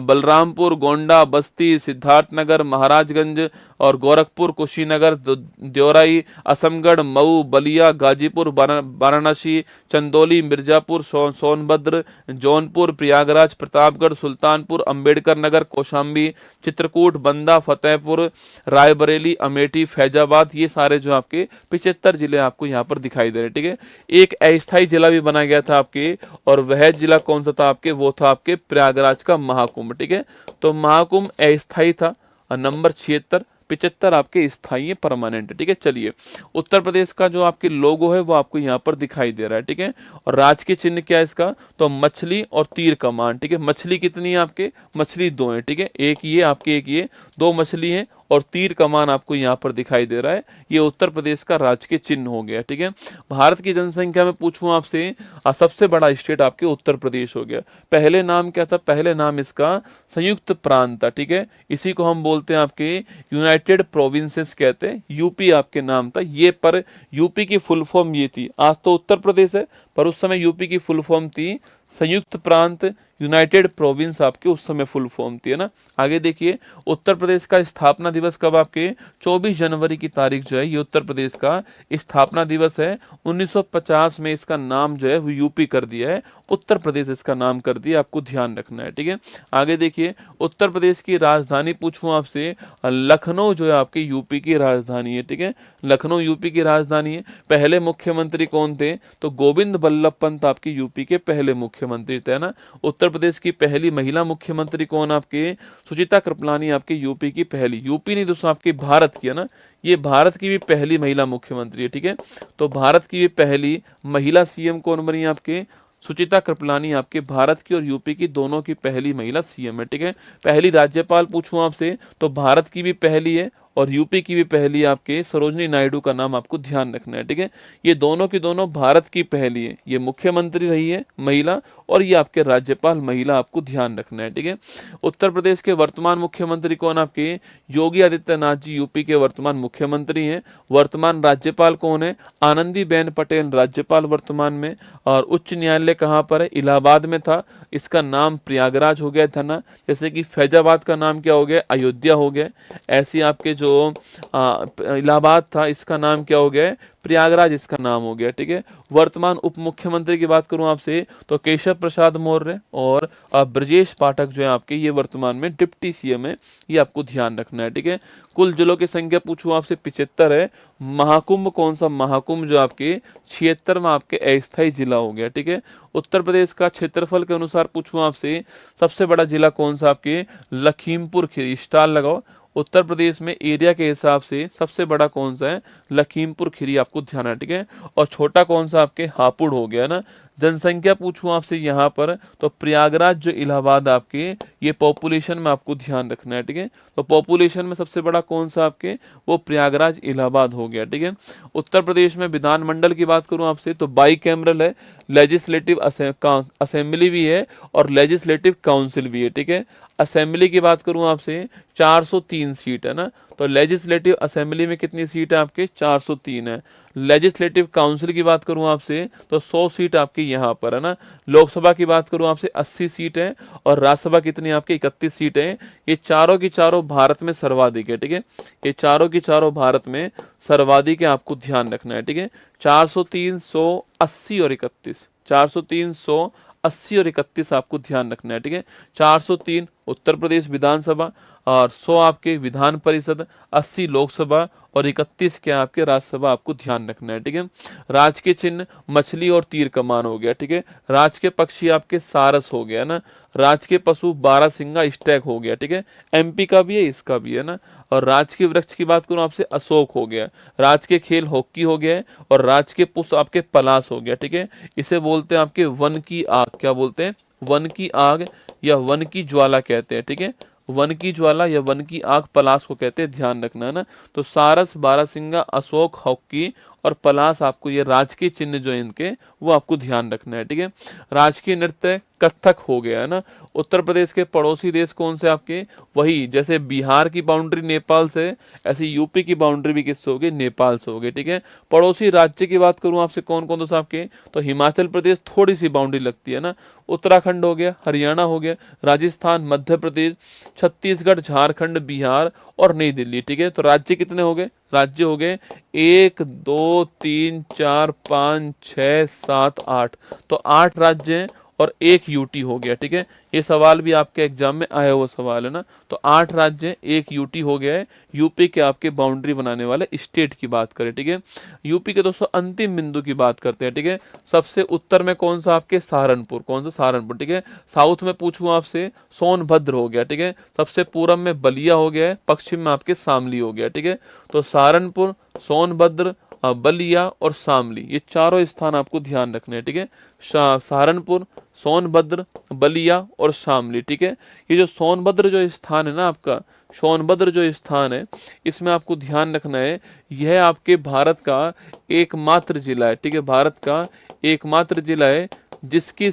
बलरामपुर, गोंडा, बस्ती, सिद्धार्थनगर, महाराजगंज और गोरखपुर, कुशीनगर, देवराई, असमगढ़, मऊ, बलिया, गाजीपुर, वाराणसी, चंदौली, मिर्जापुर, सोनभद्र, जौनपुर, प्रयागराज, प्रतापगढ़, सुल्तानपुर, अंबेडकर नगर, कौशाम्बी, चित्रकूट, बंदा, फतेहपुर, रायबरेली, अमेठी, फैजाबाद, ये सारे जो आपके 75 जिले आपको यहाँ पर दिखाई दे रहे हैं। ठीक है, एक अस्थायी जिला भी बना गया था आपके, और वह जिला कौन सा था आपके, वो था आपके प्रयागराज का महाकुंभ। ठीक है, तो महाकुंभ अस्थायी था। नंबर 76, 75 आपके स्थायी परमानेंट। ठीक है, चलिए उत्तर प्रदेश का जो आपके लोगो है वो आपको यहाँ पर दिखाई दे रहा है। ठीक है, और राजकीय चिन्ह क्या है इसका, तो मछली और तीर कमान। ठीक है, मछली कितनी है आपके, मछली 2 है। ठीक है, एक ये आपके, एक ये, 2 मछली है, और तीर कमान आपको यहाँ पर दिखाई दे रहा है। ये उत्तर प्रदेश का राजकीय चिन्ह हो गया। ठीक है, भारत की जनसंख्या में पूछूं आपसे, सबसे बड़ा स्टेट आपके उत्तर प्रदेश हो गया। पहले नाम क्या था, पहले नाम इसका संयुक्त प्रांत था। ठीक है, इसी को हम बोलते हैं आपके यूनाइटेड प्रोविंसेस कहते हैं, यूपी आपके नाम था ये, पर यूपी की फुल फॉर्म ये थी। आज तो उत्तर प्रदेश है, पर उस समय यूपी की फुल फॉर्म थी संयुक्त प्रांत, यूनाइटेड प्रोविंस आपके उस समय फुल फॉर्म थी, है ना। आगे देखिए, उत्तर प्रदेश का स्थापना दिवस कब आपके, 24 जनवरी की तारीख जो है ये उत्तर प्रदेश का स्थापना दिवस है। 1950 में इसका नाम जो है वो यूपी कर दिया है, उत्तर प्रदेश इसका नाम कर दिया, आपको ध्यान रखना है। ठीक है, आगे देखिए, उत्तर प्रदेश की राजधानी पूछूं आपसे, लखनऊ जो है आपके यूपी की राजधानी है। ठीक है, लखनऊ यूपी की राजधानी है। पहले मुख्यमंत्री कौन थे, तो गोविंद बल्लभ पंत आपके यूपी के पहले मुख्यमंत्री थे, ना। उत्तर प्रदेश की पहली महिला मुख्यमंत्री कौन आपके, सुचिता कृपलानी आपके यूपी की पहली, यूपी नहीं दोस्तों आपकी भारत की, है ना, ये भारत की भी पहली महिला मुख्यमंत्री है। ठीक है, तो भारत की भी पहली महिला सीएम कौन बनी आपके, सुचिता कृपलानी आपके भारत की और यूपी की दोनों की पहली महिला सीएम है। ठीक है, पहली राज्यपाल पूछूं आपसे, तो भारत की भी पहली है और यूपी की भी पहली आपके सरोजनी नायडू का नाम आपको ध्यान रखना है। ठीक है, ये दोनों की दोनों भारत की पहली है, ये मुख्यमंत्री रही है महिला, और ये आपके राज्यपाल महिला, आपको ध्यान रखना है। ठीक है, उत्तर प्रदेश के वर्तमान मुख्यमंत्री कौन आपके, योगी आदित्यनाथ जी यूपी के वर्तमान मुख्यमंत्री हैं। वर्तमान राज्यपाल कौन है, आनंदीबेन पटेल राज्यपाल वर्तमान में। और उच्च न्यायालय कहाँ पर है, इलाहाबाद में था, इसका नाम प्रयागराज हो गया था, ना। जैसे कि फैजाबाद का नाम क्या हो गया, अयोध्या हो गया, ऐसे आपके जो इलाहाबाद था इसका नाम क्या हो गया, प्रयागराज इसका नाम हो गया। ठीक है, वर्तमान उप मुख्यमंत्री की बात करूं आपसे, तो केशव प्रसाद मौर्य और ब्रजेश पाठक जो है आपके, ये वर्तमान में डिप्टी सीएम है, ये आपको ध्यान रखना है। ठीक है, कुल जिलों की संख्या पूछूं आपसे 75 है। महाकुंभ कौन सा, महाकुंभ जो आपके 76वां आपके अस्थायी जिला हो गया। ठीक है, उत्तर प्रदेश का क्षेत्रफल के अनुसार पूछूं आपसे, सबसे बड़ा जिला कौन सा आपके, लखीमपुर खीरी, स्टार लगाओ। उत्तर प्रदेश में एरिया के हिसाब से सबसे बड़ा कौन सा है, लखीमपुर खीरी, आपको ध्यान है। ठीक है, और छोटा कौन सा आपके, हापुड़ हो गया, ना। जनसंख्या पूछूं आपसे यहाँ पर, तो प्रयागराज जो इलाहाबाद आपके, ये पॉपुलेशन में आपको ध्यान रखना है। ठीक है, तो पॉपुलेशन में सबसे बड़ा कौन सा आपके, वो प्रयागराज इलाहाबाद हो गया। ठीक है, उत्तर प्रदेश में विधानमंडल की बात करूं आपसे, तो बाई कैमरल है, लेजिस्लेटिव असेंबली भी है और लेजिस्लेटिव काउंसिल भी है। ठीक है, असेंबली की बात करूं आपसे, 403 सीट है, ना। तो लेजिस्लेटिव असेंबली में कितनी सीट है आपके, 403 है। लेजिस्लेटिव काउंसिल की बात करूं आपसे, तो 100 सीट आपकी यहाँ पर है, ना। लोकसभा की बात करूं आपसे, 80 सीट है, और राज्यसभा कितनी आपके, 31 सीट है। ये चारों की चारों भारत में सर्वाधिक है। ठीक है, ये चारों की चारों भारत में सर्वाधिक है, आपको ध्यान रखना है। ठीक है, 403, 180 और 31, 403, 180 और 31 आपको ध्यान रखना है। ठीक है, 403 उत्तर प्रदेश विधानसभा, और 100 आपके विधान परिषद, 80 लोकसभा, और 31 क्या आपके राज्यसभा, आपको ध्यान रखना है। ठीक है, राजकीय चिन्ह मछली और तीर कमान हो गया। ठीक है, राजकीय पक्षी आपके सारस हो गया, ना। राजकीय पशु बारहसिंगा स्टैग हो गया। ठीक है, एमपी का भी है, इसका भी है, ना। और राजकीय वृक्ष की बात करूं आपसे, अशोक हो गया। राजकीय खेल हॉकी हो गया है, और राजकीय पुष्प आपके पलाश हो गया। ठीक है, इसे बोलते हैं आपके वन की आग, क्या बोलते हैं, वन की आग या वन की ज्वाला कहते हैं। ठीक है, वन की ज्वाला या वन की आग पलाश को कहते हैं, ध्यान रखना है, ना। तो सारस, बारहसिंगा, अशोक, हॉकी और पलाश, आपको ये राजकीय चिन्ह जो है इनके, वो आपको ध्यान रखना है। ठीक है, राजकीय नृत्य कथक हो गया, है ना। उत्तर प्रदेश के पड़ोसी देश कौन से आपके, वही जैसे बिहार की बाउंड्री नेपाल से, ऐसे यूपी की बाउंड्री भी किससे होगी, नेपाल से होगी। ठीक है, पड़ोसी राज्य की बात करूं आपसे, कौन कौन दोस्त आपके, तो हिमाचल प्रदेश थोड़ी सी बाउंड्री लगती है, ना। उत्तराखंड हो गया, हरियाणा हो गया, राजस्थान, मध्य प्रदेश, छत्तीसगढ़, झारखंड, बिहार और नई दिल्ली। ठीक है, तो राज्य कितने हो गए, राज्य हो गए 1, 2, 3, 4, 5, 6, 7, 8, तो 8 राज्य हैं। और 1 यूटी हो गया, ठीक है। ये सवाल भी आपके एग्जाम में आया हुआ सवाल है ना। तो 8 राज्य 1 यूटी हो गया है। यूपी के आपके बाउंड्री बनाने वाले स्टेट की बात करें, ठीक है। यूपी के दोस्तों अंतिम बिंदु की बात करते हैं, ठीक है। सबसे उत्तर में कौन सा आपके सहारनपुर, कौन सा सहारनपुर, ठीक है। साउथ में पूछूं आपसे सोनभद्र हो गया, ठीक है। सबसे पूरब में बलिया हो गया है, पश्चिम में आपके शामली हो गया, ठीक है। तो सहारनपुर, सोनभद्र, बलिया और शामली, ये चारों स्थान आपको ध्यान रखने हैं, ठीक है। सहारनपुर, सोनभद्र, बलिया और शामली, ठीक है। ये जो सोनभद्र जो स्थान है ना आपका, सोनभद्र जो स्थान है, इसमें आपको ध्यान रखना है, यह आपके भारत का एकमात्र जिला है, ठीक है। भारत का एकमात्र जिला है जिसकी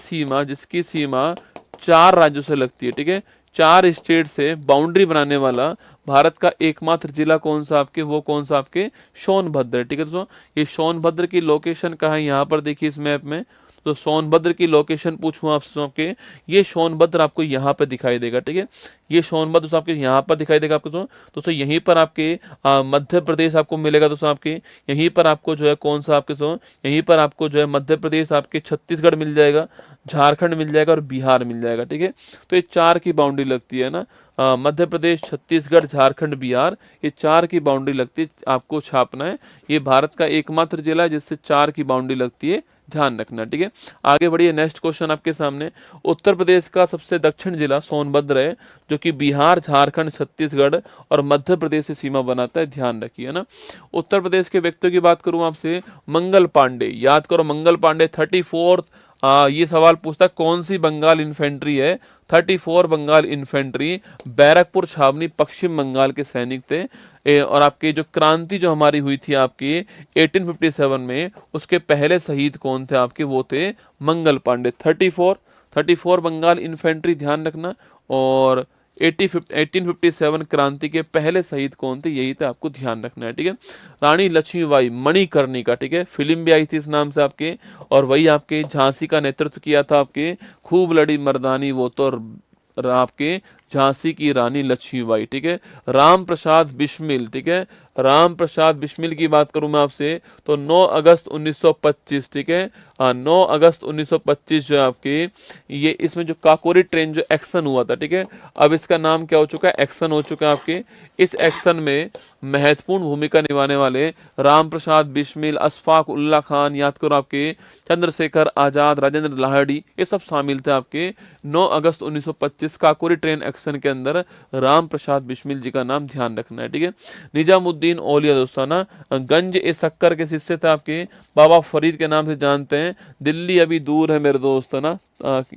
सीमा 4 राज्यों से लगती है, ठीक है। 4 स्टेट से बाउंड्री बनाने वाला भारत का एकमात्र जिला कौन सा आपके, वो कौन सा आपके सोनभद्र है, ठीक है दोस्तों। ये सोनभद्र की लोकेशन कहाँ है, यहाँ पर देखिए इस मैप में। तो सोनभद्र की लोकेशन पूछूं आपके, ये सोनभद्र आपको यहाँ पे दिखाई देगा, ठीक है। ये सोनभद्र दोस्तों आपके यहाँ पर दिखाई देगा आपको दोस्तों। यहीं पर आपके मध्य प्रदेश आपको मिलेगा दोस्तों आपके। यहीं पर आपको जो है कौन सा आपके यहीं पर आपको जो है मध्य प्रदेश, आपके छत्तीसगढ़ मिल जाएगा, झारखंड मिल जाएगा और बिहार मिल जाएगा, ठीक है। तो ये 4 की बाउंड्री लगती है ना, मध्य प्रदेश, छत्तीसगढ़, झारखंड, बिहार, ये 4 की बाउंड्री लगती है, आपको छापना है। ये भारत का एकमात्र जिला है जिससे 4 की बाउंड्री लगती है, ध्यान रखना, ठीक है। आगे बढ़िए, नेक्स्ट क्वेश्चन आपके सामने। उत्तर प्रदेश का सबसे दक्षिण जिला सोनभद्र है, जो कि बिहार, झारखंड, छत्तीसगढ़ और मध्य प्रदेश से सीमा बनाता है, ध्यान रखिए ना। उत्तर प्रदेश के व्यक्तियों की बात करूं आपसे, मंगल पांडे, याद करो मंगल पांडे 34th। ये सवाल पूछता कौन सी बंगाल इन्फेंट्री है, 34 बंगाल इन्फेंट्री, बैरकपुर छावनी, पश्चिम बंगाल के सैनिक थे। और आपके जो क्रांति जो हमारी हुई थी आपकी 1857 में, उसके पहले शहीद कौन थे आपके, वो थे मंगल पांडे। 34 बंगाल इन्फेंट्री, ध्यान रखना। और 1857 क्रांति के पहले शहीद कौन थे, यही थे, आपको ध्यान रखना है, ठीक है। रानी लक्ष्मीबाई मणिकर्णिका, ठीक है, फिल्म भी आई थी इस नाम से आपके। और वही आपके झांसी का नेतृत्व किया था आपके, खूब लड़ी मर्दानी वो तो आपके झांसी की रानी लक्ष्मीबाई, ठीक है। राम प्रसाद बिस्मिल, ठीक है, राम प्रसाद बिस्मिल की बात करूं मैं आपसे, तो 9 अगस्त 1925, ठीक है। 9 अगस्त 1925 जो है आपके, ये इसमें जो काकोरी ट्रेन जो एक्शन हुआ था, ठीक है। अब इसका नाम क्या हो चुका है, एक्शन हो चुका है आपके। इस एक्शन में महत्वपूर्ण भूमिका निभाने वाले राम प्रसाद बिस्मिल, अशफाक उल्ला खान, याद करो आपके, चंद्रशेखर आजाद, राजेंद्र लाहिड़ी, ये सब शामिल थे आपके 9 अगस्त 1925 काकोरी ट्रेन एक्शन के अंदर। राम प्रसाद बिस्मिल जी का नाम ध्यान रखना है, ठीक है। निजामुद्दीन औलिया दोस्तों ना, गंज ए शक्कर के शिष्य थे आपके, बाबा फरीद के नाम से जानते हैं। दिल्ली अभी दूर है मेरे दोस्त, है ना,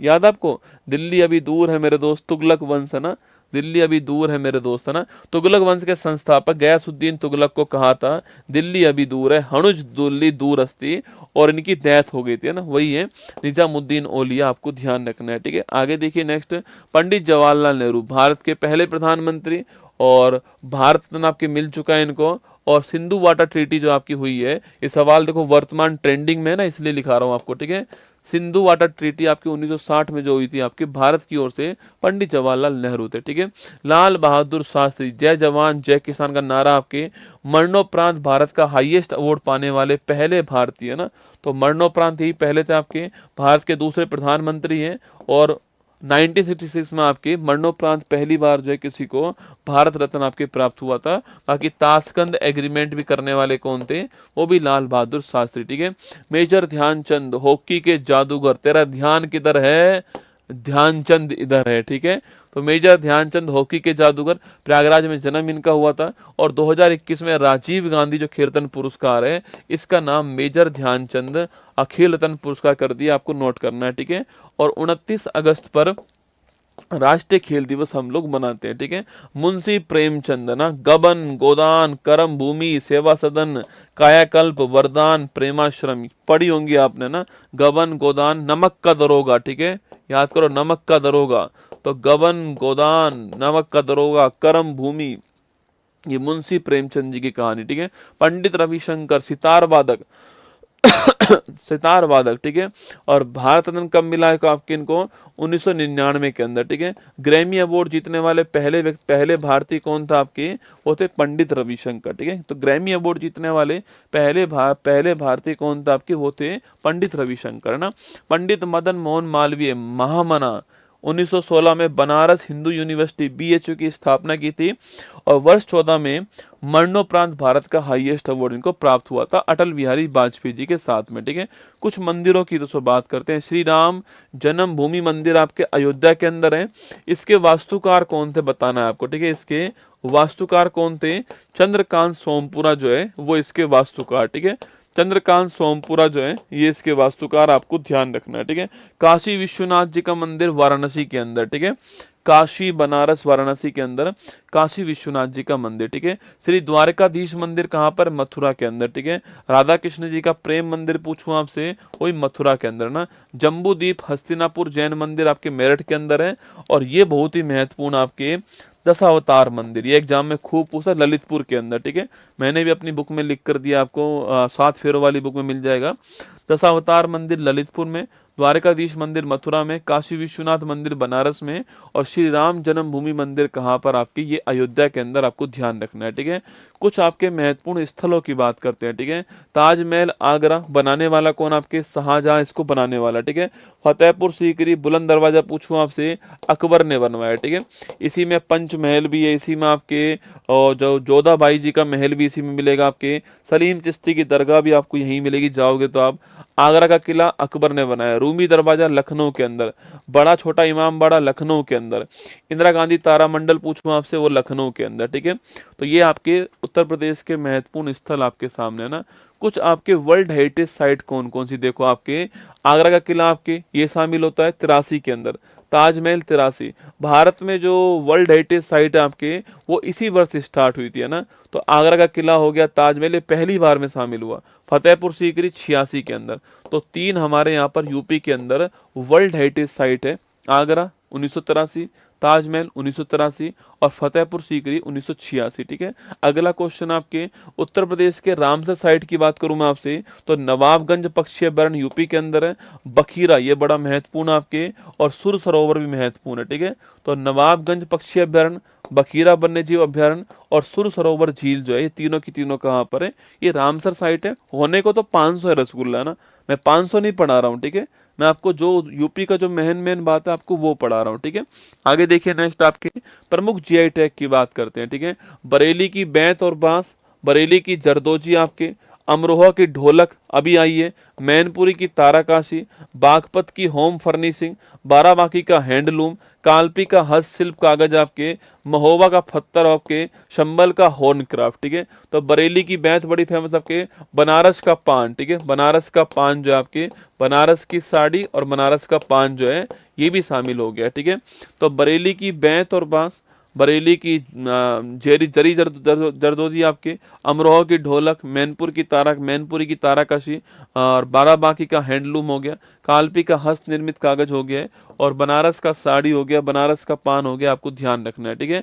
याद आपको, दिल्ली अभी दूर है मेरे दोस्त, तुगलक वंश, है ना, दिल्ली अभी दूर है मेरे दोस्त, है ना। तुगलक वंश के संस्थापक गयासुद्दीन तुगलक को कहा था दिल्ली अभी दूर है, हनुज दिल्ली दूर अस्ती, और इनकी डेथ हो गई थी, है ना, वही है निजामुद्दीन औलिया, आपको ध्यान रखना है, ठीक है। आगे देखिए नेक्स्ट, पंडित जवाहरलाल नेहरू, भारत के पहले प्रधानमंत्री, और भारत रत्न आपके मिल चुका है इनको। और सिंधु वाटर ट्रीटी जो आपकी हुई है, ये सवाल देखो वर्तमान ट्रेंडिंग में है ना, इसलिए लिखा रहा हूं आपको, ठीक है। सिंधु वाटर ट्रीटी आपकी 1960 में जो हुई थी आपके भारत की ओर से, पंडित जवाहरलाल नेहरू थे, ठीक है। लाल बहादुर शास्त्री, जय जवान जय किसान का नारा आपके मरणोपरांत भारत का हाईएस्ट अवार्ड पाने वाले पहले भारतीय, है ना। तो मरणोपरांत ही पहले थे आपके, भारत के दूसरे प्रधानमंत्री हैं। और 1966 में आपके मरणोपरांत पहली बार जो है किसी को भारत रत्न आपके प्राप्त हुआ था। बाकी ताशकंद एग्रीमेंट भी करने वाले कौन थे, वो भी लाल बहादुर शास्त्री, ठीक है। मेजर ध्यानचंद, हॉकी के जादूगर, तेरा ध्यान किधर है, ध्यानचंद इधर है, ठीक है। तो मेजर ध्यानचंद हॉकी के जादूगर, प्रयागराज में जन्म इनका हुआ था। और 2021 में राजीव गांधी जो खेल रत्न पुरस्कार है, इसका नाम मेजर ध्यानचंद अखिल रत्न पुरस्कार कर दिया, आपको नोट करना है, ठीक है। और 29 अगस्त पर राष्ट्रीय खेल दिवस हम लोग मनाते हैं, ठीक है। मुंशी प्रेमचंद ना, गबन, गोदान, करम भूमि, सेवा सदन, कायाकल्प, वरदान, प्रेमाश्रम, पढ़ी होंगी आपने ना, गबन, गोदान, नमक का दरोगा, ठीक है, याद करो नमक का दरोगा। तो गबन, गोदान, नमक का दरोगा, करम भूमि, ये मुंशी प्रेमचंद जी की कहानी, ठीक है। पंडित रविशंकर, सितार वादक, सितार वादक, ठीक है। और भारत रत्न कब मिला है आपके इनको? 1999 के अंदर, ठीक है। ग्रैमी अवार्ड जीतने वाले पहले भारतीय कौन था आपके? वो थे पंडित रविशंकर, ठीक है। तो ग्रैमी अवार्ड जीतने वाले पहले भारतीय कौन था आपके? वो थे पंडित रविशंकर, है ना। पंडित मदन मोहन मालवीय महामना 1916 में बनारस हिंदू यूनिवर्सिटी बीएचयू की स्थापना की थी, और वर्ष 14 में मरणोपरांत भारत का हाईएस्ट अवार्ड इनको प्राप्त हुआ था अटल बिहारी वाजपेयी जी के साथ में, ठीक है। कुछ मंदिरों की दोस्तों बात करते हैं। श्री राम जन्मभूमि मंदिर आपके अयोध्या के अंदर है। इसके वास्तुकार कौन थे बताना है आपको, ठीक है। इसके वास्तुकार कौन थे? चंद्रकांत सोमपुरा जो है वो इसके वास्तुकार, ठीक है। चंद्रकांत सोमपुरा जो है ये इसके वास्तुकार, आपको ध्यान रखना है, ठीक है। काशी विश्वनाथ जी का मंदिर वाराणसी के अंदर, ठीक है। काशी बनारस वाराणसी के अंदर काशी विश्वनाथ जी का मंदिर, ठीक है। श्री द्वारकाधीश मंदिर कहाँ पर? मथुरा के अंदर, ठीक है। राधा कृष्ण जी का प्रेम मंदिर पूछूं आपसे, वही मथुरा के अंदर ना। जम्बूद्वीप हस्तिनापुर जैन मंदिर आपके मेरठ के अंदर है। और ये बहुत ही महत्वपूर्ण आपके दशावतार मंदिर, ये एग्जाम में खूब पूछा, ललितपुर के अंदर, ठीक है। मैंने भी अपनी बुक में लिख कर दिया आपको, 7 फेरों वाली बुक में मिल जाएगा। दशावतार मंदिर ललितपुर में, द्वारकाधीश मंदिर मथुरा में, काशी विश्वनाथ मंदिर बनारस में, और श्री राम जन्मभूमि मंदिर कहाँ पर आपकी? ये अयोध्या के अंदर, आपको ध्यान रखना है, ठीक है। कुछ आपके महत्वपूर्ण स्थलों की बात करते हैं, ठीक है। ताजमहल आगरा बनाने वाला कौन? आपके शाहजहां इसको बनाने वाला, ठीक है। फतेहपुर सीकरी बुलंद दरवाजा पूछूं आपसे, अकबर ने बनवाया, ठीक है। इसी में पंचमहल भी है, इसी में आपके और जो जोधाबाई जी का महल भी इसी में मिलेगा आपके। सलीम चिश्ती की दरगाह भी आपको यहीं मिलेगी, जाओगे तो आप। आगरा का किला अकबर ने बनाया। रूमी दरवाजा लखनऊ के अंदर। बड़ा छोटा इमाम बाड़ा लखनऊ के अंदर। इंदिरा गांधी तारामंडल पूछूं आपसे, वो लखनऊ के अंदर, ठीक है। तो ये आपके उत्तर प्रदेश के महत्वपूर्ण स्थल आपके सामने है ना। कुछ आपके वर्ल्ड हेरिटेज साइट कौन कौन सी देखो आपके। आगरा का किला आपके ये शामिल होता है 83 के अंदर। ताजमहल 83। भारत में जो वर्ल्ड हेरिटेज साइट है आपके, वो इसी वर्ष स्टार्ट हुई थी, है ना। तो आगरा का किला हो गया, ताजमहल ये पहली बार में शामिल हुआ। फतेहपुर सीकरी 86 के अंदर। तो 3 हमारे यहाँ पर यूपी के अंदर वर्ल्ड हेरिटेज साइट है। आगरा 1983, ताजमहल 1983 और फतेहपुर सीकरी 1986, ठीक है। अगला क्वेश्चन आपके उत्तर प्रदेश के रामसर साइट की बात करूं मैं आपसे, तो नवाबगंज पक्षी अभ्यारण्य यूपी के अंदर है। बखीरा ये बड़ा महत्वपूर्ण आपके, और सुर सरोवर भी महत्वपूर्ण है, ठीक है। तो नवाबगंज पक्षी अभ्यारण्य, बखीरा वन्यजीव अभ्यारण्य और सुर सरोवर झील जो है, ये तीनों की तीनों कहाँ पर है? ये रामसर साइट है। होने को तो 500 है रसगुल्ला, ना मैं 500 नहीं पढ़ा रहा हूँ, ठीक है। मैं आपको जो यूपी का जो मेन बात है आपको वो पढ़ा रहा हूँ, ठीक है। आगे देखिए, नेक्स्ट आपके प्रमुख जीआई टैग की बात करते हैं, ठीक है। बरेली की बैंत और बांस, बरेली की जरदोजी आपके, अमरोहा की ढोलक अभी आई है, मैनपुरी की ताराकाशी, बागपत की होम फर्निशिंग, बाराबांकी का हैंडलूम, कालपी का हस्तशिल्प कागज आपके, महोबा का पत्थर आपके, शंबल का हॉर्न क्राफ्ट, ठीक है। तो बरेली की बैंत बड़ी फेमस आपके, बनारस का पान, ठीक है। बनारस का पान जो है आपके, बनारस की साड़ी और बनारस का पान जो है ये भी शामिल हो गया, ठीक है। तो बरेली की बैंत और बांस, बरेली की जरदोजी आपके, अमरोहा की ढोलक, मैनपुरी की ताराकाशी और बाराबांकी का हैंडलूम हो गया, कालपी का हस्त निर्मित कागज हो गया है, और बनारस का साड़ी हो गया, बनारस का पान हो गया, आपको ध्यान रखना है, ठीक है।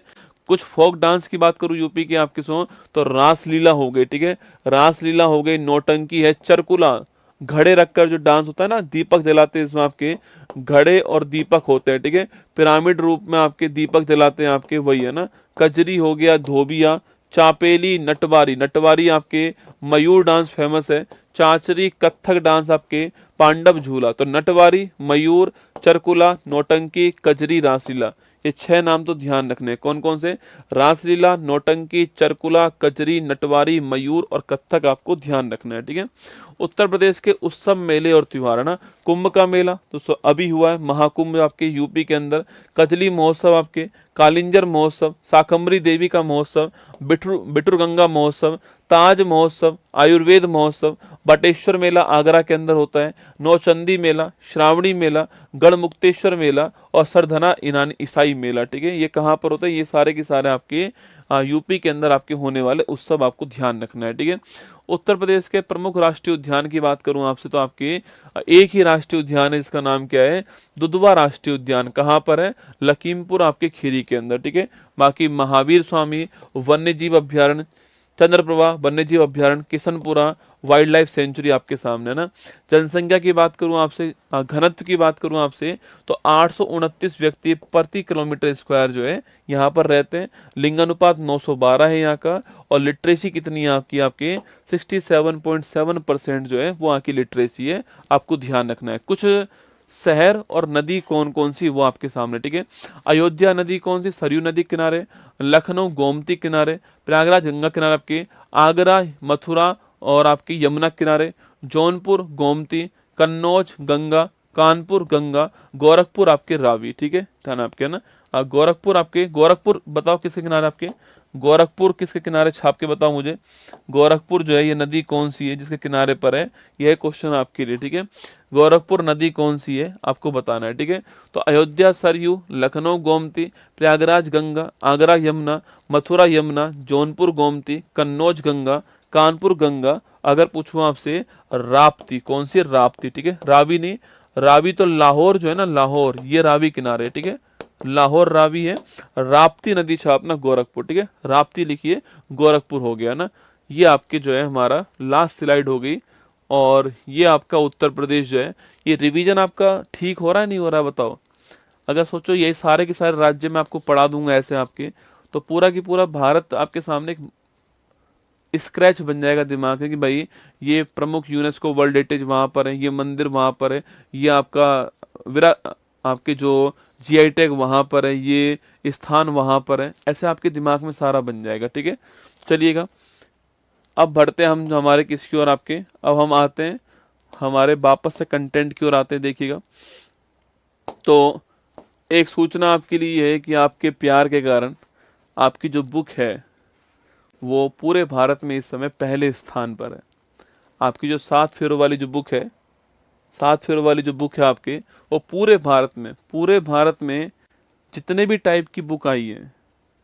कुछ फोक डांस की बात करूं यूपी के आपके सो, तो रासलीला हो गई, ठीक है। रासलीला हो गई, नौटंकी है, चरकुला घड़े रखकर जो डांस होता है ना, दीपक जलाते हैं इसमें आपके, घड़े और दीपक होते हैं, ठीक है। पिरामिड रूप में आपके दीपक जलाते हैं आपके, वही है ना। कजरी हो गया, धोबिया, चापेली, नटवारी, नटवारी आपके, मयूर डांस फेमस है, चाचरी, कथक डांस आपके, पांडव झूला। तो नटवारी, मयूर, चरकुला, नौटंकी, कजरी, रासलीला, ये 6 नाम तो ध्यान रखने हैं। कौन कौन से? रासलीला, नौटंकी, चरकुला, कजरी, नटवारी, मयूर और कथक, आपको ध्यान रखना है, ठीक है। उत्तर प्रदेश के उत्सव, मेले और त्योहार, है ना। कुंभ का मेला तो अभी हुआ है, महाकुंभ आपके यूपी के अंदर। कजली महोत्सव आपके, कालिंजर महोत्सव, शाकंभरी देवी का महोत्सव, बिटुरगंगा महोत्सव, ताज महोत्सव, आयुर्वेद महोत्सव, बटेश्वर मेला आगरा के अंदर होता है, नौचंदी मेला, श्रावणी मेला, गढ़मुक्तेश्वर मेला और सरधना ईसाई मेला, ठीक है। ये कहाँ पर होता है? ये सारे के सारे आपके यूपी के अंदर आपके होने वाले उत्सव, आपको ध्यान रखना है, ठीक है। उत्तर प्रदेश के प्रमुख राष्ट्रीय उद्यान की बात करूं आपसे, तो आपके एक ही राष्ट्रीय उद्यान है, जिसका नाम क्या है? दुधवा राष्ट्रीय उद्यान। कहाँ पर है? लखीमपुर आपके खीरी के अंदर, ठीक है। बाकी महावीर स्वामी वन्यजीव अभ्यारण्य, चंद्रप्रभा वन्यजीव अभ्यारण्य, किशनपुरा वाइल्ड लाइफ सेंचुरी आपके सामने है ना। जनसंख्या की बात करूं आपसे, घनत्व की बात करूं आपसे, तो 829 व्यक्ति प्रति किलोमीटर स्क्वायर जो है यहाँ पर रहते हैं। लिंगानुपात 912 है यहाँ का। और लिटरेसी कितनी है आपकी, आपके 67.7% जो है वो यहाँ की लिटरेसी है। आपको ध्यान रखना है। कुछ शहर और नदी कौन कौन सी वो आपके सामने, ठीक है। अयोध्या नदी कौन सी, सरयू नदी किनारे। लखनऊ गोमती किनारे। प्रयागराज गंगा किनारे आपके। आगरा मथुरा और आपकी यमुना किनारे। जौनपुर गोमती। कन्नौज गंगा। कानपुर गंगा। गोरखपुर आपके रावी, ठीक है, ध्यान आपके ना। गोरखपुर आपके, गोरखपुर बताओ किसके किनारे आपके, गोरखपुर किसके किनारे छाप के बताओ मुझे। गोरखपुर जो है ये नदी कौन सी है जिसके किनारे पर है, यह क्वेश्चन आपके लिए, ठीक है। गोरखपुर नदी कौन सी है आपको बताना है, ठीक है। तो अयोध्या सरयू, लखनऊ गोमती, प्रयागराज गंगा, आगरा यमुना, मथुरा यमुना, जौनपुर गोमती, कन्नौज गंगा, कानपुर गंगा। अगर पूछूं आपसे राप्ती कौन सी है, राप्ती, ठीक है, रावी नहीं। रावी तो लाहौर जो है ना, लाहौर, ये रावी किनारे, ठीक है, लाहौर रावी है। राप्ती नदी छापना गोरखपुर, ठीक है, राप्ती लिखिए गोरखपुर हो गया ना। ये आपके जो है हमारा लास्ट स्लाइड हो गई। और ये आपका उत्तर प्रदेश जो है, ये रिवीजन आपका ठीक हो रहा है नहीं हो रहा है बताओ। अगर सोचो यही सारे के सारे राज्य में आपको पढ़ा दूंगा ऐसे आपके, तो पूरा की पूरा भारत आपके सामने एक स्क्रैच बन जाएगा दिमाग में कि भाई ये प्रमुख यूनेस्को वर्ल्ड हेरिटेज वहां पर है, ये मंदिर वहां पर है, ये आपका विरा आपके जो जीआई टैग वहां पर है, ये स्थान वहां पर है, ऐसे आपके दिमाग में सारा बन जाएगा, ठीक है। चलिएगा अब बढ़ते हैं हम हमारे किसकी ओर आपके, अब हम आते हैं हमारे वापस से कंटेंट की ओर आते हैं। देखिएगा तो एक सूचना आपके लिए है कि आपके प्यार के कारण आपकी जो बुक है वो पूरे भारत में इस समय पहले स्थान पर है। आपकी जो 7 फेरों वाली जो बुक है, 7 फेरों वाली जो बुक है आपके, वो पूरे भारत में जितने भी टाइप की बुक आई है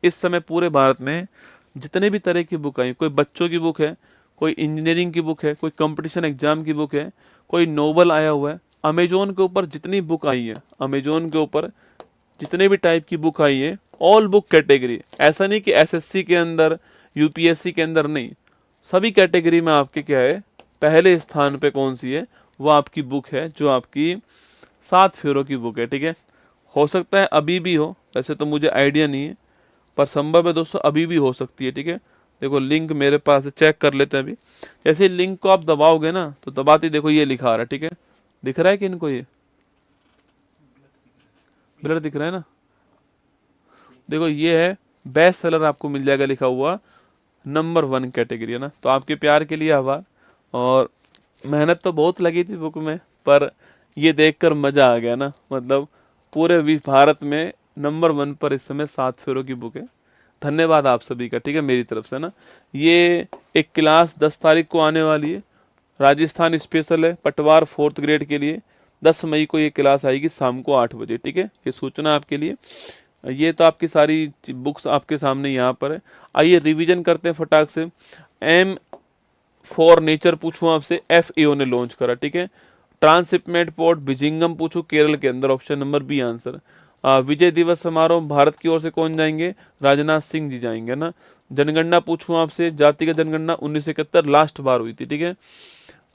इस समय, पूरे भारत में जितने भी तरह की बुक आई, कोई बच्चों की बुक है, कोई इंजीनियरिंग की बुक है, कोई कंपटीशन एग्जाम की बुक है, कोई नोवेल आया हुआ है, अमेजोन के ऊपर जितनी बुक आई है, अमेजोन के ऊपर जितने भी टाइप की बुक आई है, ऑल बुक कैटेगरी, ऐसा नहीं कि एसएससी के अंदर यूपीएससी के अंदर नहीं, सभी कैटेगरी में आपके क्या है पहले स्थान पे कौन सी है, वो आपकी बुक है जो आपकी 7 फेरों की बुक है, ठीक है। हो सकता है अभी भी हो, वैसे तो मुझे आइडिया नहीं है, पर संभव है दोस्तों अभी भी हो सकती है, ठीक है। देखो लिंक मेरे पास है, चेक कर लेते हैं अभी। जैसे लिंक को आप दबाओगे ना तो दबाते देखो ये लिखा आ रहा है, ठीक है, दिख रहा है कि इनको ये ब्लर दिख रहा है ना। देखो ये है बेस्ट सेलर, आपको मिल जाएगा लिखा हुआ नंबर 1 कैटेगरी है ना। तो आपके प्यार के लिए आभार, और मेहनत तो बहुत लगी थी बुक में, पर ये देखकर मजा आ गया ना। मतलब पूरे भारत में नंबर 1 पर इस समय 7 फेरों की बुक है। धन्यवाद आप सभी का, ठीक है, मेरी तरफ से ना। ये एक क्लास 10 तारीख को आने वाली है, राजस्थान स्पेशल है, पटवार 4th ग्रेड के लिए। 10 मई को ये क्लास आएगी शाम को 8 बजे, ठीक है, ये सूचना आपके लिए। ये तो आपकी सारी बुक्स आपके सामने यहाँ पर है। आइए रिवीजन करते हैं फटाक से। एम फॉर नेचर पूछूं आपसे, FAO ने लॉन्च करा, ठीक है। ट्रांसशिपमेंट पोर्ट बिजिंगम पूछूं, केरल के अंदर, ऑप्शन नंबर बी आंसर। विजय दिवस समारोह भारत की ओर से कौन जाएंगे, राजनाथ सिंह जी जाएंगे ना। जनगणना पूछूं आपसे, जातिगत जनगणना 1971 लास्ट बार हुई थी, ठीक है।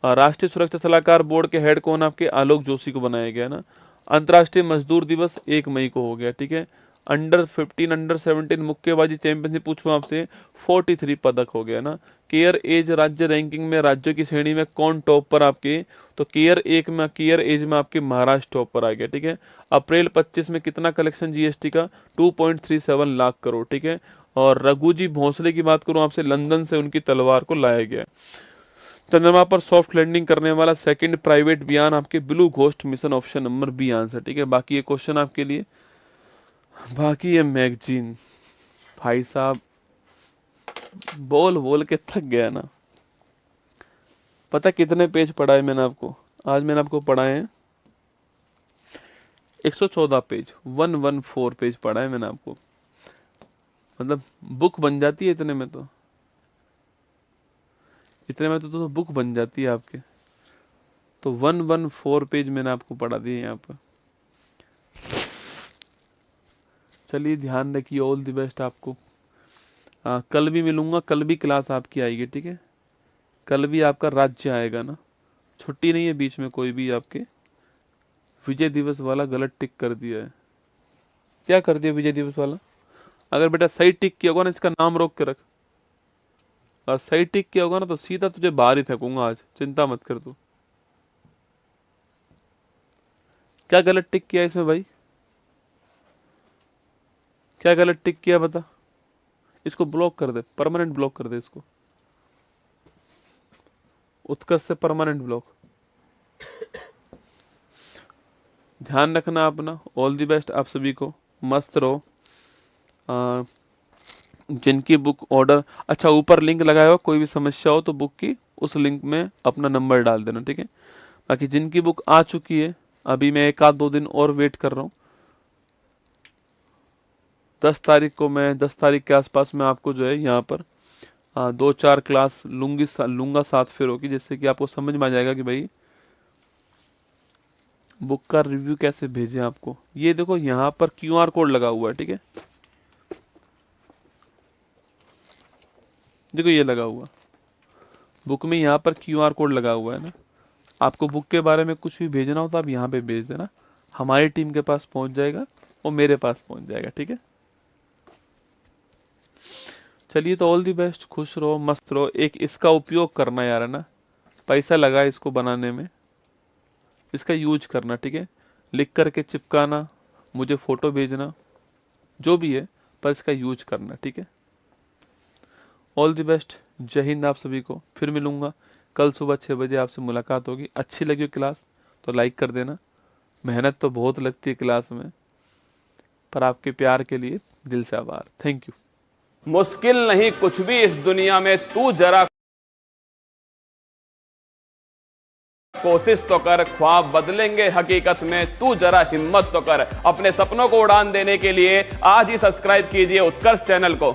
राष्ट्रीय सुरक्षा सलाहकार बोर्ड के हेड कौन, आपके आलोक जोशी को बनाया गया ना। अंतर्राष्ट्रीय मजदूर दिवस 1 मई को हो गया, ठीक है। अंडर 15 अंडर 17 मुक्केबाजी चैंपियनशिप पूछूं आपसे, 43 पदक हो गया ना। केयर एज राज्य रैंकिंग में राज्यों की श्रेणी में कौन टॉप पर आपके, तो केयर एज में आपके महाराष्ट्र टॉप पर आ गया, ठीक है। अप्रैल 25 में कितना कलेक्शन जीएसटी का, 2.37 लाख करोड़, ठीक है। और रघुजी भोसले की बात करूं आपसे, लंदन से उनकी तलवार को लाया गया। चंद्रमा पर सॉफ्ट लैंडिंग करने वाला सेकंड प्राइवेट विमान आपके blue ghost mission, option number B answer, ठीक है। बाकी ये क्वेश्चन आपके लिए, बाकी ये मैगजीन, भाई साहब बोल बोल के थक गया ना। पता कितने पेज पढ़ाए मैंने आपको, आज मैंने आपको पढ़ाए हैं 114 पेज, 114 पेज पढ़ा है मैंने आपको। मतलब बुक बन जाती है इतने में, तो इतने में तो बुक बन जाती है आपके। तो 114 पेज मैंने आपको पढ़ा दिए यहाँ पर। चलिए ध्यान रखिए, ऑल द बेस्ट आपको। कल भी मिलूंगा, कल भी क्लास आपकी आएगी, ठीक है। कल भी आपका राज्य आएगा ना, छुट्टी नहीं है बीच में कोई भी आपके। विजय दिवस वाला गलत टिक कर दिया है। क्या कर दिया विजय दिवस वाला? अगर बेटा सही टिक किया होगा ना, इसका नाम रोक के रख, और सही टिक किया होगा ना तो सीधा तुझे बाहर ही फेंकूंगा आज, चिंता मत कर तू। क्या गलत टिक किया इसमें भाई? क्या गलत टिक किया बता? इसको ब्लॉक कर दे, परमानेंट ब्लॉक कर दे इसको, उत्कर्ष से परमानेंट ब्लॉक। ध्यान रखना अपना। ऑल द बेस्ट आप सभी को, मस्त रहो। जिनकी बुक ऑर्डर, अच्छा ऊपर लिंक लगाया हुआ, कोई भी समस्या हो तो बुक की उस लिंक में अपना नंबर डाल देना, ठीक है। बाकी जिनकी बुक आ चुकी है, अभी मैं 1-2 दिन और वेट कर रहा हूँ। 10 तारीख को मैं 10 तारीख के आसपास में आपको जो है यहाँ पर 2-4 क्लास लूंगा साथ फेरों की, जिससे कि आपको समझ में आ जाएगा कि भाई बुक का रिव्यू कैसे भेजें आपको। ये देखो यहाँ पर QR कोड लगा हुआ है, ठीक है, देखो ये लगा हुआ बुक में, यहाँ पर QR कोड लगा हुआ है ना। आपको बुक के बारे में कुछ भी भेजना हो तो आप यहाँ पे भेज देना, हमारी टीम के पास पहुंच जाएगा और मेरे पास पहुंच जाएगा, ठीक है। चलिए तो ऑल दी बेस्ट, खुश रहो, मस्त रहो। एक इसका उपयोग करना यार, है ना, पैसा लगा इसको बनाने में, इसका यूज करना, ठीक है। लिख करके चिपकाना, मुझे फोटो भेजना, जो भी है, पर इसका यूज करना, ठीक है। ऑल द बेस्ट, जय हिंद आप सभी को। फिर मिलूंगा कल सुबह 6 बजे, आपसे मुलाकात होगी। अच्छी लगी क्लास तो लाइक कर देना। मेहनत तो बहुत लगती है क्लास में, पर आपके प्यार के लिए दिल से आभार। Thank you. मुश्किल नहीं कुछ भी इस दुनिया में, तू जरा कोशिश तो कर, ख्वाब बदलेंगे हकीकत में, तू जरा हिम्मत तो कर। अपने सपनों को उड़ान देने के लिए आज ही सब्सक्राइब कीजिए उत्कर्ष चैनल को।